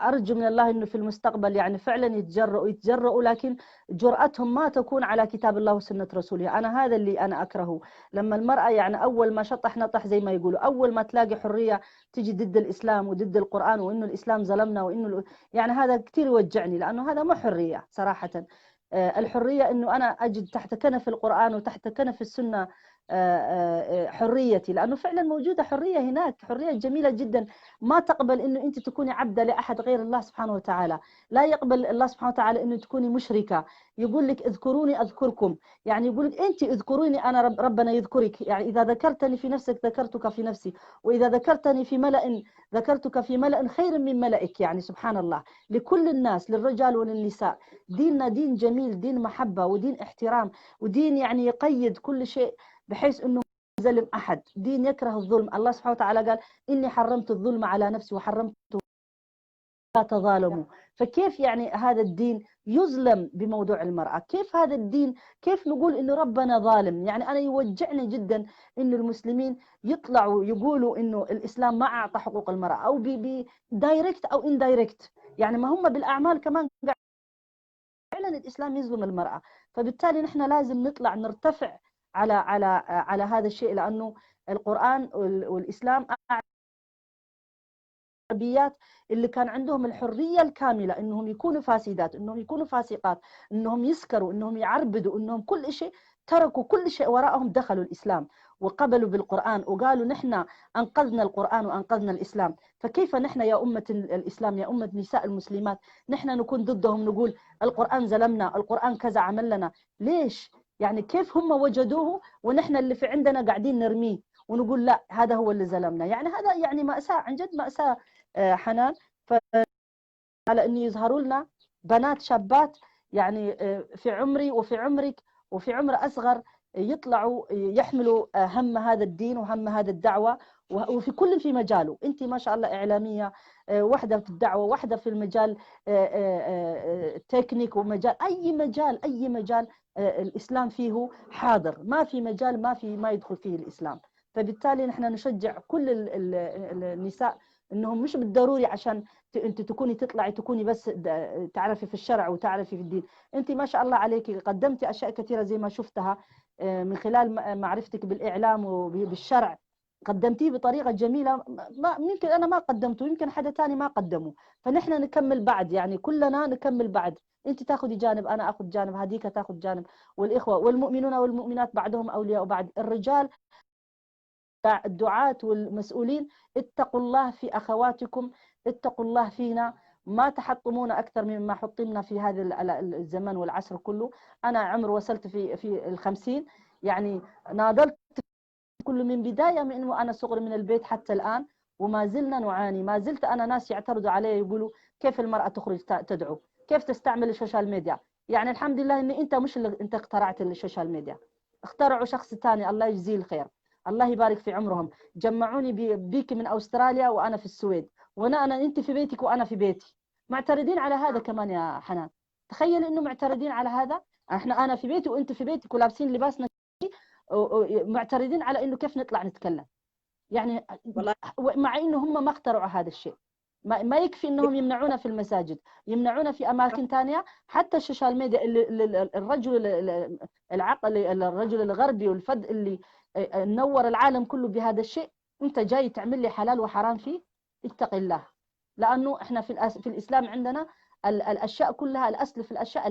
أرجو من الله إنه في المستقبل يعني فعلا يتجرؤوا، لكن جرأتهم ما تكون على كتاب الله وسنة رسوله. أنا هذا اللي أنا أكرهه، لما المرأة يعني أول ما شطح نطح زي ما يقولوا، أول ما تلاقي حرية تجي ضد الإسلام وضد القرآن وإنه الإسلام ظلمنا وإنه يعني هذا كثير يوجعني، لأنه هذا مو حرية صراحة. الحرية إنه أنا أجد تحت كنف القرآن وتحت كنف السنة حريتي، لأنه فعلا موجودة حرية هناك، حرية جميلة جدا. ما تقبل أنه أنت تكوني عبدة لأحد غير الله سبحانه وتعالى. لا يقبل الله سبحانه وتعالى أنه تكوني مشركة. يقول لك اذكروني أذكركم، يعني يقول لك أنت اذكروني أنا ربنا يذكرك. يعني إذا ذكرتني في نفسك ذكرتك في نفسي، وإذا ذكرتني في ملأ ذكرتك في ملأ خير من ملئك. يعني سبحان الله، لكل الناس، للرجال وللنساء. ديننا دين جميل، دين محبة ودين احترام، ودين يعني يقيد كل شيء بحيث أنه ما يظلم أحد، دين يكره الظلم. الله سبحانه وتعالى قال إني حرمت الظلم على نفسي وحرمت لا تظالموا. فكيف يعني هذا الدين يظلم بموضوع المرأة؟ كيف هذا الدين، كيف نقول إنه ربنا ظالم؟ يعني أنا يوجعني جدا إنه المسلمين يطلعوا يقولوا إنه الإسلام ما أعطى حقوق المرأة، أو دايركت أو إندايركت، يعني ما هم بالأعمال كمان فعلا الإسلام يظلم المرأة. فبالتالي نحن لازم نطلع نرتفع على هذا الشيء، لأنه القرآن والإسلام العربيات اللي كان عندهم الحرية الكاملة انهم يكونوا فاسدات، انهم يكونوا فاسقات، انهم يسكروا، انهم يعربدوا، انهم كل شيء، تركوا كل شيء وراءهم، دخلوا الإسلام وقبلوا بالقرآن وقالوا نحن أنقذنا القرآن وأنقذنا الإسلام. فكيف نحن يا أمة الإسلام، يا أمة نساء المسلمات، نحن نكون ضدهم، نقول القرآن ظلمنا، القرآن كذا عمل لنا؟ ليش؟ يعني كيف هم وجدوه ونحن اللي في عندنا قاعدين نرميه ونقول لا هذا هو اللي ظلمنا؟ يعني هذا يعني مأساة، عن جد مأساة حنان. على أن يظهروا لنا بنات شابات يعني في عمري وفي عمرك وفي عمر أصغر، يطلعوا يحملوا هم هذا الدين وهم هذا الدعوة، وفي كل في مجاله. أنت ما شاء الله إعلامية، واحدة في الدعوة، واحدة في المجال تكنيك، ومجال أي مجال الإسلام فيه حاضر، ما في مجال ما يدخل فيه الإسلام. فبالتالي نحن نشجع كل النساء انهم مش بالضروري عشان انت تطلعي تكوني بس تعرفي في الشرع وتعرفي في الدين. انت ما شاء الله عليكي قدمتي اشياء كثيره زي ما شفتها من خلال معرفتك بالاعلام وبالشرع، قدمتيه بطريقه جميله، ما يمكن انا ما قدمته، يمكن حدا تاني ما قدمه. فنحن نكمل بعد، يعني كلنا نكمل بعد، انت تاخذي جانب، انا اخذ جانب، هديك تاخذ جانب، والاخوه والمؤمنون والمؤمنات بعضهم اولياء بعض. الرجال الدعاة والمسؤولين اتقوا الله في أخواتكم، اتقوا الله فينا، ما تحطمون أكثر مما حطمنا في هذا الزمن والعصر كله. أنا عمر وصلت في 50، يعني ناضلت كله من بداية، من أنه أنا صغر من البيت حتى الآن، وما زلنا نعاني. ما زلت أنا ناس يعترضوا علي يقولوا كيف المرأة تخرج تدعو، كيف تستعمل السوشيال ميديا. يعني الحمد لله أن أنت مش اللي أنت اخترعت السوشيال ميديا، اخترعوا شخص ثاني، الله يجزيه الخير، الله يبارك في عمرهم. جمعوني بيك من أستراليا وأنا في السويد، أنا أنت في بيتك وأنا في بيتي، معترضين على هذا كمان يا حنان. تخيل إنه معترضين على هذا، أنا في بيتي وأنت في بيتك ولابسين لباسنا، معترضين على إنه كيف نطلع نتكلم. يعني والله مع إنه هم ما اخترعوا هذا الشيء. ما يكفي إنهم يمنعونا في المساجد، يمنعونا في أماكن ثانية، حتى السوشيال ميديا الرجل العقل، الرجل الغربي والفد اللي نور العالم كله بهذا الشيء، أنت جاي تعمل لي حلال وحرام فيه؟ اتق الله. لأنه إحنا في الإسلام عندنا الأشياء كلها، الأصل في الأشياء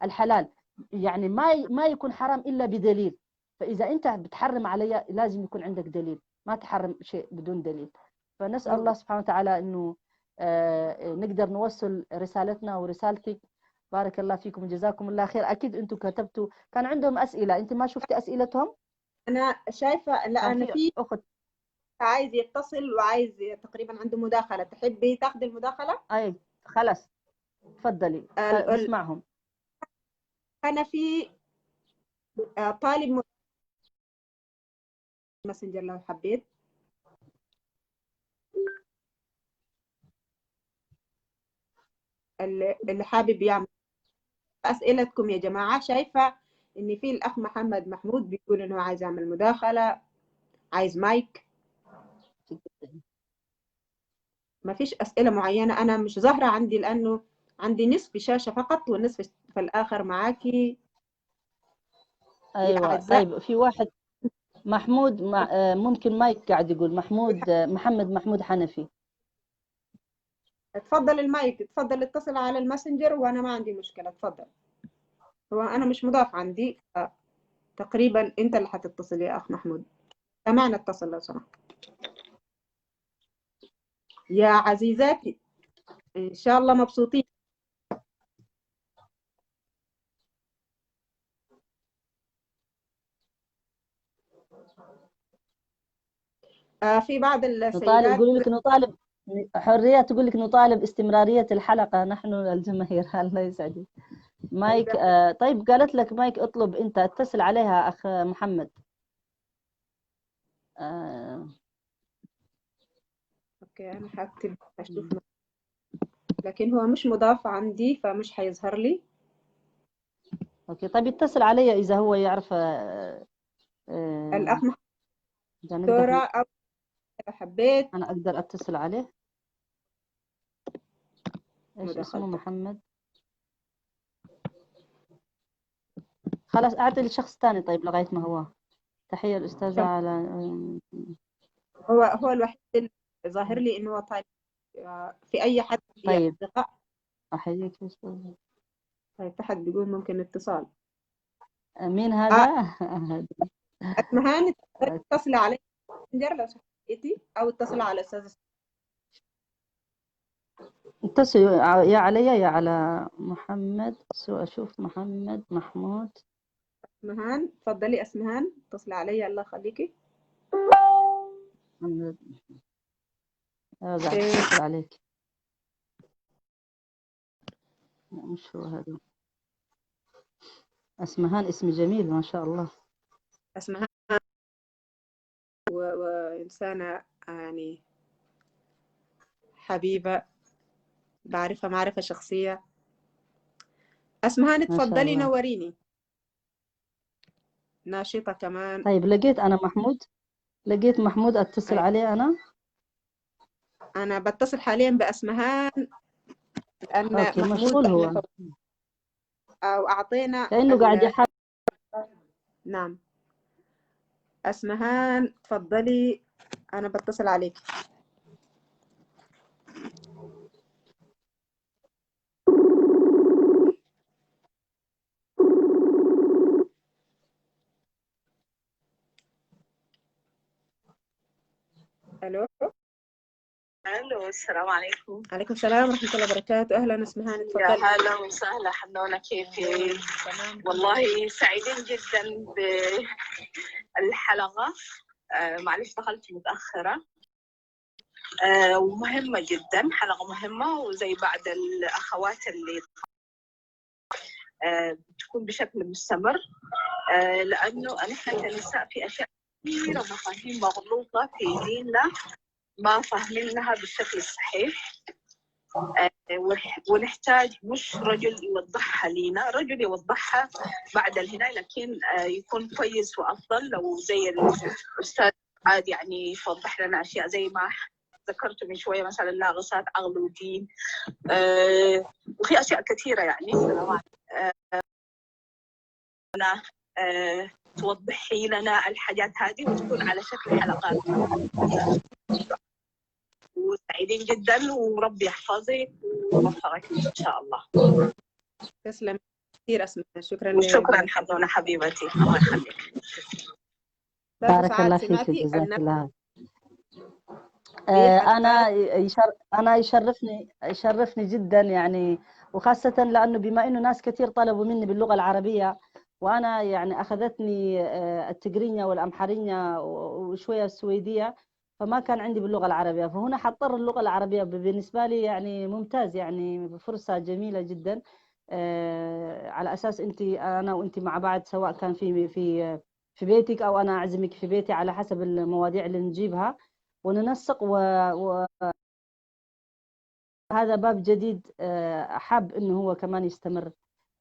الحلال، يعني ما يكون حرام إلا بدليل. فإذا أنت بتحرم علي لازم يكون عندك دليل، ما تحرم شيء بدون دليل. فنسأل الله سبحانه وتعالى أنه نقدر نوصل رسالتنا ورسالتك. بارك الله فيكم وجزاكم الله خير. أكيد أنتم كتبتوا، كان عندهم أسئلة، أنت ما شفتي أسئلتهم؟ أنا شايفة، لا كان أنا في في أخت. عايز يتصل وعايز تقريبا عنده مداخلة، تحبي تاخذي المداخلة؟ أي خلاص، تفضلي نسمعهم. أنا في طالب ماسنجر لو حبيت، اللي حابب يعمل أسئلتكم يا جماعة. شايفة إن في الأخ محمد محمود بيقول إنه عايز يعمل مداخلة، عايز مايك. ما فيش أسئلة معينة، أنا مش ظاهرة عندي لأنه عندي نصف شاشة فقط والنصف في الآخر معاكي يا أيوة أعزائي. طيب، في واحد محمود ممكن مايك قاعد يقول محمود محمد محمود حنفي. اتفضل المايك، اتفضل اتصل على الماسنجر وأنا ما عندي مشكلة، اتفضل. هو أنا مش مضاف عندي، تقريبا انت اللي حتتصل يا اخ محمود. سمعنا، اتصل لو سمحت. يا عزيزاتي، ان شاء الله مبسوطين. في بعض نطالب، السيدات. يقولوا لك نطالب حرية، تقول لك نطالب استمرارية الحلقة نحن الجماهير. الله يسعدك. مايك طيب، قالت لك مايك اطلب انت، اتصل عليها اخ محمد. اوكي، انا هكتب اشوف، لكن هو مش مضاف عندي فمش حيظهر لي. اوكي طيب، يتصل علي اذا هو يعرف. الاخ محمد إذا نقدر دكتورة، او إذا حبيت انا اقدر اتصل عليه. ايش اسمه؟ مداخلتك. محمد. خلاص اعطي لشخص ثاني طيب لغاية ما هو. تحية الأستاذة على هو الوحيد اللي ظاهر لي انه هو طالب. في اي حد يا طيب اصدقاء؟ أحييك يا أستاذة. طيب، في حد بيقول ممكن اتصال. مين هذا؟ اسمهان، اتصلي علي ماسنجر لو سمحتي، او اتصلي على استاذ اتصل يا علي يا على محمد. أشوف محمد محمود. اسمهان. تفضلي اسمهان، اتصلي علي، الله يخليكي. محمد قاعد أتصل عليك. مش هو هذا؟ اسمهان اسم جميل ما شاء الله. اسمهان وإنسانة يعني حبيبة، بعرفها معرفة شخصية. اسمهان ما شاء تفضلي الله. نوريني. ناشطة كمان. طيب لقيت أنا محمود، لقيت محمود أتصل أي. عليه أنا. أنا بتصل حاليا بأسمهان لأن أوكي محمود مشغول إحنا هو، أو أعطينا كأنه قاعد يحاول. نعم. أسمهان تفضلي، أنا بتصل عليك. ألو. الو، السلام عليكم. عليكم السلام ورحمة الله وبركاته. أهلا أسمهان، يا تفضلي. هلا وسهلا حنونة، كيفك؟ والله سعيدين جدا بالحلقة. معلش دخلت متأخرة. ومهمة جدا، حلقة مهمة، وزي بعد الأخوات اللي بتكون بشكل مستمر. لأنه نحن كنساء في أشياء كثيرة، مفاهيم مغلوطة في ديننا ما فاهمينها بالشكل الصحيح. ونحتاج مش رجل يوضحها لينا، رجل يوضحها بعد الهنا، لكن يكون كويس وأفضل لو زي الأستاذ عاد يعني يوضح لنا أشياء زي ما ذكرت من شوية، مثلا ناقصات عقل ودين. وفي أشياء كثيرة يعني. أنا توضحي لنا الحاجات هذه وتكون على شكل حلقات. وسعيدين جدا، وربي يحفظك ويوفقك ان شاء الله. تسلم كثير أسمهان، شكرا وشكرا لك. حضونة حبيبتي، الله يخليك. بارك الله فيك سمعتي وجزاك الله. في حلقات. أنا يشرفني جدا يعني، وخاصة لأنه بما إنه ناس كثير طلبوا مني باللغة العربية، وأنا يعني أخذتني التجرينية والأمحرية وشوية السويدية، فما كان عندي باللغة العربية، فهنا حضطر اللغة العربية بالنسبة لي يعني ممتاز، يعني فرصة جميلة جدا. على أساس أنا وأنت مع بعض، سواء كان في بيتك أو أنا أعزمك في بيتي، على حسب المواضيع اللي نجيبها وننسق وهذا باب جديد أحب أنه هو كمان يستمر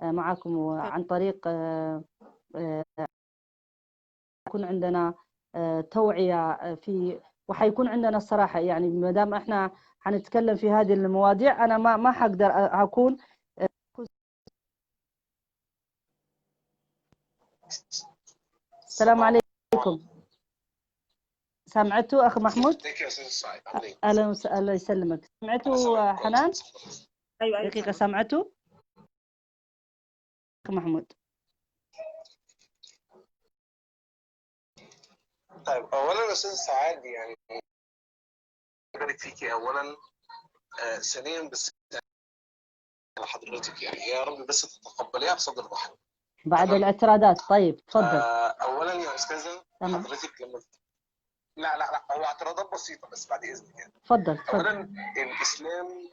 معكم، وعن طريق يكون عندنا توعية وحيكون عندنا الصراحة، يعني ما دام احنا حنتكلم في هذه المواضيع، أنا ما حقدر أكون. السلام عليكم. سمعتوا أخ محمود؟ الله يسلمك. سمعتوا حنان؟ أيوة دقيقة، سمعتوا أخ محمود؟ طيب اولا يا استاذ سعاد، يعني بارك فيكي اولا. ثانيا بس على حضرتك، يعني يا رب بس تتقبليها بصدر رحب. بعد تمام. الاعتراضات. طيب تفضل. اولا يا استاذه تمام. حضرتك لما لا هو اعتراضات بسيطه بس بعد اذنك يعني. تفضل اولا تفضل. الاسلام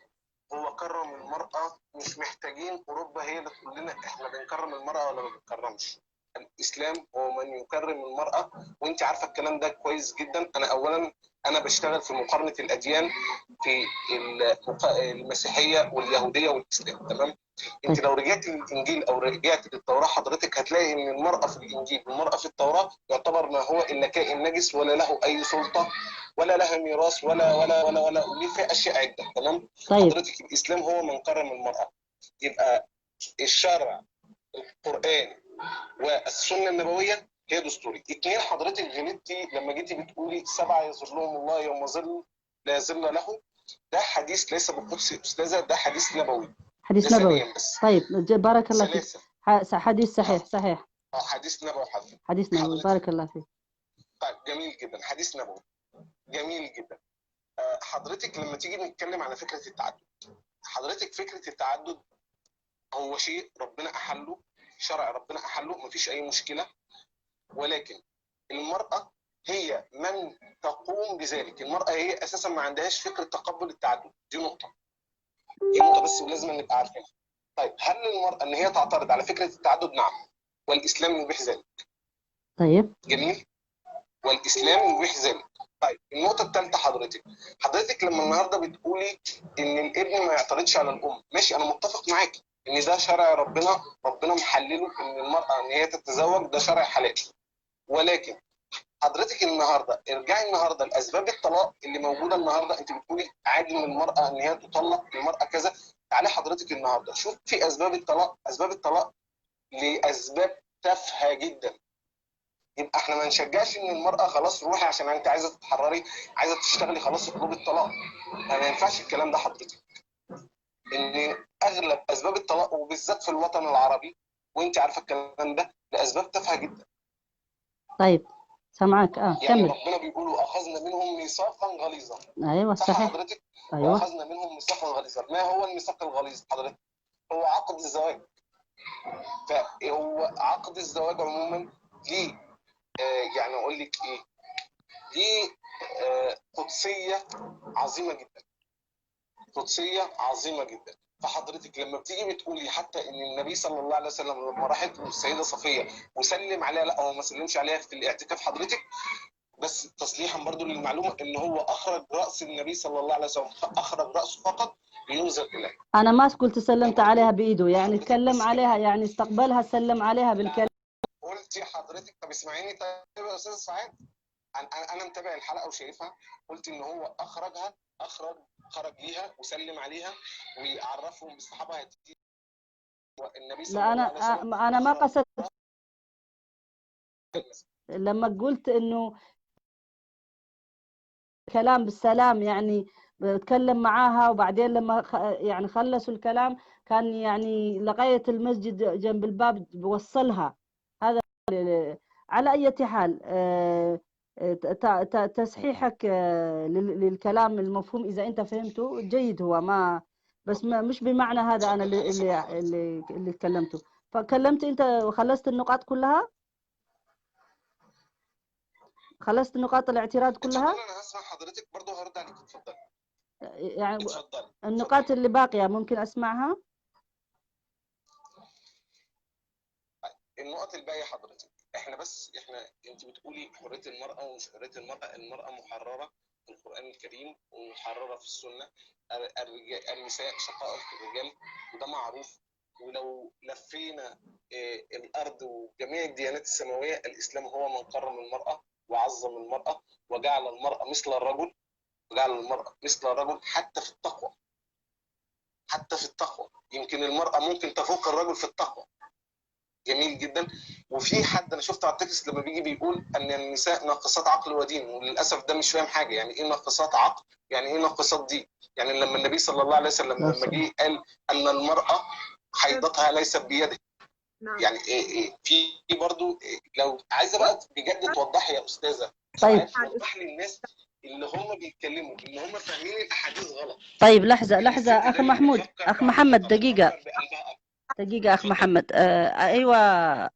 هو كرم المراه، مش محتاجين اوروبا هي اللي تقول لنا احنا بنكرم المراه ولا ما بنكرمش. الاسلام هو من يكرم المراه، وانت عارفه الكلام ده كويس جدا. انا اولا انا بشتغل في مقارنه الاديان في المسيحيه واليهوديه والاسلام. تمام. انت طيب لو رجعت للانجيل او رجعت للتوراه حضرتك هتلاقي ان المراه في الانجيل والمراه في التوراه يعتبر ما هو الا كائن نجس، ولا له اي سلطه ولا لها ميراث ولا وليه في اشياء عده. تمام. طيب حضرتك الاسلام هو من كرم المراه. يبقى الشرع القراني والسنه النبويه هي دستوري. اتنين، حضرتك غلطتي لما جيتي بتقولي 7 يظلهم الله يوم ظل لا ظل له. ده حديث ليس بالقدس يا استاذه، ده حديث نبوي. ده حديث نبوي. ثانيا بس. طيب بارك الله فيك. ثلاثه حديث صحيح صحيح. حديث نبوي حضرتك. حديث نبوي. بارك الله فيك. طيب جميل جدا، حديث نبوي جميل جدا. حضرتك لما تيجي نتكلم على فكره التعدد، حضرتك فكره التعدد هو شيء ربنا احله، شرع ربنا احله، مفيش اي مشكله. ولكن المراه هي من تقوم بذلك. المراه هي اساسا ما عندهاش فكره تقبل التعدد. دي نقطه بس ولازم نبقى عارفينها. طيب هل للمراه ان هي تعترض على فكره التعدد؟ نعم، والاسلام يبيح ذلك. طيب جميل، والاسلام يبيح ذلك. طيب النقطه الثالثه، حضرتك لما النهارده بتقولي ان الابن ما يعترضش على الام، ماشي، انا متفق معاك ان ده شرع ربنا محلله ان المراه ان هي تتزوج، ده شرع حلال. ولكن حضرتك النهارده ارجعي النهارده لاسباب الطلاق اللي موجوده النهارده. انت بتقولي عادي من المراه ان هي تطلق، المراه كذا. تعالي حضرتك النهارده شوف في اسباب الطلاق لاسباب تافهه جدا. يبقى احنا ما نشجعش ان المراه خلاص روحي عشان انت عايزه تتحرري، عايزه تشتغلي، خلاص اطلبي الطلاق. ما ينفعش الكلام ده حضرتك. ان اغلب اسباب الطلاق وبالذات في الوطن العربي، وانت عارفه الكلام ده، لاسباب تافهه جدا. طيب سامعك. يعني كمل. ربنا بيقولوا اخذنا منهم ميثاقا غليظا. ايوه صح صحيح. حضرتك؟ ايوه. واخذنا منهم ميثاقا غليظا. ما هو الميثاق الغليظ حضرتك؟ هو عقد الزواج. فهو عقد الزواج عموما ليه يعني اقول لك ايه، ليه قدسيه عظيمه جدا، قدسيه عظيمه جدا. فحضرتك لما بتيجي بتقولي حتى ان النبي صلى الله عليه وسلم لما راحت السيده صفيه وسلم عليها، لا هو ما سلمش عليها في الاعتكاف حضرتك، بس تصليحا برضو للمعلومه ان هو اخرج راس النبي صلى الله عليه وسلم، اخرج راسه فقط لينزل اليه. انا ما قلت سلمت عليها بايده، يعني تكلم عليها، يعني استقبلها سلم عليها بالكلام. قلتي حضرتك، طب اسمعيني طيب يا استاذ سعاد، انا متابع الحلقه وشايفها. قلت ان هو خرج ليها وسلم عليها ويعرفهم بالصحابه هتيجي والنبي صلى لا الله عليه وسلم. انا ما قصدت لما قلت انه كلام بالسلام، يعني بتكلم معاها وبعدين لما يعني خلصوا الكلام كان يعني لغاية المسجد جنب الباب بوصلها. هذا على أي حال تصحيحك للكلام المفهوم إذا أنت فهمته جيد، هو ما بس مش بمعنى هذا أنا اللي تكلمته. فكلمت أنت وخلصت النقاط كلها، خلصت نقاط الاعتراض كلها. انا هسمع حضرتك برضو هرد عليك. اتفضل. يعني اتفضل. النقاط اللي باقية ممكن أسمعها. النقط الباقيه حضرتك، احنا انت بتقولي حريه المراه ومش حريه المراه. المراه محرره في القران الكريم ومحرره في السنه. النساء شقائق الرجال وده معروف. ولو لفينا الارض وجميع الديانات السماويه، الاسلام هو من كرم المراه وعظم المراه وجعل المراه مثل الرجل، حتى في التقوى. يمكن المراه ممكن تفوق الرجل في التقوى. جميل جدا. وفي حد انا شفته على التكست لما بيجي بيقول ان النساء ناقصات عقل ودين، وللاسف ده مش فاهم حاجه. يعني ايه ناقصات عقل؟ يعني ايه ناقصات دين؟ يعني لما النبي صلى الله عليه وسلم لما جه قال ان المراه حيضتها ليست بيده، يعني ايه في برضو لو عايزه بقى بجد توضحي يا استاذه طيب ساعات يوضح للناس اللي هم بيتكلموا ان هم فاهمين الاحاديث غلط. طيب لحظة إن الست أخ دايما محمود، بتفكر أخ محمد بعقلها، دقيقة بتفكر بقلبها أكتر. دقيقة أخ اتفضل. محمد. أيوة.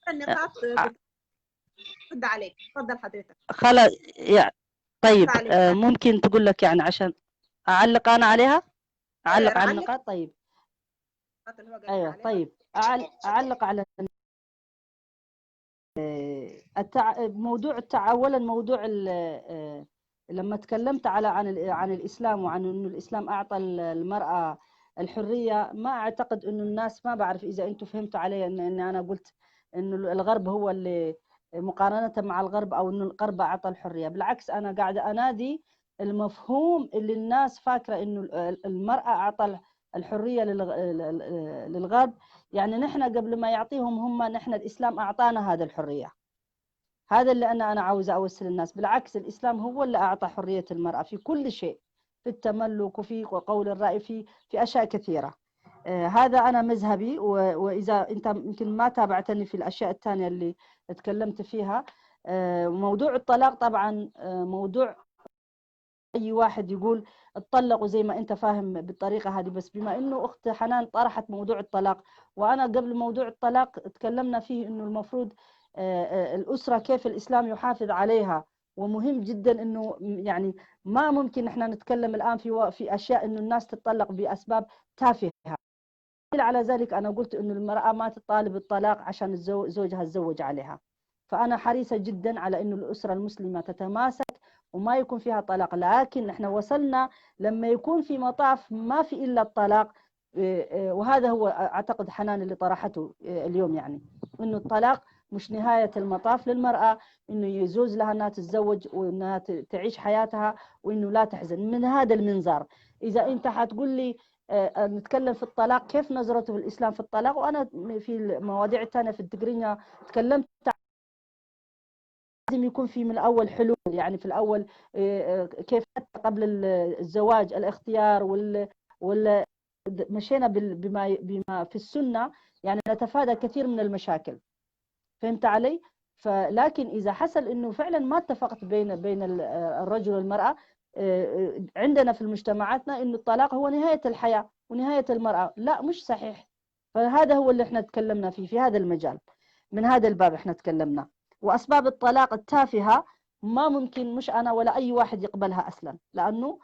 النقاط بترد عليك. تفضل حضرتك. خلاص طيب عليك. ممكن تقول لك يعني عشان أعلق أنا عليها، أعلق على علق النقاط. طيب اللي هو قال لك أيوة عليها. طيب اتفضل. أعلق على موضوع أولا موضوع لما تكلمت عن الإسلام وعن إنه الإسلام أعطى المرأة الحرية، ما أعتقد إنه الناس، ما بعرف إذا أنتم فهمتوا علي إن أنا قلت إنه الغرب هو اللي مقارنة مع الغرب، أو إنه الغرب أعطى الحرية. بالعكس، أنا قاعدة أنادي المفهوم اللي الناس فاكرة إنه المرأة أعطى الحرية للغرب. يعني نحن قبل ما يعطيهم هم، نحن الإسلام أعطانا هذا الحرية. هذا اللي أنا عاوزة أوصل الناس. بالعكس، الإسلام هو اللي أعطى حرية المرأة في كل شيء، في التملك وفي قول الرأي، في أشياء كثيرة. هذا أنا مذهبي. وإذا أنت يمكن ما تابعتني في الأشياء الثانية اللي تكلمت فيها، موضوع الطلاق طبعا موضوع أي واحد يقول اتطلقوا زي ما أنت فاهم بالطريقة هذه. بس بما إنه أخت حنان طرحت موضوع الطلاق، وأنا قبل موضوع الطلاق تكلمنا فيه إنه المفروض الأسرة كيف الإسلام يحافظ عليها. ومهم جدا إنه يعني ما ممكن إحنا نتكلم الآن في أشياء إنه الناس تتطلق بأسباب تافهة. على ذلك أنا قلت إنه المرأة ما تطالب الطلاق عشان زوجها تزوج عليها. فأنا حريصة جدا على إنه الأسرة المسلمة تتماسك وما يكون فيها طلاق. لكن احنا وصلنا لما يكون في مطاف ما في إلا الطلاق. وهذا هو أعتقد حنان اللي طرحته اليوم، يعني إنه الطلاق مش نهاية المطاف للمرأة، إنه يجوز لها أنها تتزوج وأنها تعيش حياتها وإنه لا تحزن. من هذا المنظار إذا أنت حتقول لي نتكلم في الطلاق كيف نظرته في الإسلام في الطلاق، وأنا في المواضيع الثانية في التقرينية تكلمت لازم يكون في من الأول حلول. يعني في الأول كيف حتى قبل الزواج الاختيار وال مشينا بما في السنة، يعني نتفادى كثير من المشاكل. فهمت علي؟ لكن إذا حصل إنه فعلا ما اتفقت بين الرجل والمرأة، عندنا في مجتمعاتنا إنه الطلاق هو نهاية الحياة ونهاية المرأة. لا، مش صحيح. فهذا هو اللي احنا تكلمنا فيه في هذا المجال. من هذا الباب احنا تكلمنا. وأسباب الطلاق التافهة ما ممكن، مش أنا ولا أي واحد يقبلها أصلا، لأنه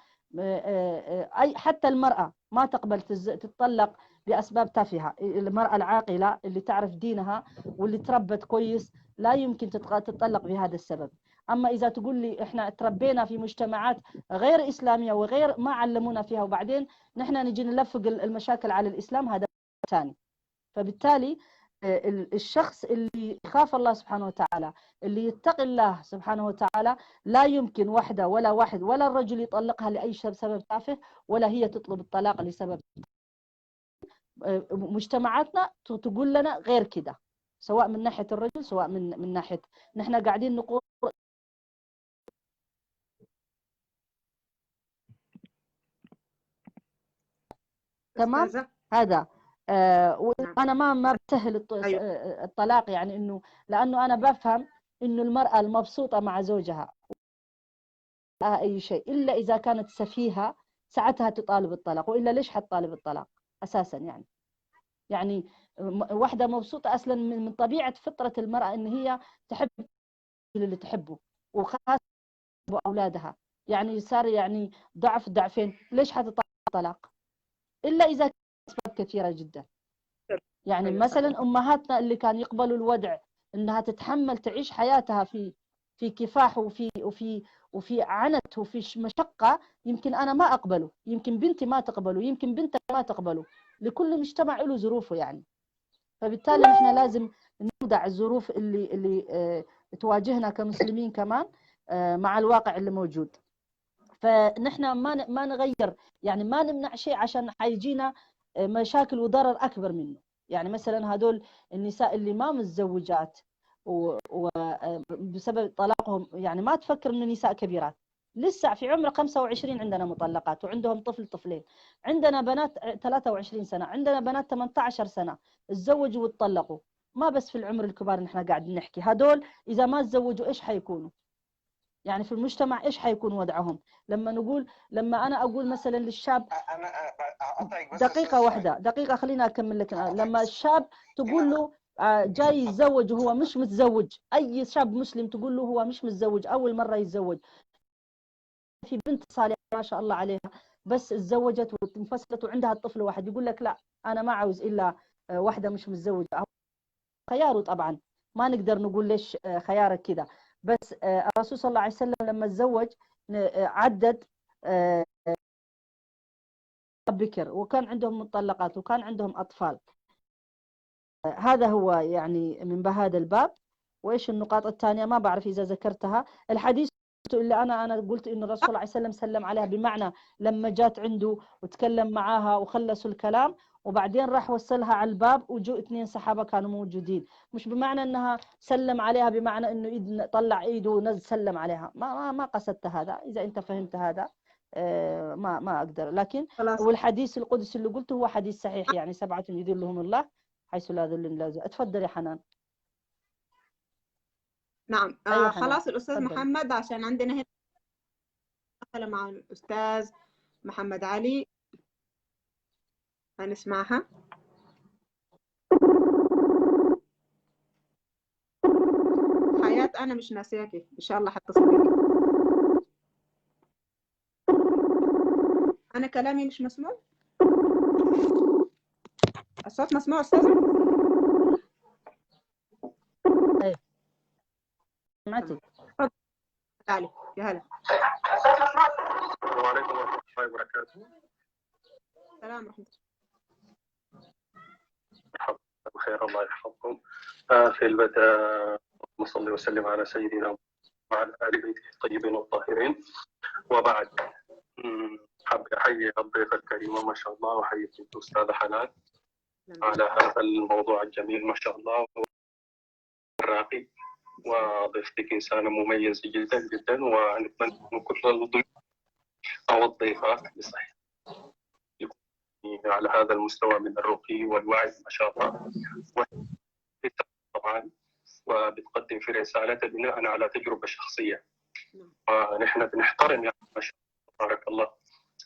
حتى المرأة ما تقبل تتطلق لأسباب تافهة. المرأة العاقلة اللي تعرف دينها واللي تربت كويس لا يمكن تتطلق بهذا السبب. أما إذا تقول لي إحنا تربينا في مجتمعات غير إسلامية وغير ما علمونا فيها، وبعدين نحن نجي نلفق المشاكل على الإسلام، هذا ثاني. فبالتالي الشخص اللي يخاف الله سبحانه وتعالى، اللي يتقي الله سبحانه وتعالى، لا يمكن وحدة ولا واحد ولا الرجل يطلقها لأي سبب تافه، ولا هي تطلب الطلاق لسبب. مجتمعاتنا تقول لنا غير كده، سواء من ناحية الرجل سواء من ناحية نحن قاعدين نقول. تمام. هذا وأنا ما بسهل الطلاق، يعني إنه لأنه أنا بفهم إنه المرأة المبسوطة مع زوجها أي شيء إلا إذا كانت سفيهة ساعتها تطالب الطلاق، وإلا ليش حتطالب الطلاق أساسا؟ يعني واحدة مبسوطة أصلا من طبيعة فطرة المرأة إن هي تحب اللي تحبه وخاصة أولادها. يعني صار يعني ضعفين، ليش حتطالب الطلاق؟ إلا إذا كانت أسباب كثيرة جدا. يعني مثلا أمهاتنا اللي كان يقبلوا الوضع إنها تتحمل تعيش حياتها في كفاح وفي عنت وفي مشقة، يمكن أنا ما أقبله، يمكن بنتي ما تقبله، يمكن بنتك ما تقبله. لكل مجتمع له ظروفه يعني. فبالتالي نحن لازم نودع الظروف اللي تواجهنا كمسلمين كمان مع الواقع اللي موجود. فنحن ما نغير، يعني ما نمنع شيء عشان حيجينا مشاكل وضرر أكبر منه. يعني مثلا هدول النساء اللي ما متزوجات وبسبب طلاقهم، يعني ما تفكر إنه نساء كبيرات لسه في عمر 25 عندنا مطلقات وعندهم طفلين. عندنا بنات 23 سنة، عندنا بنات 18 سنة تزوجوا واتطلقوا. ما بس في العمر الكبار نحن قاعدين نحكي، هدول إذا ما تزوجوا إيش حيكونوا؟ يعني في المجتمع إيش حيكون وضعهم؟ لما أنا أقول مثلا للشاب، انا اقطعك بس دقيقة واحدة، دقيقة خليني أكمل لك. لما الشاب تقول له جاي يتزوج وهو مش متزوج، أي شاب مسلم تقول له هو مش متزوج أول مرة يتزوج، في بنت صالحة ما شاء الله عليها بس تزوجت وانفصلت وعندها الطفل واحد، يقول لك لا أنا ما عاوز إلا واحدة مش متزوجة. خياره طبعا، ما نقدر نقول ليش خيارك كذا، بس الرسول صلى الله عليه وسلم لما تزوج عدد بكر، وكان عندهم مطلقات وكان عندهم أطفال. هذا هو يعني من بهذا الباب. وإيش النقاط الثانية ما بعرف إذا ذكرتها. الحديث اللي أنا قلت إنه الرسول صلى الله عليه وسلم سلم عليها، بمعنى لما جات عنده وتكلم معاها وخلصوا الكلام وبعدين راح وصلها على الباب وجو 2 صحابة كانوا موجودين، مش بمعنى أنها سلم عليها بمعنى إنه طلع إيده ونزل سلم عليها، ما قصدت هذا. إذا أنت فهمت هذا ما أقدر. لكن خلاص والحديث القدسي اللي قلته هو حديث صحيح، يعني 7 يذلهم الله حيث لا ذل إلا ذله. اتفضل يا حنان. نعم. أيوة حنان خلاص الأستاذ تفضل. محمد، عشان عندنا هنا دخل مع الأستاذ محمد علي، هنسمعها. حياة أنا مش ناسياكي، إن شاء الله حتصل بك. أنا كلامي مش مسموع؟ الصوت مسموع أستاذة؟ أيوة سمعتك. تفضل علي. يا هلا. السلام عليكم ورحمه الله وبركاته. السلام ورحمة الله. بخير الله يحفظكم. في البدء نصلي وسلم على سيدنا وعلى آل بيته الطيبين الطاهرين، وبعد حاب أحيي الضيفة الكريمة ما شاء الله، وأحييك الأستاذة حنان على هذا الموضوع الجميل ما شاء الله والراقي، وضيفتك إنسانة مميزة جدا جدا، ونتمنى من كل الضيوف أو الضيفات بصحيح على هذا المستوى من الرقي والوعي ما شاء الله، طبعا وبتقدم في رسالتها بناء على تجربة شخصية، ونحن بنحترم يعني ما شاء الله تبارك الله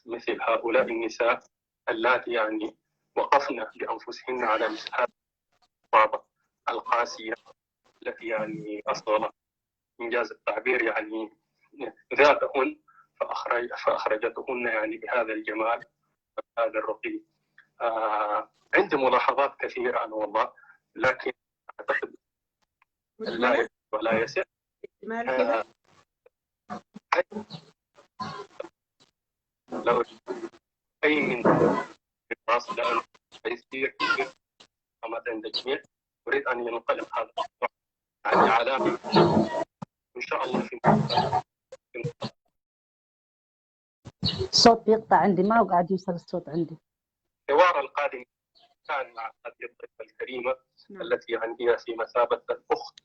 مثل هؤلاء النساء اللاتي يعني وقفن بأنفسهن على هذه الصعبة القاسية التي يعني أصغرت إنجاز التعبير يعني ذاتهن فأخرجتهن يعني بهذا الجمال وهذا الرقي. عندي ملاحظات كثيرة أنا والله، لكن أعتقد لا يكفي ولا يسع. لو أي من الناس لأنه يصير كثير عند الجميع، أريد أن ينقلب هذا يعني علامة إن شاء الله في الصوت بيقطع عندي، ما هو قاعد يوصل الصوت عندي. الحوار القادم كان مع هذه الضيفة الكريمة التي يعني هي في مثابة الأخت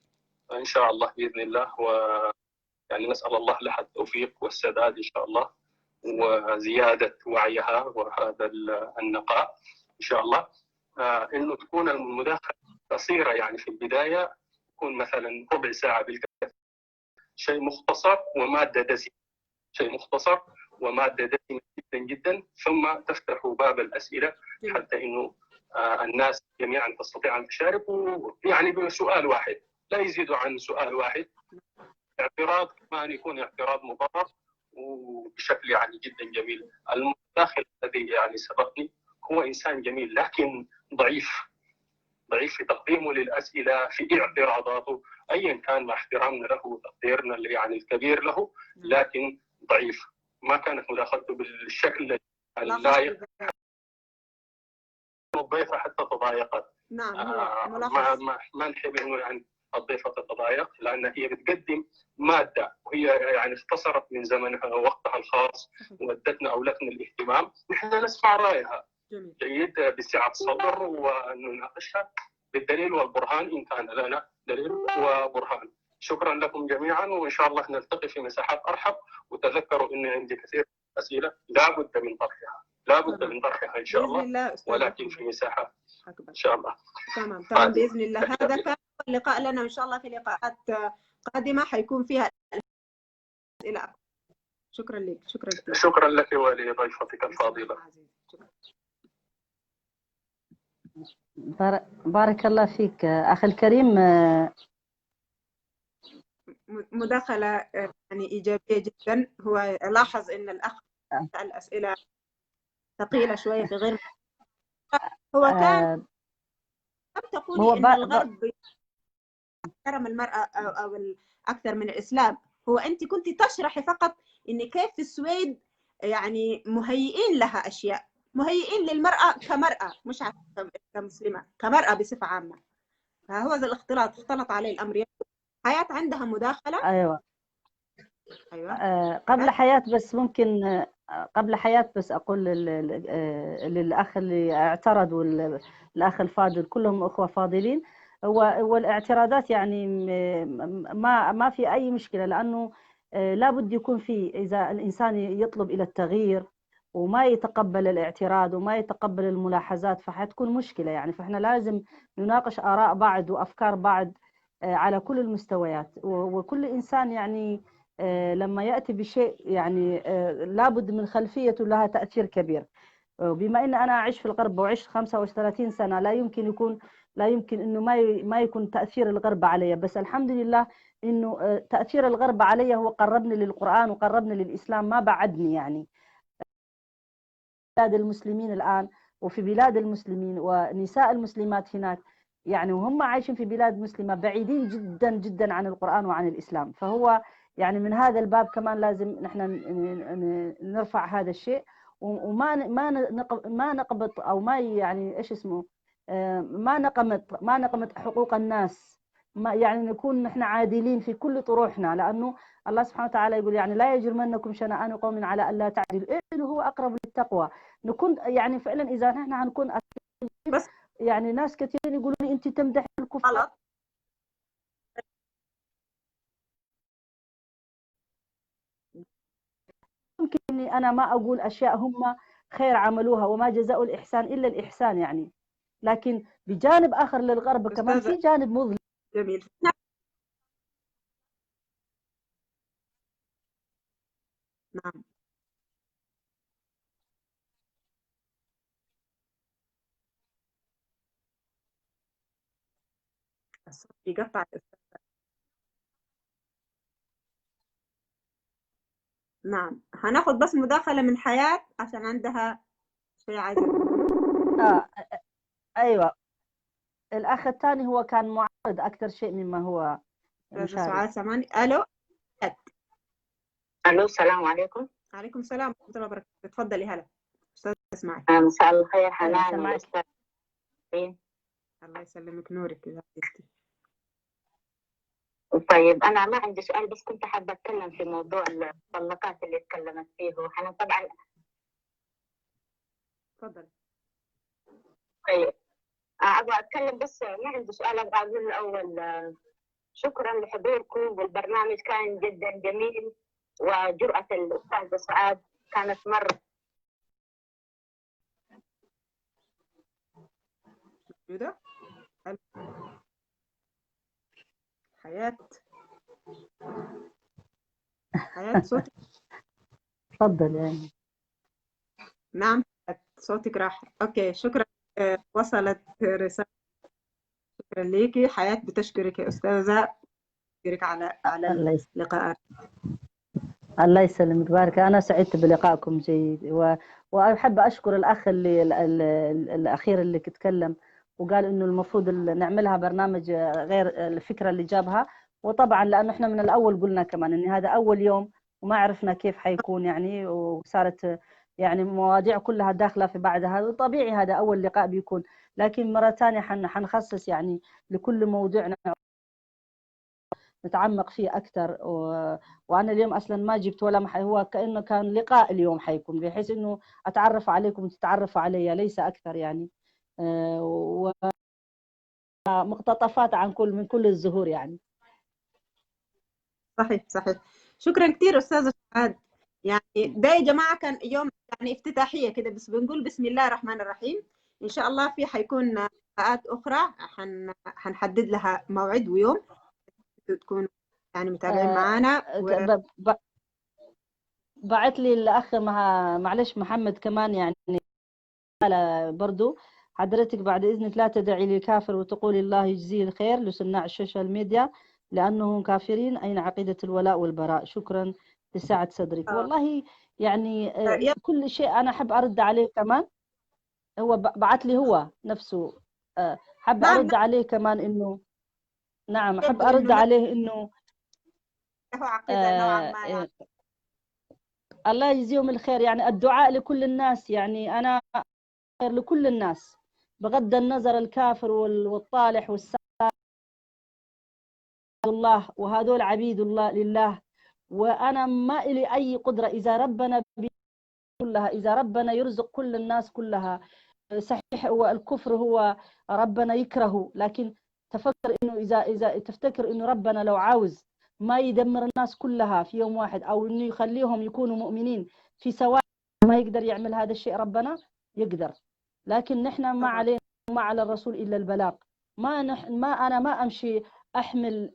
إن شاء الله بإذن الله، ويعني نسأل الله لها التوفيق والسداد إن شاء الله وزيادة وعيها وهذا النقاء إن شاء الله. إنه تكون المداخلة قصيرة يعني في البداية، تكون مثلا ربع ساعة بالكثير، شيء مختصر ومادة دسمة، شيء مختصر ومادة دسمة جدا جدا، ثم تفتح باب الأسئلة حتى إنه الناس جميعا تستطيع أن تشارك، يعني بسؤال واحد لا يزيد عن سؤال واحد. اعتراض كمان يكون اعتراض مبرر وبشكل يعني جدا جميل. المتداخل الذي يعني سبقني هو إنسان جميل لكن ضعيف في تقديمه للأسئلة، في اعتراضاته أيا كان، مع احترامنا له وتقديرنا يعني الكبير له، لكن ضعيف. ما كانت مداخلته بالشكل اللائق. الضيفة حتى تضايقت. نعم. ما نحب انه يعني الضيفة تتضايق، لان هي بتقدم مادة وهي يعني اختصرت من زمنها ووقتها الخاص وادتنا او لتنا الاهتمام، نحن نسمع رايها جيد بسعة صدر ونناقشها بالدليل والبرهان ان كان لنا دليل وبرهان. شكرا لكم جميعا، وان شاء الله نلتقي في مساحات ارحب. وتذكروا ان عندي كثير اسئله لا بد من طرحها ان شاء الله، ولكن في مساحه حقبل. ان شاء الله. تمام طيب. باذن الله. هذا كان اللقاء لنا، وان شاء الله في لقاءات قادمه حيكون فيها اسئله أكثر. شكرا لك. شكرا كثير. شكرا لك ولضيفتك الفاضله. بارك الله فيك أخي الكريم. مداخلة يعني إيجابية جدا. هو لاحظ إن الأخ سأل أسئلة ثقيلة شوية في غير هو كان تقولي إن الغرب يحترم المرأة أو أكثر من الإسلام. هو أنت كنت تشرحي فقط إن كيف في السويد يعني مهيئين لها أشياء، مهيئين للمرأة كمرأة، مش كمسلمة، كمرأة بصفة عامة. فهو ذا الاختلاط اختلط عليه الأمر. حياة عندها مداخلة. أيوة. قبل حياة بس ممكن قبل حياة بس أقول للأخ اللي اعترض والأخ الفاضل، كلهم أخوة فاضلين. والاعتراضات يعني ما في أي مشكلة، لأنه لابد يكون في، إذا الإنسان يطلب إلى التغيير وما يتقبل الاعتراض وما يتقبل الملاحظات فحتكون مشكلة يعني. فإحنا لازم نناقش آراء بعض وأفكار بعض على كل المستويات. وكل إنسان يعني لما يأتي بشيء يعني لابد من خلفيته لها تأثير كبير. بما أن أنا أعيش في الغرب وعشت 35 سنة، لا يمكن إنه ما يكون تأثير الغرب علي. بس الحمد لله إنه تأثير الغرب علي هو قربني للقرآن وقربني للإسلام، ما بعدني يعني. بلاد المسلمين الآن وفي بلاد المسلمين ونساء المسلمات هناك يعني، وهم عايشين في بلاد مسلمة بعيدين جدا جدا عن القرآن وعن الإسلام. فهو يعني من هذا الباب كمان لازم نحن نرفع هذا الشيء، وما ما نقبط أو ما يعني إيش اسمه ما نقمط حقوق الناس. ما يعني نكون نحن عادلين في كل طروحنا، لأنه الله سبحانه وتعالى يقول يعني لا يجرمنكم شنآن قوم على ألا تعدلوا إنه هو أقرب للتقوى. نكون يعني فعلا إذا نحن هنكون بس يعني ناس كثيرين يقولوا لي أنت تمدح الكفار. ممكن إني أنا ما أقول أشياء هم خير عملوها، وما جزاء الإحسان إلا الإحسان يعني. لكن بجانب آخر للغرب كمان في جانب مظلم. جميل. نعم. يقطع. نعم. هناخد بس مداخلة من حياة عشان عندها شيء عايزة. أيوة. الأخ الثاني هو كان معارض أكثر شيء مما هو مشارك. سعاد سمعني. ألو. ألو السلام عليكم. عليكم السلام ورحمة الله وبركاته. تفضلي. هلا أستاذ اسمعي. مساء الخير حنان والأستاذ. الله يسلمك نورك يا عزيزتي. طيب أنا ما عندي سؤال، بس كنت حابة أتكلم في موضوع المطلقات اللي تكلمت فيه وحنان طبعا. تفضل. طيب أبغى أتكلم بس ما عندي سؤال. أبغى أقول الأول شكرا لحضوركم، والبرنامج كان جدا جميل، وجرأة الأستاذة سعاد كانت مرة موجودة. حياة صوتك. تفضل يعني. نعم صوتك راح. أوكي شكرا. وصلت رسالة. شكرا ليكي. حياة بتشكرك يا أستاذة، بتشكرك على اللقاءات. الله يسلمك. بارك. أنا سعدت بلقائكم جيد، وأحب أشكر الأخ الأخير اللي تكلم وقال إنه المفروض نعملها برنامج غير الفكرة اللي جابها. وطبعا لأنه إحنا من الأول قلنا كمان إن هذا أول يوم وما عرفنا كيف حيكون يعني، وصارت يعني مواضيع كلها داخلة في بعضها، وطبيعي هذا أول لقاء بيكون. لكن مرة ثانية حنخصص يعني لكل موضوع نتعمق فيه أكثر. وأنا اليوم أصلا ما جبت ولا هو كأنه كان لقاء اليوم حيكون، بحيث إنه أتعرف عليكم وتتعرفوا علي، ليس أكثر يعني. ومقتطفات عن من كل الزهور يعني. صحيح صحيح. شكرا كثير أستاذة سعاد. يعني ده يا جماعة كان يوم يعني افتتاحية كده، بس بنقول بسم الله الرحمن الرحيم. إن شاء الله في حيكون لقاءات أخرى حنحدد لها موعد ويوم تكونوا يعني متابعين معانا بعت لي الأخ معلش محمد كمان يعني برضو حضرتك بعد إذنك لا تدعي للكافر وتقول الله يجزيه الخير لصناع السوشيال ميديا لأنهم كافرين. أين عقيدة الولاء والبراء؟ شكرا لسعة صدرك. والله يعني كل شيء أنا أحب أرد عليه كمان. هو بعت لي هو نفسه حب أرد عليه كمان إنه نعم أحب أرد عليه إنه له عقيدة نوعا ما يعني. الله يجزيهم الخير. يعني الدعاء لكل الناس، يعني أنا خير لكل الناس بغض النظر الكافر والطالح والسائر الله، وهذول عبيد الله لله، وأنا ما إلي أي قدرة إذا ربنا كلها، إذا ربنا يرزق كل الناس كلها. صحيح هو الكفر هو ربنا يكرهه، لكن تفكر إنه إذا تفتكر إنه ربنا لو عاوز ما يدمر الناس كلها في يوم واحد أو إنه يخليهم يكونوا مؤمنين في سواء، ما يقدر يعمل هذا الشيء؟ ربنا يقدر، لكن نحن ما علينا وما على الرسول إلا البلاغ. أنا ما أمشي أحمل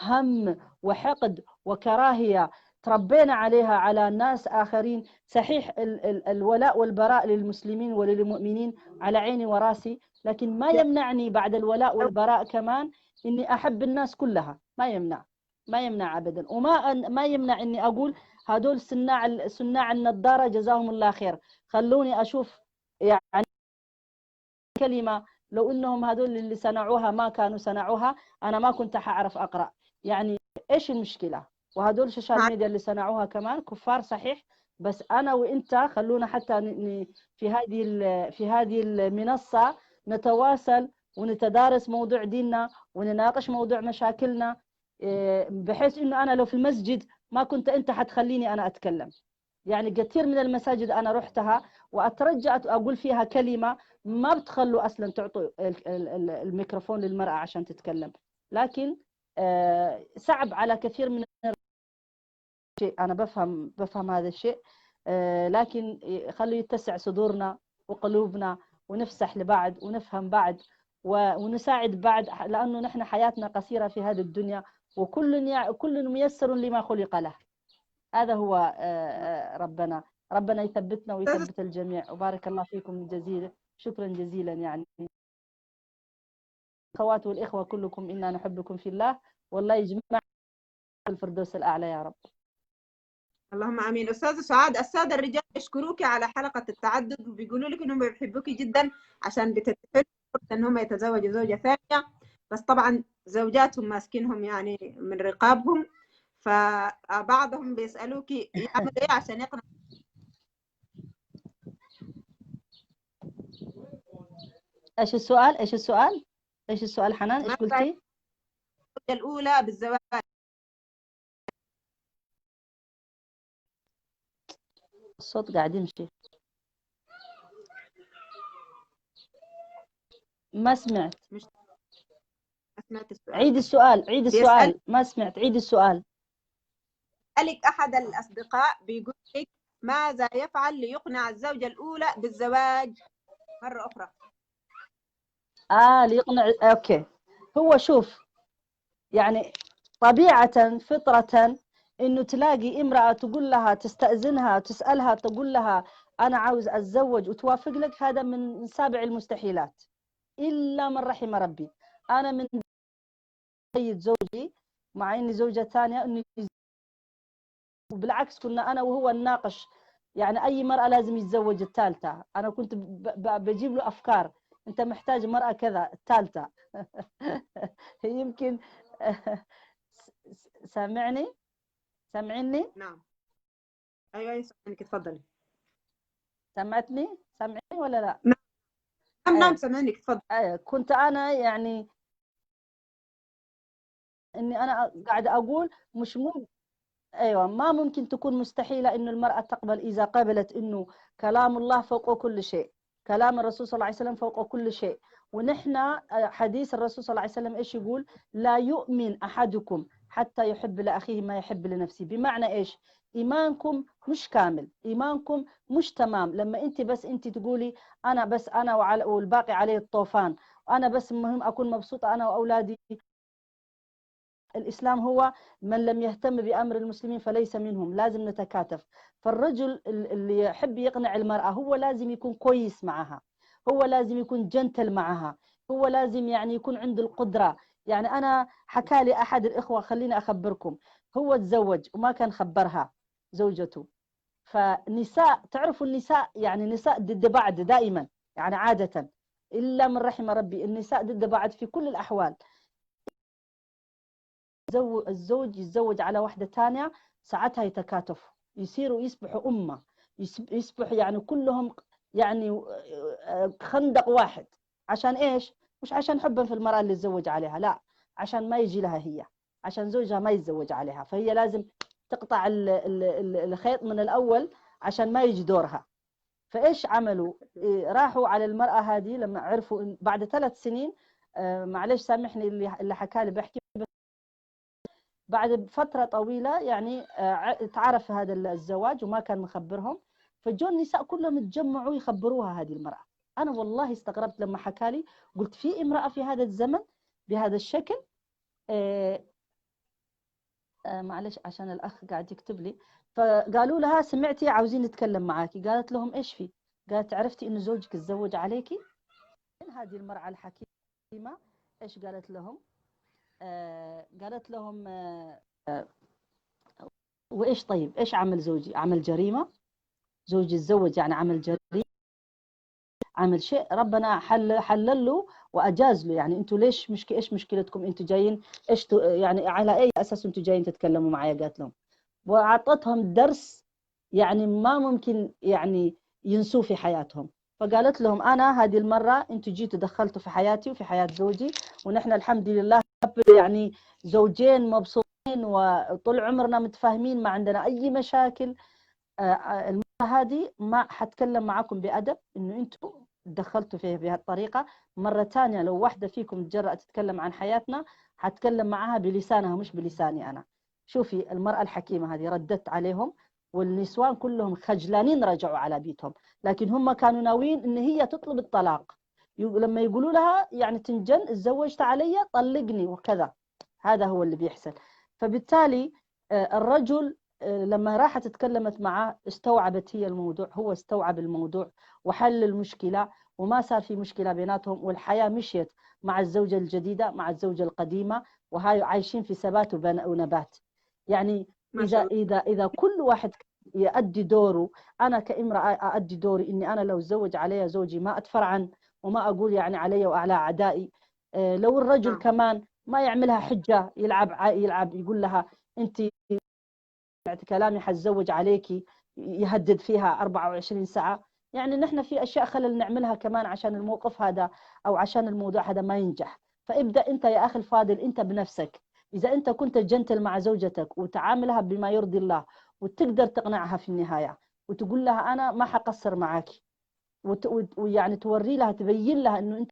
هم وحقد وكراهية تربينا عليها على ناس آخرين. صحيح الولاء والبراء للمسلمين وللمؤمنين على عيني وراسي، لكن ما يمنعني بعد الولاء والبراء كمان إني أحب الناس كلها. ما يمنع أبدا، وما ما يمنع إني أقول هدول صناع النظارة جزاهم الله خير، خلوني أشوف يعني كلمة لو إنهم هدول اللي صنعوها ما كانوا صنعوها أنا ما كنت حأعرف أقرأ. يعني إيش المشكلة؟ وهدول السوشيال ميديا اللي صنعوها كمان كفار صحيح، بس أنا وإنت خلونا حتى في هذه المنصة نتواصل ونتدارس موضوع ديننا ونناقش موضوع مشاكلنا، بحيث إنه أنا لو في المسجد ما كنت أنت حتخليني أنا أتكلم. يعني كثير من المساجد أنا رحتها وأترجى أقول فيها كلمة ما بتخلوا أصلا تعطوا الميكروفون للمرأة عشان تتكلم، لكن صعب على كثير من الشيء. أنا بفهم هذا الشيء، لكن خلوا يتسع صدورنا وقلوبنا ونفسح لبعض ونفهم بعض ونساعد بعض، لأنه نحن حياتنا قصيرة في هذه الدنيا، وكل ميسر لما خلق له. هذا هو ربنا يثبتنا ويثبت الجميع. وبارك الله فيكم جزيلا، شكرا جزيلا. يعني الأخوات والإخوة كلكم إنا نحبكم في الله، والله يجمعنا في الفردوس الأعلى يا رب. اللهم امين. استاذه سعاد، الساده الرجال يشكروك على حلقه التعدد وبيقولوا لك انهم بيحبوك جدا عشان بتتفق انهم يتزوجوا زوجه ثانيه، بس طبعا زوجاتهم ماسكينهم يعني من رقابهم، فبعضهم بيسالوك يعمل ايه عشان يقنع. ايش السؤال حنان؟ ايش قلتي؟ الاولى بالزواج. الصوت قاعد يمشي، ما سمعت. عيد السؤال ما سمعت. عيد السؤال. سألك أحد الأصدقاء بيقول لك ماذا يفعل ليقنع الزوجة الأولى بالزواج مرة أخرى؟ ليقنع. أوكي. هو شوف، يعني طبيعة فطرة إنه تلاقي امرأة تقول لها تستأذنها تسألها تقول لها أنا عاوز أتزوج وتوافق لك، هذا من سابع المستحيلات إلا من رحم ربي. أنا من سيد زوجي مع إني زوجة ثانية إنه وبالعكس كنا أنا وهو نناقش، يعني أي مرأة لازم يتزوج الثالثة. أنا كنت بجيب له أفكار، أنت محتاج مرأة كذا الثالثة. يمكن سامعني؟ نعم. أيوة سامعينك، تفضلي. سامعني ولا لا؟ نعم سامعينك، تفضلي. كنت أنا يعني إني أنا قاعدة أقول مش أيوة ما ممكن تكون مستحيلة إنه المرأة تقبل إذا قبلت إنه كلام الله فوق كل شيء، كلام الرسول صلى الله عليه وسلم فوق كل شيء. ونحن حديث الرسول صلى الله عليه وسلم إيش يقول؟ لا يؤمن أحدكم حتى يحب لأخيه ما يحب لنفسه. بمعنى إيش؟ إيمانكم مش كامل، إيمانكم مش تمام. لما أنت بس أنت تقولي أنا بس أنا والباقي عليه الطوفان، أنا بس المهم أكون مبسوطة أنا وأولادي. الإسلام هو من لم يهتم بأمر المسلمين فليس منهم، لازم نتكاتف. فالرجل اللي يحب يقنع المرأة هو لازم يكون كويس معها، هو لازم يكون جنتل معها، هو لازم يعني يكون عنده القدرة. يعني أنا حكى لي أحد الإخوة، خليني أخبركم، هو تزوج وما كان خبرها زوجته. فنساء، تعرفوا النساء يعني نساء ضد بعض دائما، يعني عادة إلا من رحم ربي، النساء ضد بعض في كل الأحوال. الزوج يتزوج على واحدة تانية ساعتها يتكاتفوا، يصيروا يصبحوا أمة، يصبحوا يعني كلهم يعني خندق واحد. عشان إيش؟ مش عشان حبا في المرأة اللي تزوج عليها، لا، عشان ما يجي لها هي، عشان زوجها ما يتزوج عليها، فهي لازم تقطع الخيط من الأول عشان ما يجي دورها. فإيش عملوا؟ راحوا على المرأة هذه لما عرفوا بعد 3 سنين، معلش سامحني اللي حكى لي بحكي، بعد فترة طويلة يعني تعرف هذا الزواج وما كان مخبرهم، فجو النساء كلهم تجمعوا يخبروها هذه المرأة. أنا والله استغربت لما حكى لي، قلت في امرأة في هذا الزمن بهذا الشكل؟ معلش عشان الأخ قاعد يكتب لي. فقالوا لها سمعتي عاوزين نتكلم معاكي. قالت لهم إيش في؟ قالت عرفتي إنه زوجك تزوج عليكي؟ هذه المرأة الحكيمة إيش قالت لهم؟ قالت لهم وإيش طيب إيش عمل زوجي؟ عمل جريمة؟ زوجي تزوج يعني عمل جريمة، عمل شيء ربنا حلل له وأجاز له. يعني أنتوا ليش إيش مشكلتكم؟ أنتوا جايين إيش يعني على أي أساس أنتوا جايين تتكلموا معايا؟ قالت لهم، وأعطتهم درس يعني ما ممكن يعني ينسوه في حياتهم. فقالت لهم أنا هذه المرة أنتوا جيتوا دخلتوا في حياتي وفي حياة زوجي، ونحن الحمد لله يعني زوجين مبسوطين وطول عمرنا متفاهمين، ما عندنا أي مشاكل. المرة هذه ما حتكلم معكم بأدب إنه أنتوا دخلتوا فيه بهالطريقة. مرة تانية لو واحدة فيكم تجرأت تتكلم عن حياتنا حتكلم معها بلسانها مش بلساني أنا. شوفي المرأة الحكيمة هذه ردت عليهم، والنسوان كلهم خجلانين رجعوا على بيتهم، لكن هم كانوا ناويين إن هي تطلب الطلاق. لما يقولوا لها يعني تنجن تزوجت علي طلقني وكذا، هذا هو اللي بيحصل. فبالتالي الرجل لما راحت اتكلمت معه استوعبت هي الموضوع، هو استوعب الموضوع وحل المشكلة، وما صار في مشكلة بيناتهم، والحياة مشيت مع الزوجة الجديدة مع الزوجة القديمة، وهاي عايشين في ثبات ونبات. يعني إذا كل واحد يؤدي دوره، أنا كامرأة أؤدي دوري إني أنا لو تزوج علي زوجي ما أتفرعن وما أقول يعني علي وعلى أعدائي. لو الرجل كمان ما يعملها حجة، يلعب يقول لها أنت سمعت كلامي حتزوج عليكي، يهدد فيها 24 ساعة. يعني نحن في أشياء خلل نعملها كمان عشان الموقف هذا أو عشان الموضوع هذا ما ينجح. فابدأ أنت يا أخي الفاضل أنت بنفسك. إذا أنت كنت جنتل مع زوجتك وتعاملها بما يرضي الله وتقدر تقنعها في النهاية وتقول لها أنا ما حقصر معك، ويعني توري لها تبين لها أنه أنت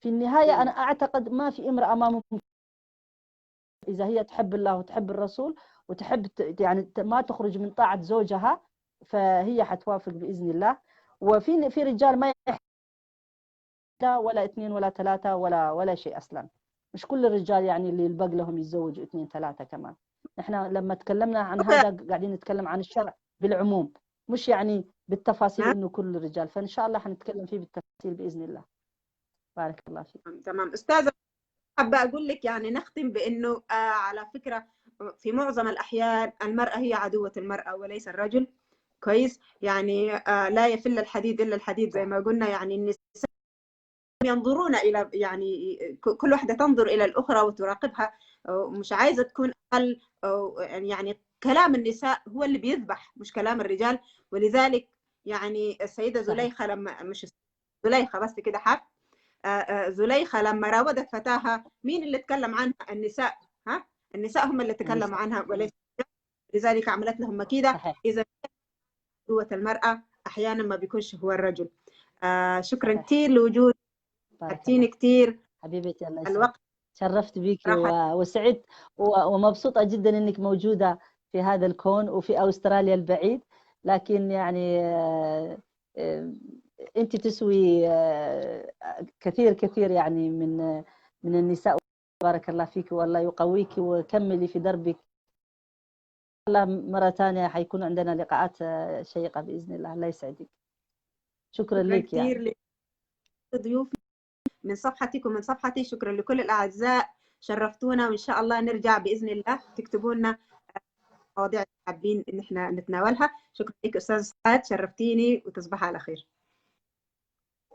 في النهاية، أنا أعتقد ما في امرأة ما ممكن إذا هي تحب الله وتحب الرسول وتحب يعني ما تخرج من طاعة زوجها فهي حتوافق بإذن الله. وفي رجال ما يحتاج ولا 2 ولا 3 ولا شيء أصلا. مش كل الرجال يعني اللي يلبق لهم يتزوجوا 2 3 كمان. نحن لما تكلمنا عن هذا قاعدين نتكلم عن الشرع بالعموم، مش يعني بالتفاصيل إنه كل الرجال. فإن شاء الله حنتكلم فيه بالتفاصيل بإذن الله. بارك الله فيك. تمام أستاذة، حابة أقول لك يعني نختم بأنه على فكرة في معظم الأحيان المرأة هي عدوة المرأة وليس الرجل. كويس؟ يعني لا يفل الحديد إلا الحديد زي ما قلنا. يعني النساء ينظرون إلى يعني كل واحدة تنظر إلى الأخرى وتراقبها، مش عايزة تكون أقل. يعني كلام النساء هو اللي بيذبح مش كلام الرجال. ولذلك يعني السيدة زليخة لما مش زليخة بس كده حق زليخة لما راودت فتاها مين اللي تكلم عنها؟ النساء. ها النساء هم اللي تكلموا عنها وليس لذلك عملت لهم مكيدة. إذا قوة المرأة أحيانا ما بيكونش هو الرجل. شكرا كثير لوجود حتيني كثير حبيبتي. الله الوقت شرفت بيكي وسعدت ومبسوطة جدا إنك موجودة في هذا الكون وفي أستراليا البعيد، لكن يعني أنت تسوي كثير كثير يعني من النساء. بارك الله فيك والله يقويك وكملي في دربك. الله مرة ثانية حيكون عندنا لقاءات شيقة بإذن الله. الله يسعدك. شكرا لك كثير يعني. لضيوفي من صفحتك ومن صفحتي. شكرا لكل الأعزاء، شرفتونا، وإن شاء الله نرجع بإذن الله تكتبوا لنا مواضيع حابين إن احنا نتناولها. شكرا لك أستاذ سعاد، شرفتيني، وتصبح على خير.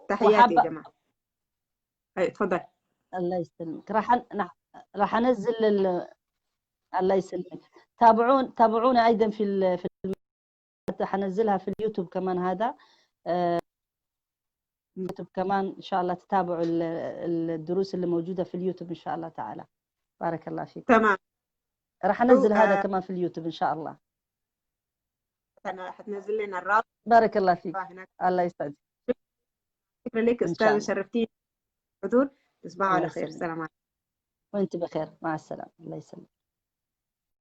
تحياتي يا جماعة. اتفضل. الله يسلمك. راح انزل الله يسلمك. تابعونا ايضا في حنزلها في اليوتيوب كمان. هذا اليوتيوب كمان ان شاء الله تتابعوا الدروس اللي موجوده في اليوتيوب ان شاء الله تعالى. بارك الله فيك. تمام. راح انزل هذا كمان في اليوتيوب ان شاء الله. انا حتنزل لنا الرابط. بارك الله فيك. الله يسعدك. شكرا لك استاذه، شرفتيني. حضور. تصبحوا على خير. السلام عليكم. وانت بخير. مع السلامه. الله يسلمك.